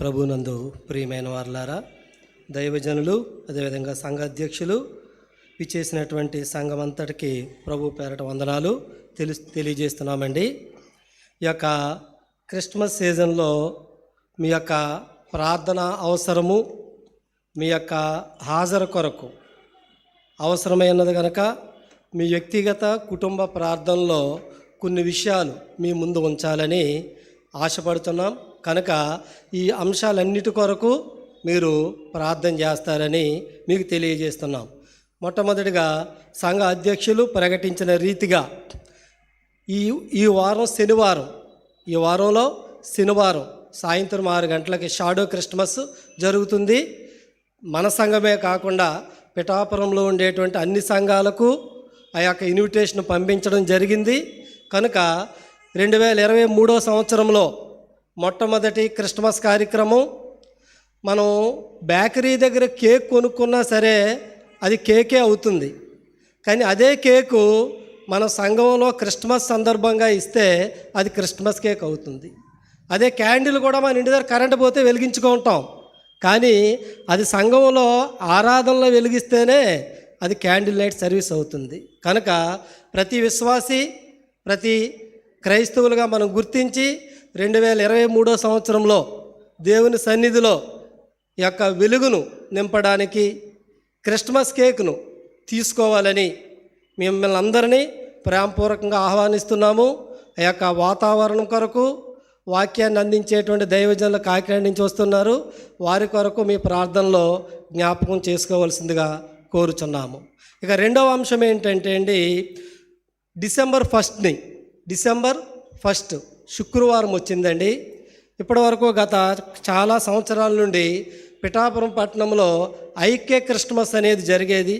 ప్రభునందు ప్రియమైన వారులారా, దైవజనులు, అదేవిధంగా సంఘ అధ్యక్షులు, విచ్చేసినటువంటి సంఘం అంతటికి ప్రభు పేరట వందనాలు తెలియజేస్తున్నామండి. ఈ యొక్క క్రిస్మస్ సీజన్లో మీ యొక్క ప్రార్థన అవసరము, మీ యొక్క హాజరు కొరకు అవసరమైనది కనుక మీ వ్యక్తిగత కుటుంబ ప్రార్థనలో కొన్ని విషయాలు మీ ముందు ఉంచాలని ఆశపడుతున్నాం. కనుక ఈ అంశాలన్నిటి కొరకు మీరు ప్రార్థన చేస్తారని మీకు తెలియజేస్తున్నాం. మొట్టమొదటిగా సంఘ అధ్యక్షులు ప్రకటించిన రీతిగా ఈ వారం శనివారం, ఈ వారంలో శనివారం సాయంత్రం 6 గంటలకి షాడో క్రిస్మస్ జరుగుతుంది. మన సంఘమే కాకుండా పిఠాపురంలో ఉండేటువంటి అన్ని సంఘాలకు ఆ యొక్క ఇన్విటేషన్ పంపించడం జరిగింది. కనుక 2023 సంవత్సరంలో మొట్టమొదటి క్రిస్మస్ కార్యక్రమం, మనం బేకరీ దగ్గర కేక్ కొనుక్కున్నా సరే అది కేకే అవుతుంది. కానీ అదే కేకు మన సంఘంలో క్రిస్మస్ సందర్భంగా ఇస్తే అది క్రిస్మస్ కేక్ అవుతుంది. అదే క్యాండిల్ కూడా మన ఇంటి దగ్గర కరెంట్ పోతే వెలిగించుకుంటాం, కానీ అది సంఘంలో ఆరాధనలో వెలిగిస్తేనే అది క్యాండిల్ లైట్ సర్వీస్ అవుతుంది. కనుక ప్రతి విశ్వాసి, ప్రతి క్రైస్తవులుగా మనం గుర్తించి 2023 సంవత్సరంలో దేవుని సన్నిధిలో ఈ యొక్క వెలుగును నింపడానికి క్రిస్మస్ కేక్ను తీసుకోవాలని మిమ్మల్ని అందరినీ ప్రేమపూర్వకంగా ఆహ్వానిస్తున్నాము. ఆ యొక్క వాతావరణం కొరకు వాక్యాన్ని అందించేటువంటి దైవజనులు కాకినాడ నుంచి వస్తున్నారు. వారి కొరకు మీ ప్రార్థనలో జ్ఞాపకం చేసుకోవాల్సిందిగా కోరుచున్నాము. ఇక రెండవ అంశం ఏంటంటే అండి, డిసెంబర్ 1 శుక్రవారం వచ్చిందండి. ఇప్పటి వరకు గత చాలా సంవత్సరాల నుండి పిఠాపురం పట్టణంలో ఐక్య క్రిస్మస్ అనేది జరిగేది.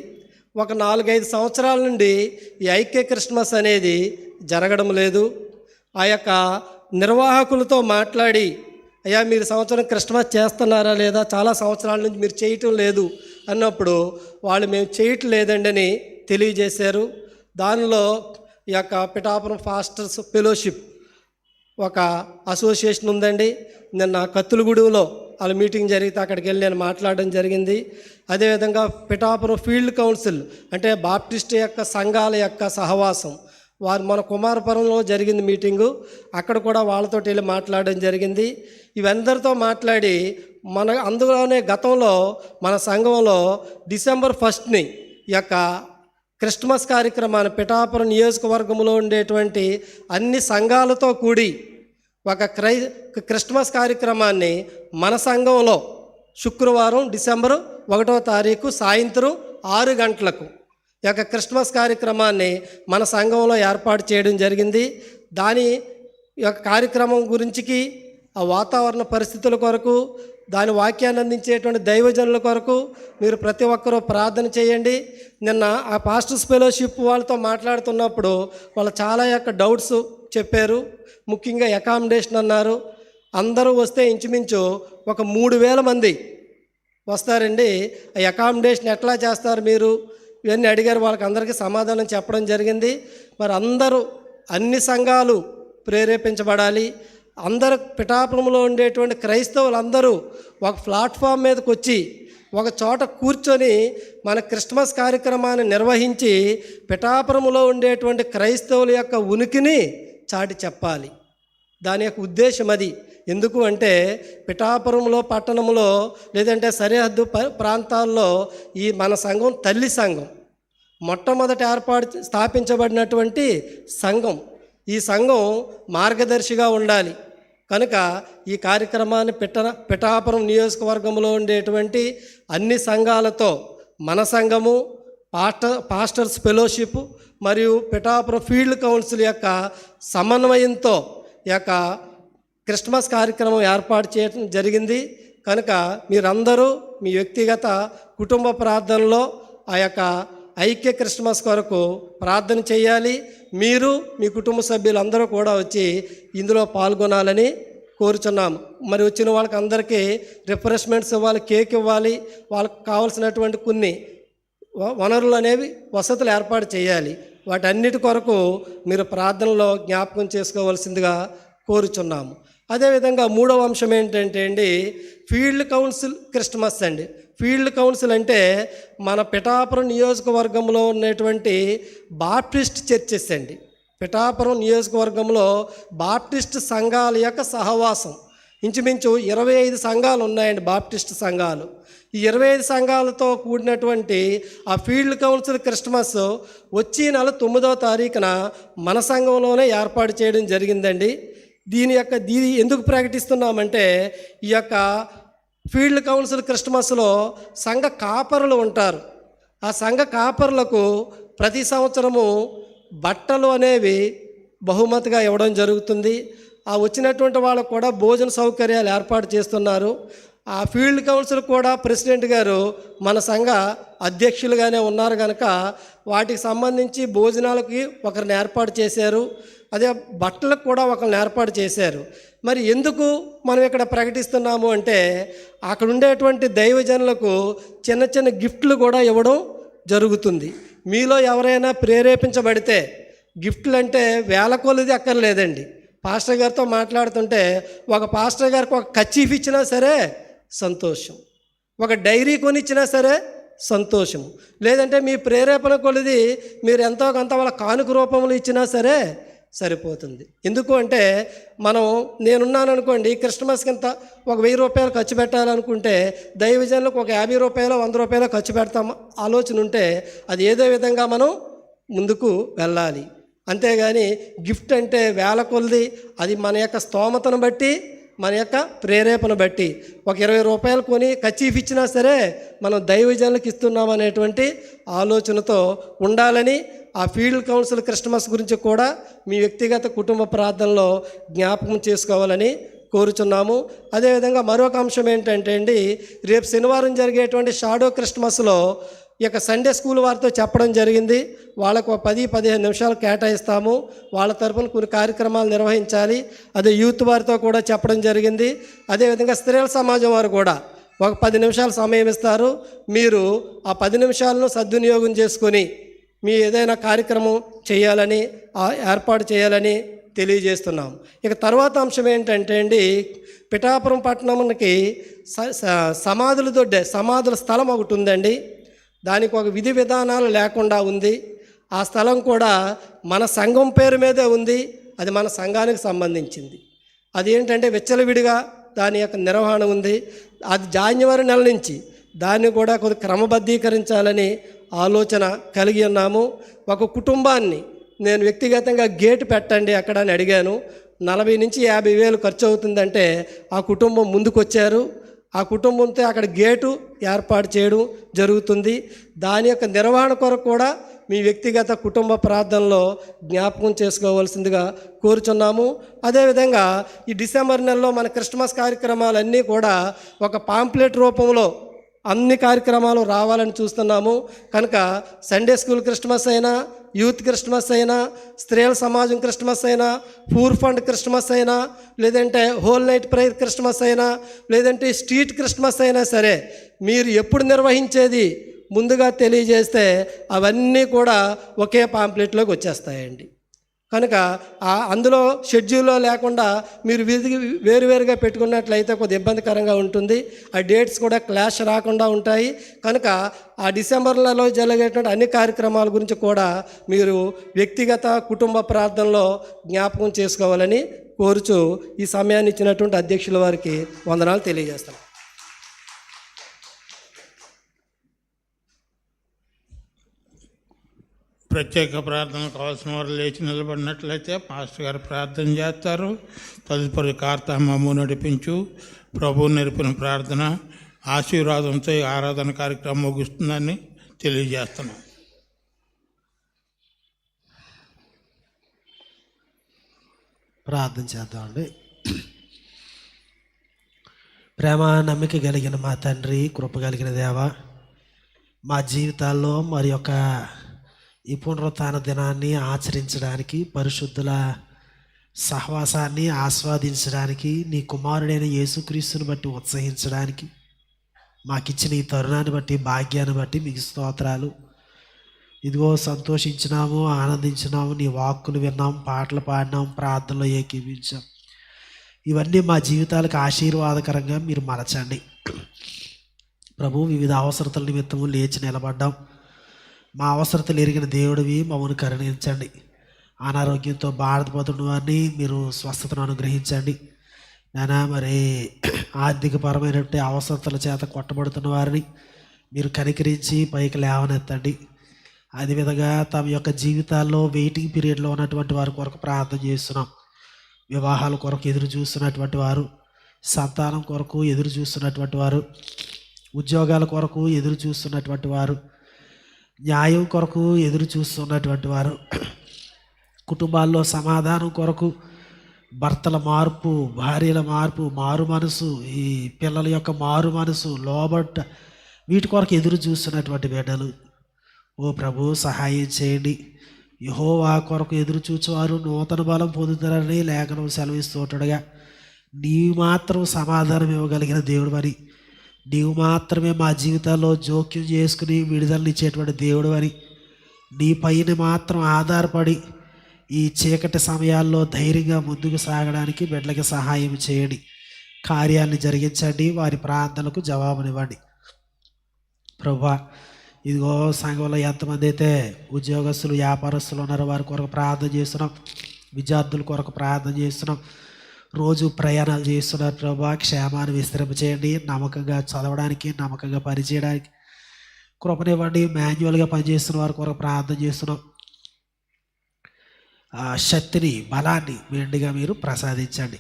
ఒక 4-5 సంవత్సరాల నుండి ఈ ఐక్య క్రిస్మస్ అనేది జరగడం లేదు. ఆ యొక్క నిర్వాహకులతో మాట్లాడి, అయ్యా మీరు సంవత్సరం క్రిస్మస్ చేస్తున్నారా లేదా, చాలా సంవత్సరాల నుంచి మీరు చేయటం లేదు అన్నప్పుడు వాళ్ళు మేము చేయటం లేదండి అని తెలియజేశారు. దానిలో ఈ యొక్క పిఠాపురం ఫాస్టర్స్ ఫెలోషిప్ ఒక అసోసియేషన్ ఉందండి. నిన్న కత్తులగూడెంలో వాళ్ళ మీటింగ్ జరిగితే అక్కడికి వెళ్ళి నేను మాట్లాడడం జరిగింది. అదేవిధంగా పిఠాపురం ఫీల్డ్ కౌన్సిల్ అంటే బాప్టిస్ట్ యొక్క సంఘాల యొక్క సహవాసం, వారు మన కుమారపురంలో జరిగింది మీటింగు, అక్కడ కూడా వాళ్ళతో వెళ్ళి మాట్లాడడం జరిగింది. ఇవందరితో మాట్లాడి అందులోనే గతంలో మన సంఘంలో డిసెంబర్ 1 ఈ యొక్క క్రిస్మస్ కార్యక్రమాన్ని పిఠాపురం నియోజకవర్గంలో ఉండేటువంటి అన్ని సంఘాలతో కూడి ఒక క్రిస్మస్ కార్యక్రమాన్ని మన సంఘంలో శుక్రవారం డిసెంబర్ 1వ తారీఖు సాయంత్రం 6 గంటలకు ఈ యొక్క క్రిస్మస్ కార్యక్రమాన్ని మన సంఘంలో ఏర్పాటు చేయడం జరిగింది. దాని యొక్క కార్యక్రమం గురించికి ఆ వాతావరణ పరిస్థితుల కొరకు, దాని వాక్యాన్ని అందించేటువంటి దైవజనుల కొరకు మీరు ప్రతి ఒక్కరూ ప్రార్థన చేయండి. నిన్న ఆ పాస్టర్స్ ఫెలోషిప్ వాళ్ళతో మాట్లాడుతున్నప్పుడు వాళ్ళు చాలా యొక్క డౌట్స్ చెప్పారు. ముఖ్యంగా అకామిడేషన్ అన్నారు. అందరూ వస్తే ఇంచుమించు ఒక 3,000 మంది వస్తారండి. ఆ అకామిడేషన్ ఎట్లా చేస్తారు మీరు, ఇవన్నీ అడిగారు. వాళ్ళకి అందరికీ సమాధానం చెప్పడం జరిగింది. మరి అందరూ అన్ని సంఘాలు ప్రేరేపించబడాలి. అందరూ పిఠాపురంలో ఉండేటువంటి క్రైస్తవులందరూ ఒక ప్లాట్ఫామ్ మీదకి వచ్చి ఒక చోట కూర్చొని మన క్రిస్మస్ కార్యక్రమాన్ని నిర్వహించి పిఠాపురంలో ఉండేటువంటి క్రైస్తవుల యొక్క ఉనికిని చాటి చెప్పాలి. దాని యొక్క ఉద్దేశం అది. ఎందుకు అంటే పిఠాపురంలో పట్టణంలో లేదంటే సరిహద్దు ప్రాంతాల్లో ఈ మన సంఘం తల్లి సంఘం, మొట్టమొదట స్థాపించబడినటువంటి సంఘం. ఈ సంఘం మార్గదర్శిగా ఉండాలి. కనుక ఈ కార్యక్రమాన్ని పిఠాపురం నియోజకవర్గంలో ఉండేటువంటి అన్ని సంఘాలతో మన సంఘము, పాస్టర్స్ ఫెలోషిప్ మరియు పిఠాపురం ఫీల్డ్ కౌన్సిల్ యొక్క సమన్వయంతో ఈ యొక్క క్రిస్మస్ కార్యక్రమం ఏర్పాటు చేయడం జరిగింది. కనుక మీరందరూ మీ వ్యక్తిగత కుటుంబ ప్రార్థనలో ఆ యొక్క ఐక్య క్రిస్మస్ కొరకు ప్రార్థన చేయాలి. మీరు మీ కుటుంబ సభ్యులందరూ కూడా వచ్చి ఇందులో పాల్గొనాలని కోరుచున్నాము. మరి వచ్చిన వాళ్ళకి అందరికీ రిఫ్రెష్మెంట్స్ ఇవ్వాలి, కేక్ ఇవ్వాలి, వాళ్ళకి కావాల్సినటువంటి కొన్ని వనరులు అనేవి వసతులు ఏర్పాటు చేయాలి. వాటన్నిటి కొరకు మీరు ప్రార్థనలో జ్ఞాపకం చేసుకోవాల్సిందిగా కోరుచున్నాము. అదేవిధంగా 3వ అంశం ఏంటంటే అండి ఫీల్డ్ కౌన్సిల్ క్రిస్మస్ అండి. ఫీల్డ్ కౌన్సిల్ అంటే మన పిఠాపురం నియోజకవర్గంలో ఉన్నటువంటి బాప్టిస్ట్ చర్చెస్ అండి. పిఠాపురం నియోజకవర్గంలో బాప్టిస్ట్ సంఘాల యొక్క సహవాసం. ఇంచుమించు 25 సంఘాలు ఉన్నాయండి, బాప్టిస్ట్ సంఘాలు. ఈ 25 సంఘాలతో కూడినటువంటి ఆ ఫీల్డ్ కౌన్సిల్ క్రిస్మస్ వచ్చే నెల 9వ తారీఖున మన సంఘంలోనే ఏర్పాటు చేయడం జరిగిందండి. దీని ఎందుకు ప్రకటిస్తున్నామంటే ఈ యొక్క ఫీల్డ్ కౌన్సిల్ క్రిస్మస్లో సంఘ కాపరులు ఉంటారు. ఆ సంఘ కాపరులకు ప్రతి సంవత్సరము బట్టలు అనేవి బహుమతిగా ఇవ్వడం జరుగుతుంది. ఆ వచ్చినటువంటి వాళ్ళకు కూడా భోజన సౌకర్యాలు ఏర్పాటు చేస్తున్నారు. ఆ ఫీల్డ్ కౌన్సిల్ కూడా ప్రెసిడెంట్ గారు మన సంఘ అధ్యక్షులుగానే ఉన్నారు కనుక వాటికి సంబంధించి భోజనాలకి ఒకరిని ఏర్పాటు చేశారు. అదే బట్టలకు కూడా ఒకరిని ఏర్పాటు చేశారు. మరి ఎందుకు మనం ఇక్కడ ప్రకటిస్తున్నాము అంటే అక్కడ ఉండేటువంటి దైవజనులకు చిన్న చిన్న గిఫ్ట్లు కూడా ఇవ్వడం జరుగుతుంది. మీలో ఎవరైనా ప్రేరేపించబడితే గిఫ్ట్లు అంటే వేల కొలది అక్కర్లేదండి. పాస్టర్ గారితో మాట్లాడుతుంటే ఒక పాస్టర్ గారికి ఒక కర్చీఫ్ ఇచ్చినా సరే సంతోషం, ఒక డైరీ కొనిచ్చినా సరే సంతోషం, లేదంటే మీ ప్రేరేపణ కొలది మీరు ఎంతో కొంత వాళ్ళ కానుక రూపంలో ఇచ్చినా సరే సరిపోతుంది. ఎందుకు అంటే నేనున్నాను అనుకోండి, క్రిస్మస్కి ఇంత ఒక 1000 రూపాయలు ఖర్చు పెట్టాలనుకుంటే దైవజనులకు ఒక 50 రూపాయలు 100 రూపాయలు ఖర్చు పెడతాం ఆలోచన ఉంటే అది ఏదో విధంగా మనం ముందుకు వెళ్ళాలి. అంతేగాని గిఫ్ట్ అంటే వేల కొలది, అది మన యొక్క స్తోమతను బట్టి మన యొక్క ప్రేరేపణ బట్టి ఒక 20 రూపాయలు కొని కర్చీఫ్ ఇచ్చినా సరే మనం దైవజనులకు ఇస్తున్నాం అనేటువంటి ఆలోచనతో ఉండాలని ఆ ఫీల్డ్ కౌన్సిల్ క్రిస్మస్ గురించి కూడా మీ వ్యక్తిగత కుటుంబ ప్రార్థనలో జ్ఞాపకం చేసుకోవాలని కోరుచున్నాము. అదేవిధంగా మరొక అంశం ఏంటంటే అండి, రేపు శనివారం జరిగేటువంటి షాడో క్రిస్మస్లో ఈ యొక్క సండే స్కూల్ వారితో చెప్పడం జరిగింది. వాళ్ళకు 10-15 నిమిషాలు కేటాయిస్తాము. వాళ్ళ తరపున కొన్ని కార్యక్రమాలు నిర్వహించాలి. అదే యూత్ వారితో కూడా చెప్పడం జరిగింది. అదేవిధంగా స్త్రీల సమాజం వారు కూడా ఒక 10 నిమిషాలు సమయం ఇస్తారు. మీరు ఆ 10 నిమిషాలను సద్వినియోగం చేసుకొని మీ ఏదైనా కార్యక్రమం చేయాలని, ఏర్పాటు చేయాలని తెలియజేస్తున్నాం. ఇక తర్వాత అంశం ఏంటంటే అండి, పిఠాపురం పట్టణంకి సమాధుల స్థలం ఒకటి ఉందండి. దానికి ఒక విధి విధానాలు లేకుండా ఉంది. ఆ స్థలం కూడా మన సంఘం పేరు మీదే ఉంది. అది మన సంఘానికి సంబంధించింది. అది ఏంటంటే విచ్చలవిడిగా దాని యొక్క నిర్వహణ ఉంది. అది జాన్యువరి నెల నుంచి దాన్ని కూడా కొద్ది క్రమబద్ధీకరించాలని ఆలోచన కలిగి ఉన్నాము. ఒక కుటుంబాన్ని నేను వ్యక్తిగతంగా గేటు పెట్టండి అక్కడ అని అడిగాను. 40,000 నుంచి 50,000 ఖర్చు అవుతుందంటే ఆ కుటుంబం ముందుకొచ్చారు. ఆ కుటుంబంతో అక్కడ గేటు ఏర్పాటు చేయడం జరుగుతుంది. దాని యొక్క నిర్వహణ కొరకు కూడా మీ వ్యక్తిగత కుటుంబ ప్రార్థనలో జ్ఞాపకం చేసుకోవాల్సిందిగా కోరుచున్నాము. అదేవిధంగా ఈ డిసెంబర్ నెలలో మన క్రిస్మస్ కార్యక్రమాలన్నీ కూడా ఒక పాంప్లెట్ రూపంలో అన్ని కార్యక్రమాలు రావాలని చూస్తున్నాము. కనుక సండే స్కూల్ క్రిస్మస్ అయినా, యూత్ క్రిస్మస్ అయినా, స్త్రీల సమాజం క్రిస్మస్ అయినా, పూర్ ఫండ్ క్రిస్మస్ అయినా, లేదంటే హోల్ నైట్ ప్రేయర్ క్రిస్మస్ అయినా, లేదంటే స్ట్రీట్ క్రిస్మస్ అయినా సరే, మీరు ఎప్పుడు నిర్వహించేది ముందుగా తెలియజేస్తే అవన్నీ కూడా ఒకే పాంప్లెట్లోకి వచ్చేస్తాయండి. కనుక అందులో షెడ్యూల్లో లేకుండా మీరు వేరువేరుగా పెట్టుకున్నట్లయితే కొద్దిగా ఇబ్బందికరంగా ఉంటుంది. ఆ డేట్స్ కూడా క్లాష్ రాకుండా ఉంటాయి. కనుక ఆ డిసెంబర్లలో జరిగేటువంటి అన్ని కార్యక్రమాల గురించి కూడా మీరు వ్యక్తిగత కుటుంబ ప్రార్థనలో జ్ఞాపకం చేసుకోవాలని కోరుచు ఈ సమయాన్ని ఇచ్చినటువంటి అధ్యక్షుల వారికి వందనాలు తెలియజేస్తాను. ప్రత్యేక ప్రార్థన కావాల్సిన వారు లేచి నిలబడినట్లయితే మాస్టర్ గారు ప్రార్థన చేస్తారు. తదుపరి కార్తమ్మము నడిపించు ప్రభువు నేర్పిన ప్రార్థన ఆశీర్వాదంతో ఈ ఆరాధన కార్యక్రమం ముగుస్తుందని తెలియజేస్తున్నాం. ప్రార్థన చేద్దామండి. ప్రేమ నమ్మిక కలిగిన మా తండ్రి, కృప కలిగిన దేవ, మా జీవితాల్లో మరి యొక్క ఈ పునరుత్థాన దినాన్ని ఆచరించడానికి, పరిశుద్ధుల సహవాసాన్ని ఆస్వాదించడానికి, నీ కుమారుడైన యేసుక్రీస్తుని బట్టి ఉత్సహించడానికి మాకిచ్చిన ఈ తరుణాన్ని బట్టి, భాగ్యాన్ని బట్టి మీకు స్తోత్రాలు. ఇదిగో సంతోషించినాము, ఆనందించినాము, నీ వాక్కులు విన్నాం, పాటలు పాడినాం, ప్రార్థనలో ఏకీభించాం. ఇవన్నీ మా జీవితాలకు ఆశీర్వాదకరంగా మీరు మలచండి ప్రభు. వివిధ అవసరతల నిమిత్తము లేచి నిలబడ్డాం. మా అవసరతలు ఎరిగిన దేవుడివి, మమ్మల్ని కరుణించండి. అనారోగ్యంతో బాధపడుతున్న వారిని మీరు స్వస్థతను అనుగ్రహించండి నానా. మరి ఆర్థికపరమైనటువంటి అవసరతల చేత కొట్టబడుతున్న వారిని మీరు కనికరించి పైకి లేవనెత్తండి. అదేవిధంగా తమ యొక్క జీవితాల్లో వెయిటింగ్ పీరియడ్లో ఉన్నటువంటి వారి కొరకు ప్రార్థన చేస్తున్నాం. వివాహాల కొరకు ఎదురు చూస్తున్నటువంటి వారు, సంతానం కొరకు ఎదురు చూస్తున్నటువంటి వారు, ఉద్యోగాల కొరకు ఎదురు చూస్తున్నటువంటి వారు, న్యాయం కొరకు ఎదురు చూస్తున్నటువంటి వారు, కుటుంబాల్లో సమాధానం కొరకు, భర్తల మార్పు, భార్యల మార్పు, మారు మనసు, ఈ పిల్లల యొక్క మారు మనసు, లోబట్ట, వీటి కొరకు ఎదురు చూస్తున్నటువంటి బిడ్డలు ఓ ప్రభు సహాయం చేయండి. యెహోవా కొరకు ఎదురు చూచేవారు నూతన బలం పొందుతారని లేఖనం సెలవిస్తుంటగా, నీవు మాత్రం సమాధానం ఇవ్వగలిగిన దేవుడు అని, నీవు మాత్రమే మా జీవితాల్లో జోక్యం చేసుకుని విడుదలనిచ్చేటువంటి దేవుడు అని, నీ పైన మాత్రం ఆధారపడి ఈ చీకటి సమయాల్లో ధైర్యంగా ముందుకు సాగడానికి బిడ్డలకి సహాయం చేయండి. కార్యాన్ని జరిగించండి, వారి ప్రార్థనలకు జవాబునివ్వండి ప్రభువా. ఇదిగో సంఘంలో ఎంతమంది అయితే ఉద్యోగస్తులు, వ్యాపారస్తులు ఉన్నారో వారి కొరకు ప్రార్థన చేస్తున్నాం. విద్యార్థుల కొరకు ప్రార్థన చేస్తున్నాం. రోజు ప్రయాణాలు చేస్తున్నారు ప్రభా, క్షేమాన్ని విస్తరింప చేయండి. నమ్మకంగా చదవడానికి, నమ్మకంగా పనిచేయడానికి కృపనివ్వండి. మాన్యువల్గా పనిచేస్తున్న వారి కొరకు ప్రార్థన చేస్తున్నాం. శక్తిని, బలాన్ని మెండుగా మీరు ప్రసాదించండి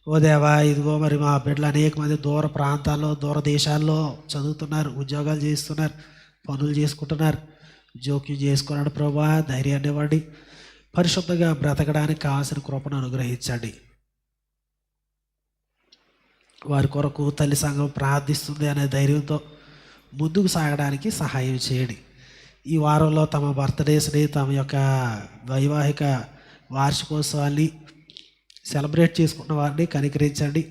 ఓ దేవా. ఇదిగో మరి మా బిడ్డలు అనేక మంది దూర ప్రాంతాల్లో, దూర దేశాల్లో చదువుతున్నారు, ఉద్యోగాలు చేస్తున్నారు, పనులు చేసుకుంటున్నారు. జోక్యం చేసుకున్నాడు ప్రభా, ధైర్యాన్ని ఇవ్వండి. పరిశుద్ధంగా బ్రతకడానికి కావాల్సిన కృపను అనుగ్రహించండి. వారి కొరకు తల్లి సంఘం ప్రార్థిస్తుంది అనే ధైర్యంతో ముందుకు సాగడానికి సహాయం చేయండి. ఈ వారంలో తమ బర్త్డేస్ని, తమ యొక్క వైవాహిక వార్షికోత్సవాన్ని సెలబ్రేట్ చేసుకున్న వారిని కనికరించండి.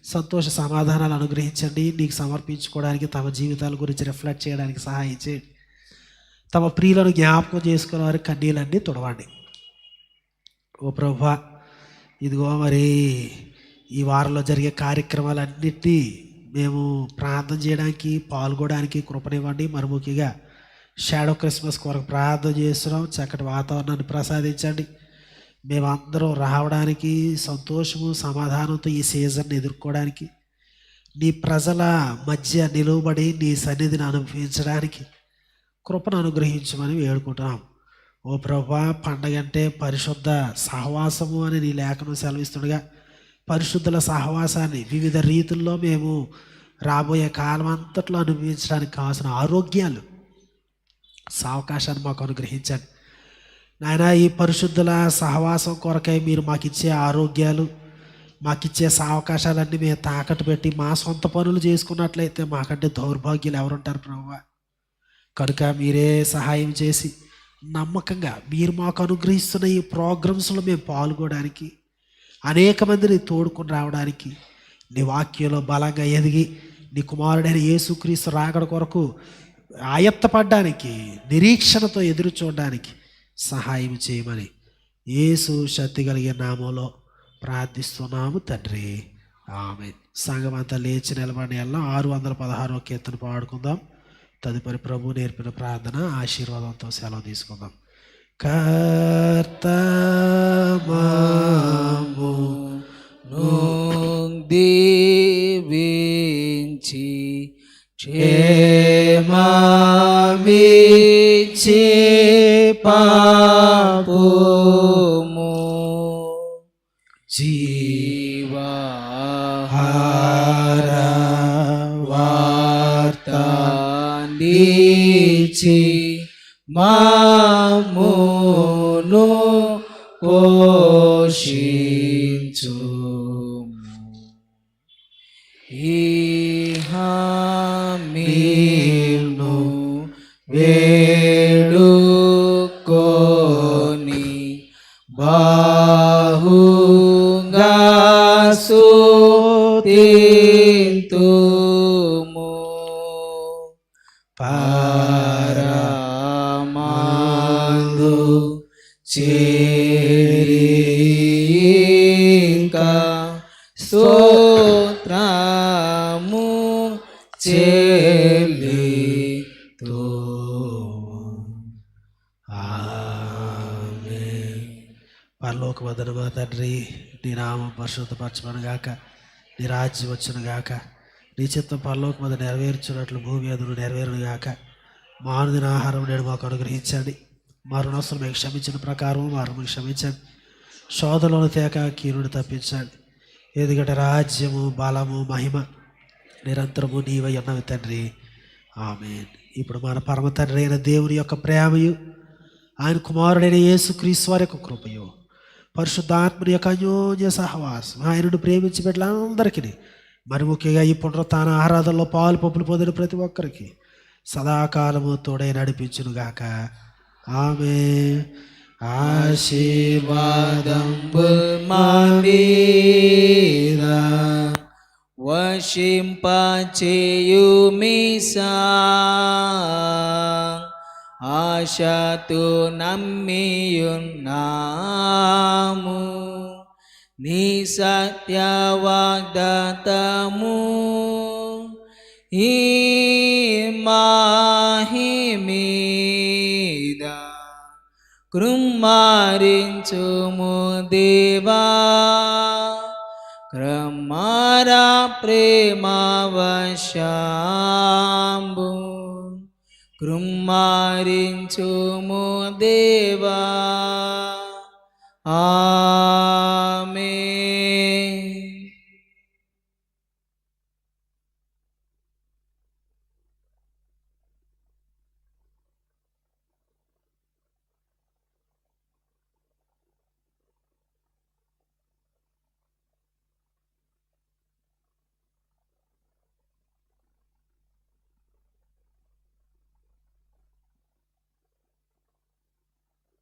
సంతోష సమాధానాలు అనుగ్రహించండి. నీకు సమర్పించుకోవడానికి, తమ జీవితాల గురించి రిఫ్లెక్ట్ చేయడానికి సహాయం చేయండి. తమ ప్రియులను జ్ఞాపకం చేసుకున్న వారి కన్నీళ్ళన్నీ తుడవండి. ఓ ప్రభువా, ఇదిగో మరి ఈ వారంలో జరిగే కార్యక్రమాలన్నింటినీ మేము ప్రార్థన చేయడానికి, పాల్గొనడానికి కృపనివ్వండి. మరి ముఖ్యంగా షాడో క్రిస్మస్ కొరకు ప్రార్థన చేస్తున్నాం. చక్కటి వాతావరణాన్ని ప్రసాదించండి. మేమందరం రావడానికి, సంతోషము సమాధానంతో ఈ సీజన్ని ఎదుర్కోవడానికి, నీ ప్రజల మధ్య నిలువబడి నీ సన్నిధిని అనుభవించడానికి కృపను అనుగ్రహించమని వేడుకుంటున్నాం. ఓ ప్రభువా, పండగ అంటే పరిశుద్ధ సహవాసము అని నీ లేఖనం సెలవిస్తుండగా, పరిశుద్ధుల సహవాసాన్ని వివిధ రీతుల్లో మేము రాబోయే కాలం అంతట్లో అనుభవించడానికి కావాల్సిన ఆరోగ్యాలు, సావకాశాన్ని మాకు అనుగ్రహించండి నాయన. ఈ పరిశుద్ధుల సహవాసం కొరకై మీరు మాకిచ్చే ఆరోగ్యాలు, మాకిచ్చే సావకాశాలన్నీ మేము తాకట్టు పెట్టి మా సొంత పనులు చేసుకున్నట్లయితే మాకంటే దౌర్భాగ్యులు ఎవరుంటారు ప్రభువా? కనుక మీరే సహాయం చేసి నమ్మకంగా మీరు మాకు అనుగ్రహిస్తున్న ఈ ప్రోగ్రామ్స్లో మేము పాల్గొనడానికి, అనేక మందిని తోడుకొని రావడానికి, నీ వాక్యంలో బలంగా ఎదిగి నీ కుమారుడైన యేసుక్రీస్తు రాకడ కొరకు ఆయత్తపడ్డానికి, నిరీక్షణతో ఎదురు చూడడానికి సహాయం చేయమని యేసు శక్తి కలిగే నామంలో ప్రార్థిస్తున్నాము తండ్రి, ఆమేన్. సంఘం అంతా లేచి నిలబడి 616వ కీర్తన పాడుకుందాం. తదుపరి ప్రభు నేర్పిన ప్రార్థన ఆశీర్వాదంతో సెలవు తీసుకుందాం. కర్తమాము దీవించి క్షేమమిచ్చి పాపుము జీవాహార వార్తాందించి మామును పోషించు ఈహామీను వేడుకొని బాహుగా స్తుతింతుము పరమాందు చేరిక స్తోత్రము చెల్లితు. ఆమేన్. పరలోక వదనమా తండ్రి, నీ నామం పరిశుద్ధపరచబడును గాక, నీ రాజ్యం వచ్చును గాక, నీ చిత్తం పరలోక మీద నెరవేర్చున్నట్లు భూమి అదును నెరవేరును గాక. మా అనుదిన ఆహారం నేడు మాకు అనుగ్రహించండి. మా రుణస్తులు మీకు క్షమించిన ప్రకారం మా రుణములు క్షమించండి. శోధనలను తేక కీడును తప్పించండి. ఎందుకంటే రాజ్యము, బలము, మహిమ నిరంతరము నీవై ఉన్నవి తండ్రి, ఆమేన్. ఇప్పుడు మన పరమ తండ్రి అయిన దేవుని యొక్క ప్రేమయు, ఆయన కుమారుడైన యేసుక్రీస్తు వారి యొక్క కృపయు, పరిశుద్ధాత్మని యొక్క అన్యోన్య సహవాసం, ఆయనను ప్రేమించి బిడ్డలందరికీ, మరి ముఖ్యంగా ఈ పునరుత్థాన ఆరాధనలో పాలు పప్పులు పొందిన ప్రతి ఒక్కరికి సదాకాలము తోడై నడిపించునుగాక. ఆమేన్. ఆశీర్వాదంబు మా మీద వశింపచేయుమిసా, ఆశతో నమ్మియున్నాము నీ సత్య వాగ్దాతము. ఈ మాహిమీద కృమ్మారించుము దేవా, క్రమారా ప్రేమవశాంబు కృమ్మారించుము దేవా.